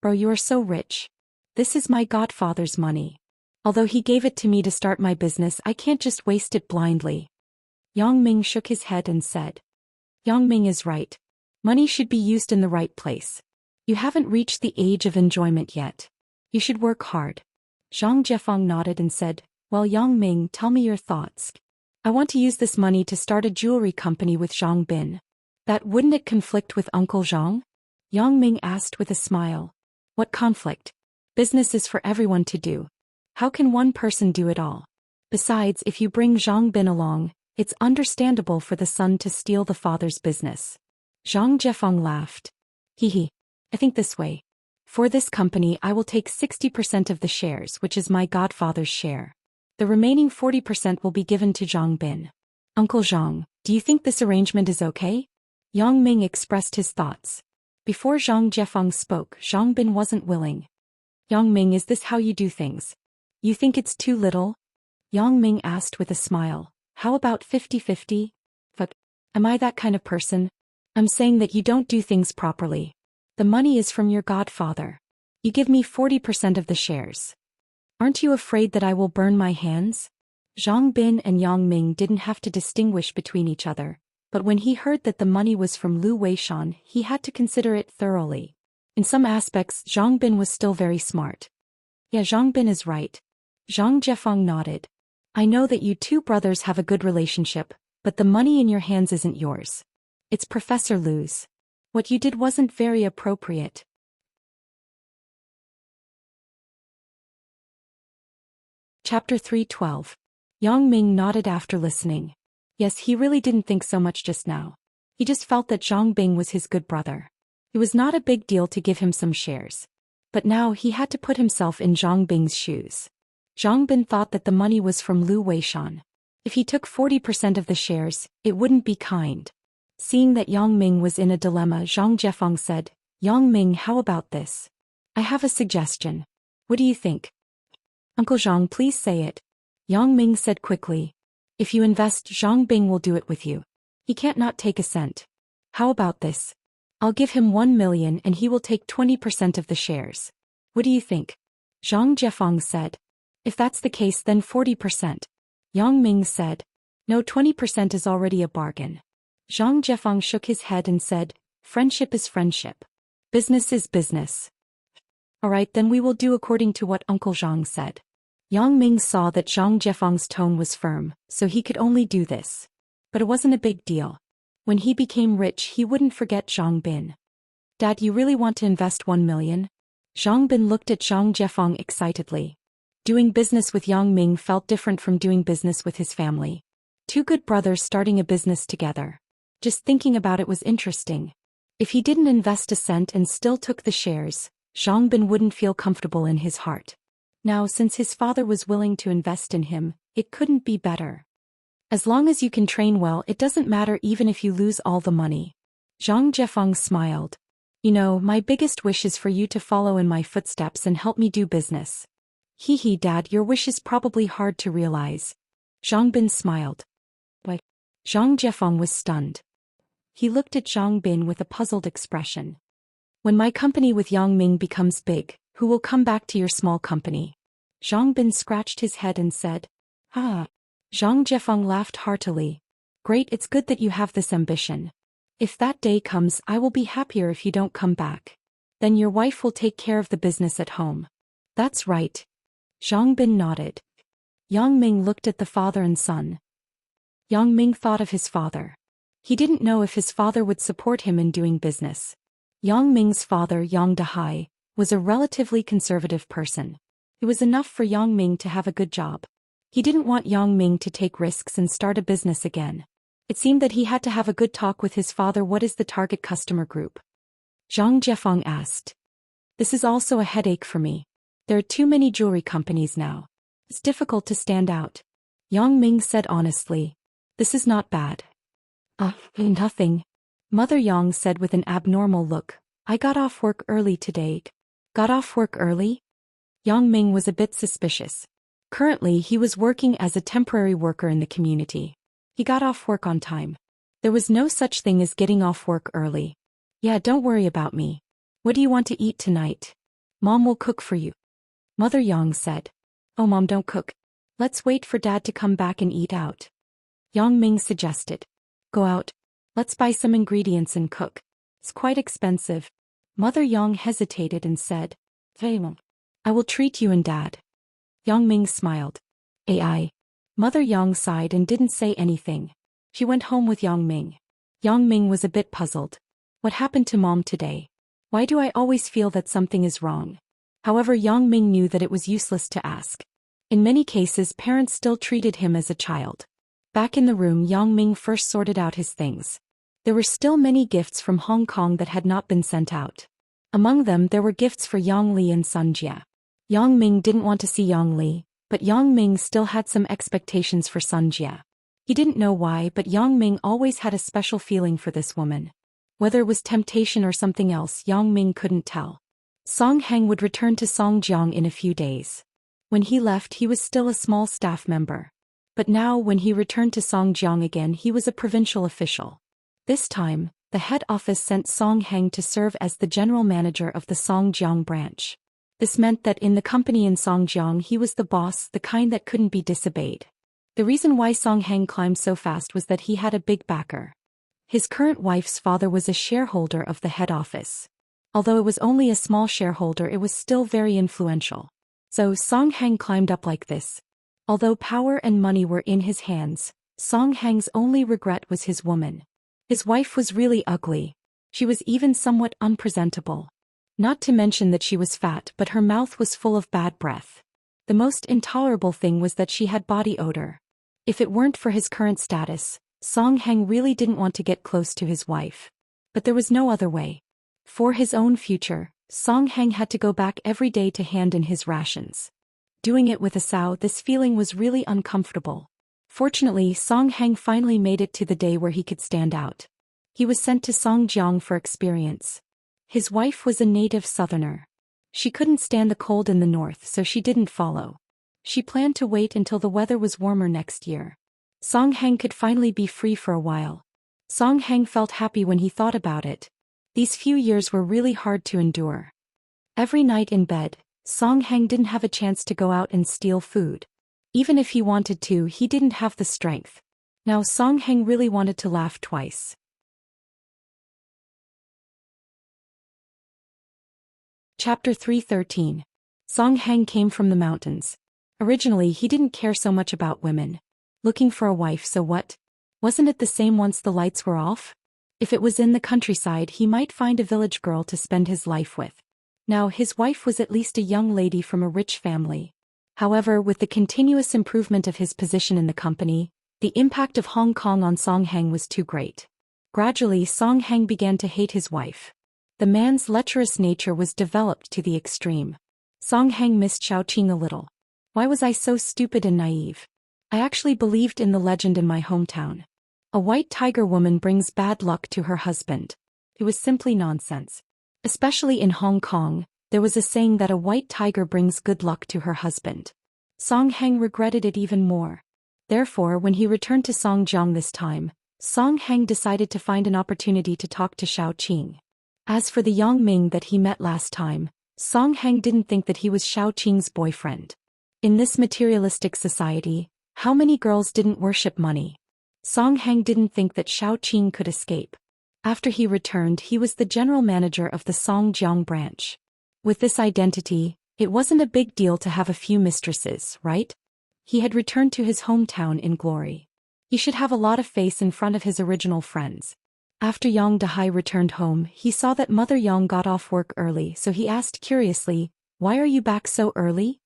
Bro, you are so rich. This is my godfather's money. Although he gave it to me to start my business, I can't just waste it blindly. Yang Ming shook his head and said. Yang Ming is right. Money should be used in the right place. You haven't reached the age of enjoyment yet. You should work hard. Zhang Jiefeng nodded and said, Well, Yang Ming, tell me your thoughts. I want to use this money to start a jewelry company with Zhang Bin. That wouldn't it conflict with Uncle Zhang? Yang Ming asked with a smile. What conflict? Business is for everyone to do. How can one person do it all? Besides, if you bring Zhang Bin along, it's understandable for the son to steal the father's business. Zhang Jiefeng laughed. Hee. I think this way. For this company I will take 60% of the shares, which is my godfather's share. The remaining 40% will be given to Zhang Bin. Uncle Zhang, do you think this arrangement is okay? Yang Ming expressed his thoughts. Before Zhang Jiefeng spoke, Zhang Bin wasn't willing. Yang Ming, is this how you do things? You think it's too little? Yang Ming asked with a smile. How about 50-50? But, am I that kind of person? I'm saying that you don't do things properly. The money is from your godfather. You give me 40% of the shares. Aren't you afraid that I will burn my hands? Zhang Bin and Yang Ming didn't have to distinguish between each other, but when he heard that the money was from Lu Weishan, he had to consider it thoroughly. In some aspects, Zhang Bin was still very smart. Yeah, Zhang Bin is right. Zhang Jiefeng nodded. I know that you two brothers have a good relationship, but the money in your hands isn't yours. It's Professor Lu's. What you did wasn't very appropriate. Chapter 3:12. Yang Ming nodded after listening. Yes, he really didn't think so much just now. He just felt that Zhang Bing was his good brother. It was not a big deal to give him some shares. But now he had to put himself in Zhang Bing's shoes. Zhang Bin thought that the money was from Lu Weishan. If he took 40% of the shares, it wouldn't be kind. Seeing that Yang Ming was in a dilemma, Zhang Jiefeng said, Yang Ming, how about this? I have a suggestion. What do you think? Uncle Zhang, please say it. Yang Ming said quickly. If you invest, Zhang Bing will do it with you. He can't not take a cent. How about this? I'll give him 1 million and he will take 20% of the shares. What do you think? Zhang Jiefeng said. If that's the case, then 40%. Yang Ming said. No, 20% is already a bargain. Zhang Jiefeng shook his head and said, friendship is friendship. Business is business. Alright, then we will do according to what Uncle Zhang said. Yang Ming saw that Zhang Jiefeng's tone was firm, so he could only do this. But it wasn't a big deal. When he became rich, he wouldn't forget Zhang Bin. Dad, you really want to invest 1 million? Zhang Bin looked at Zhang Jiefeng excitedly. Doing business with Yang Ming felt different from doing business with his family. Two good brothers starting a business together. Just thinking about it was interesting. If he didn't invest a cent and still took the shares, Zhang Bin wouldn't feel comfortable in his heart. Now, since his father was willing to invest in him, it couldn't be better. As long as you can train well, it doesn't matter even if you lose all the money. Zhang Jiefeng smiled. You know, my biggest wish is for you to follow in my footsteps and help me do business. Hee, Dad, your wish is probably hard to realize. Zhang Bin smiled. What? Zhang Jiefeng was stunned. He looked at Zhang Bin with a puzzled expression. When my company with Yang Ming becomes big, who will come back to your small company? Zhang Bin scratched his head and said, Ah. Zhang Jiefeng laughed heartily. Great, it's good that you have this ambition. If that day comes, I will be happier if you don't come back. Then your wife will take care of the business at home. That's right. Zhang Bin nodded. Yang Ming looked at the father and son. Yang Ming thought of his father. He didn't know if his father would support him in doing business. Yang Ming's father, Yang Dahai, was a relatively conservative person. It was enough for Yang Ming to have a good job. He didn't want Yang Ming to take risks and start a business again. It seemed that he had to have a good talk with his father. What is the target customer group? Zhang Jiefeng asked. This is also a headache for me. There are too many jewelry companies now. It's difficult to stand out. Yang Ming said honestly. This is not bad. Nothing. Mother Yang said with an abnormal look. I got off work early today. Got off work early? Yang Ming was a bit suspicious. Currently, he was working as a temporary worker in the community. He got off work on time. There was no such thing as getting off work early. Yeah, don't worry about me. What do you want to eat tonight? Mom will cook for you. Mother Yang said. Oh, Mom, don't cook. Let's wait for Dad to come back and eat out. Yang Ming suggested. Go out. Let's buy some ingredients and cook. It's quite expensive. Mother Yang hesitated and said. Hey, Mom. I will treat you and Dad. Yang Ming smiled. AI. Mother Yang sighed and didn't say anything. She went home with Yang Ming. Yang Ming was a bit puzzled. What happened to mom today? Why do I always feel that something is wrong? However, Yang Ming knew that it was useless to ask. In many cases, parents still treated him as a child. Back in the room, Yang Ming first sorted out his things. There were still many gifts from Hong Kong that had not been sent out. Among them, there were gifts for Yang Li and Sun Jia. Yang Ming didn't want to see Yang Li, but Yang Ming still had some expectations for Sun Jia. He didn't know why, but Yang Ming always had a special feeling for this woman. Whether it was temptation or something else, Yang Ming couldn't tell. Song Heng would return to Songjiang in a few days. When he left, he was still a small staff member. But now, when he returned to Songjiang again, he was a provincial official. This time, the head office sent Song Heng to serve as the general manager of the Songjiang branch. This meant that in the company in Songjiang, he was the boss, the kind that couldn't be disobeyed. The reason why Song Heng climbed so fast was that he had a big backer. His current wife's father was a shareholder of the head office. Although it was only a small shareholder, it was still very influential. So Song Heng climbed up like this. Although power and money were in his hands, Song Heng's only regret was his woman. His wife was really ugly. She was even somewhat unpresentable. Not to mention that she was fat, but her mouth was full of bad breath. The most intolerable thing was that she had body odor. If it weren't for his current status, Song Heng really didn't want to get close to his wife. But there was no other way. For his own future, Song Heng had to go back every day to hand in his rations. Doing it with a sow, this feeling was really uncomfortable. Fortunately, Song Heng finally made it to the day where he could stand out. He was sent to Songjiang for experience. His wife was a native southerner. She couldn't stand the cold in the north, so she didn't follow. She planned to wait until the weather was warmer next year. Song Heng could finally be free for a while. Song Heng felt happy when he thought about it. These few years were really hard to endure. Every night in bed, Song Heng didn't have a chance to go out and steal food. Even if he wanted to, he didn't have the strength. Now Song Heng really wanted to laugh twice. Chapter 313. Song Heng came from the mountains. Originally, he didn't care so much about women. Looking for a wife, so what? Wasn't it the same once the lights were off? If it was in the countryside, he might find a village girl to spend his life with. Now his wife was at least a young lady from a rich family. However, with the continuous improvement of his position in the company, the impact of Hong Kong on Song Heng was too great. Gradually, Song Heng began to hate his wife. The man's lecherous nature was developed to the extreme. Song Heng missed Xiaoqing a little. Why was I so stupid and naive? I actually believed in the legend in my hometown. A white tiger woman brings bad luck to her husband. It was simply nonsense. Especially in Hong Kong, there was a saying that a white tiger brings good luck to her husband. Song Heng regretted it even more. Therefore, when he returned to Songjiang this time, Song Heng decided to find an opportunity to talk to Xiaoqing. As for the Yang Ming that he met last time, Song Heng didn't think that he was Xiaoqing's boyfriend. In this materialistic society, how many girls didn't worship money? Song Heng didn't think that Xiaoqing could escape. After he returned, he was the general manager of the Songjiang branch. With this identity, it wasn't a big deal to have a few mistresses, right? He had returned to his hometown in glory. He should have a lot of face in front of his original friends. After Yang Dahai returned home, he saw that Mother Yang got off work early, so he asked curiously, "Why are you back so early?"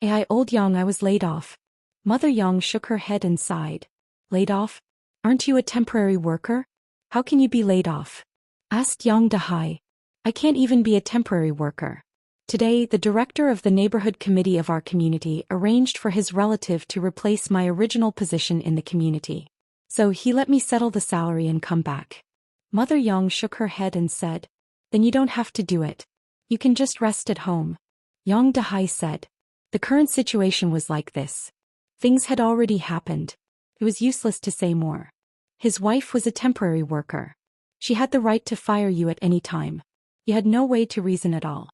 Old Yang, I was laid off." Mother Yang shook her head and sighed. "Laid off? Aren't you a temporary worker? How can you be laid off?" asked Yang Dahai. "I can't even be a temporary worker. Today, the director of the neighborhood committee of our community arranged for his relative to replace my original position in the community. So he let me settle the salary and come back." Mother Yang shook her head and said, "Then you don't have to do it. You can just rest at home." Yang Dahai said. The current situation was like this. Things had already happened. It was useless to say more. His wife was a temporary worker. She had the right to fire you at any time. You had no way to reason at all.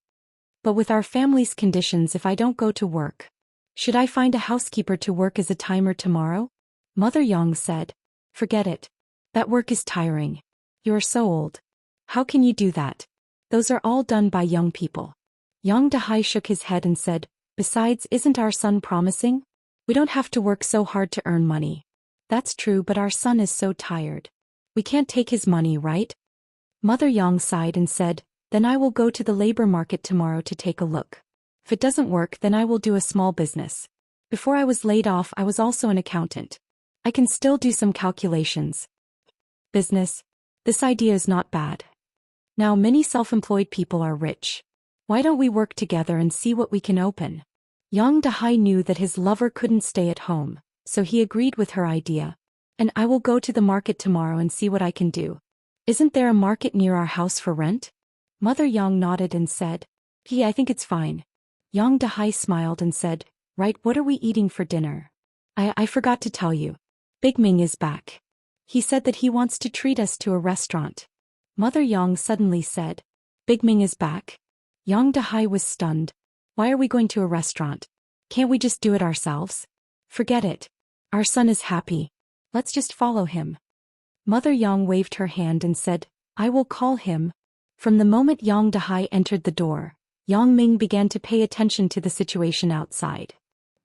"But with our family's conditions, if I don't go to work, should I find a housekeeper to work as a timer tomorrow?" Mother Yang said. "Forget it. That work is tiring. You are so old. How can you do that? Those are all done by young people." Yang Dahai shook his head and said, "Besides, isn't our son promising? We don't have to work so hard to earn money. That's true, but our son is so tired. We can't take his money, right? Mother Yang sighed and said, then I will go to the labor market tomorrow to take a look. If it doesn't work, then I will do a small business. Before I was laid off, I was also an accountant. I can still do some calculations. Business? This idea is not bad. Now many self-employed people are rich. Why don't we work together and see what we can open? Yang Dahai knew that his lover couldn't stay at home, so he agreed with her idea. And I will go to the market tomorrow and see what I can do. Isn't there a market near our house for rent? Mother Yang nodded and said, I think it's fine. Yang Dahai smiled and said, right, what are we eating for dinner? I forgot to tell you. Big Ming is back. He said that he wants to treat us to a restaurant. Mother Yang suddenly said, Big Ming is back? Yang Dahai was stunned. Why are we going to a restaurant? Can't we just do it ourselves? Forget it. Our son is happy. Let's just follow him. Mother Yang waved her hand and said, I will call him. From the moment Yang Dahai entered the door, Yang Ming began to pay attention to the situation outside.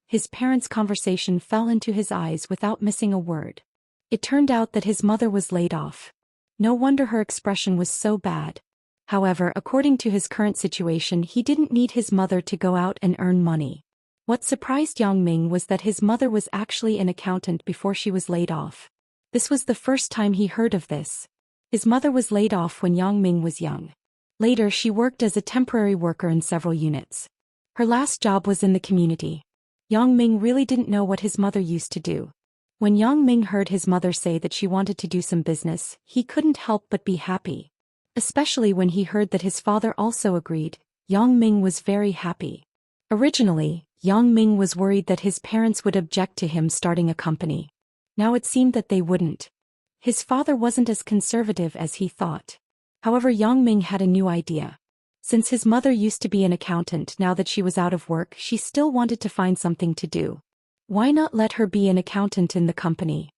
His parents' conversation fell into his eyes without missing a word. It turned out that his mother was laid off. No wonder her expression was so bad. However, according to his current situation, he didn't need his mother to go out and earn money. What surprised Yang Ming was that his mother was actually an accountant before she was laid off. This was the first time he heard of this. His mother was laid off when Yang Ming was young. Later, she worked as a temporary worker in several units. Her last job was in the community. Yang Ming really didn't know what his mother used to do. When Yang Ming heard his mother say that she wanted to do some business, he couldn't help but be happy. Especially when he heard that his father also agreed, Yang Ming was very happy. Originally, Yang Ming was worried that his parents would object to him starting a company. Now it seemed that they wouldn't. His father wasn't as conservative as he thought. However, Yang Ming had a new idea. Since his mother used to be an accountant, now that she was out of work, she still wanted to find something to do. Why not let her be an accountant in the company?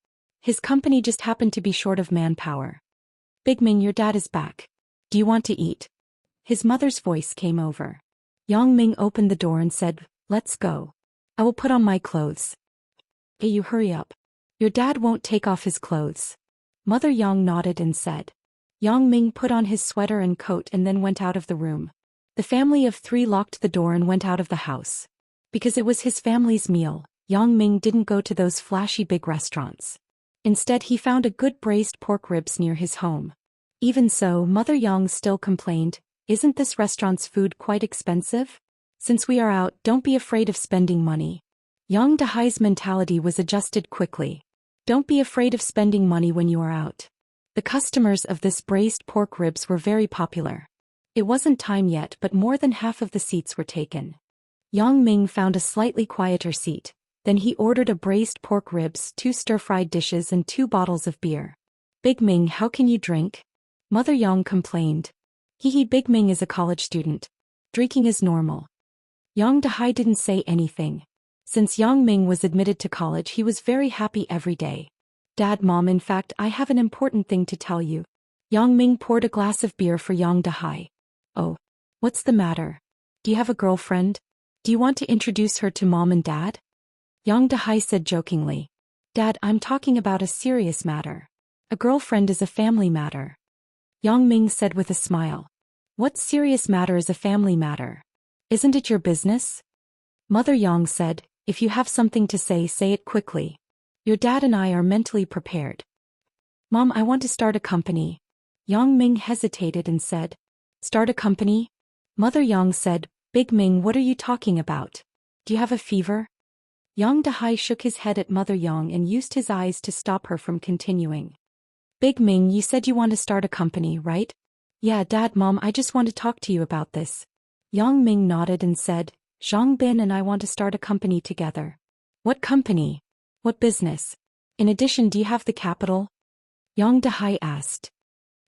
His company just happened to be short of manpower. Big Ming, your dad is back. Do you want to eat? His mother's voice came over. Yang Ming opened the door and said, let's go. I will put on my clothes. Hey, you hurry up. Your dad won't take off his clothes. Mother Yang nodded and said. Yang Ming put on his sweater and coat and then went out of the room. The family of three locked the door and went out of the house. Because it was his family's meal, Yang Ming didn't go to those flashy big restaurants. Instead, he found a good braised pork ribs near his home. Even so, Mother Yang still complained, isn't this restaurant's food quite expensive? Since we are out, don't be afraid of spending money. Yang Dahai's mentality was adjusted quickly. Don't be afraid of spending money when you are out. The customers of this braised pork ribs were very popular. It wasn't time yet, but more than half of the seats were taken. Yang Ming found a slightly quieter seat. Then he ordered a braised pork ribs, 2 stir-fried dishes and 2 bottles of beer. Big Ming, how can you drink? Mother Yang complained. Big Ming is a college student. Drinking is normal. Yang Dahai didn't say anything. Since Yang Ming was admitted to college, he was very happy every day. Dad, Mom, in fact, I have an important thing to tell you. Yang Ming poured a glass of beer for Yang Dahai. Oh. What's the matter? Do you have a girlfriend? Do you want to introduce her to Mom and Dad? Yang Dahai said jokingly. Dad, I'm talking about a serious matter. A girlfriend is a family matter. Yang Ming said with a smile. What serious matter is a family matter? Isn't it your business? Mother Yang said, if you have something to say it quickly. Your dad and I are mentally prepared. Mom, I want to start a company. Yang Ming hesitated and said, start a company? Mother Yang said, Big Ming, what are you talking about? Do you have a fever? Yang Dahai shook his head at Mother Yang and used his eyes to stop her from continuing. Big Ming, you said you want to start a company, right? Yeah, Dad, Mom, I just want to talk to you about this. Yang Ming nodded and said, Zhang Bin and I want to start a company together. What company? What business? In addition, do you have the capital? Yang Dahai asked.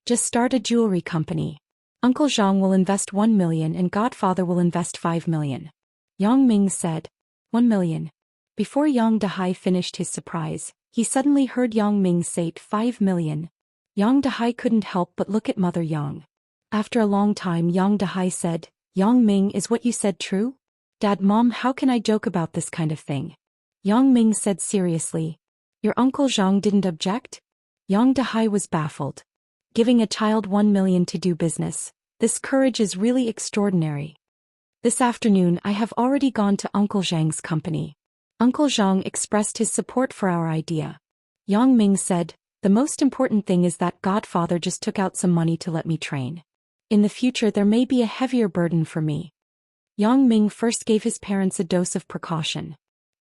Just start a jewelry company. Uncle Zhang will invest 1 million and Godfather will invest 5 million. Yang Ming said, 1 million. Before Yang Dahai finished his surprise, he suddenly heard Yang Ming say 5 million. Yang Dahai couldn't help but look at Mother Yang. After a long time, Yang Dahai said, Yang Ming, is what you said true? Dad, Mom, how can I joke about this kind of thing? Yang Ming said seriously. Your uncle Zhang didn't object? Yang Dehai was baffled. Giving a child 1 million to do business. This courage is really extraordinary. This afternoon I have already gone to Uncle Zhang's company. Uncle Zhang expressed his support for our idea. Yang Ming said, the most important thing is that Godfather just took out some money to let me train. In the future there may be a heavier burden for me. Yang Ming first gave his parents a dose of precaution.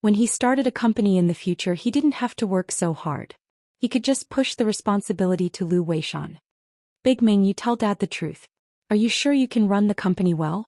When he started a company in the future he didn't have to work so hard. He could just push the responsibility to Lu Weishan. Big Ming, you tell Dad the truth. Are you sure you can run the company well?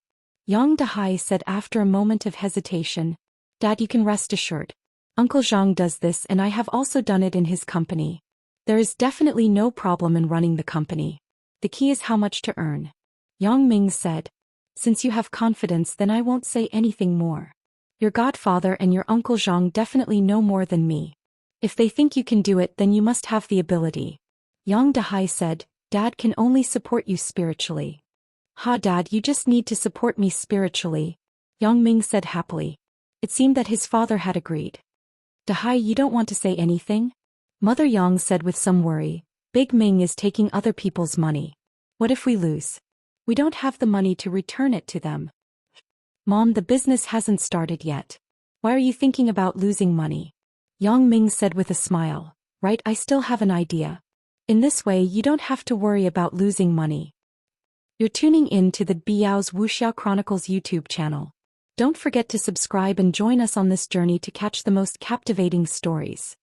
Yang Dehai said after a moment of hesitation. Dad, you can rest assured. Uncle Zhang does this and I have also done it in his company. There is definitely no problem in running the company. The key is how much to earn. Yang Ming said. Since you have confidence then I won't say anything more. Your godfather and your Uncle Zhang definitely know more than me. If they think you can do it then you must have the ability. Yang Dehai said, Dad can only support you spiritually. Ha Dad, you just need to support me spiritually. Yang Ming said happily. It seemed that his father had agreed. Dehai, you don't want to say anything? Mother Yang said with some worry. Big Ming is taking other people's money. What if we lose? We don't have the money to return it to them. Mom, the business hasn't started yet. Why are you thinking about losing money? Yang Ming said with a smile. Right, I still have an idea. In this way you don't have to worry about losing money. You're tuning in to the Biao's Wuxiao Chronicles YouTube channel. Don't forget to subscribe and join us on this journey to catch the most captivating stories.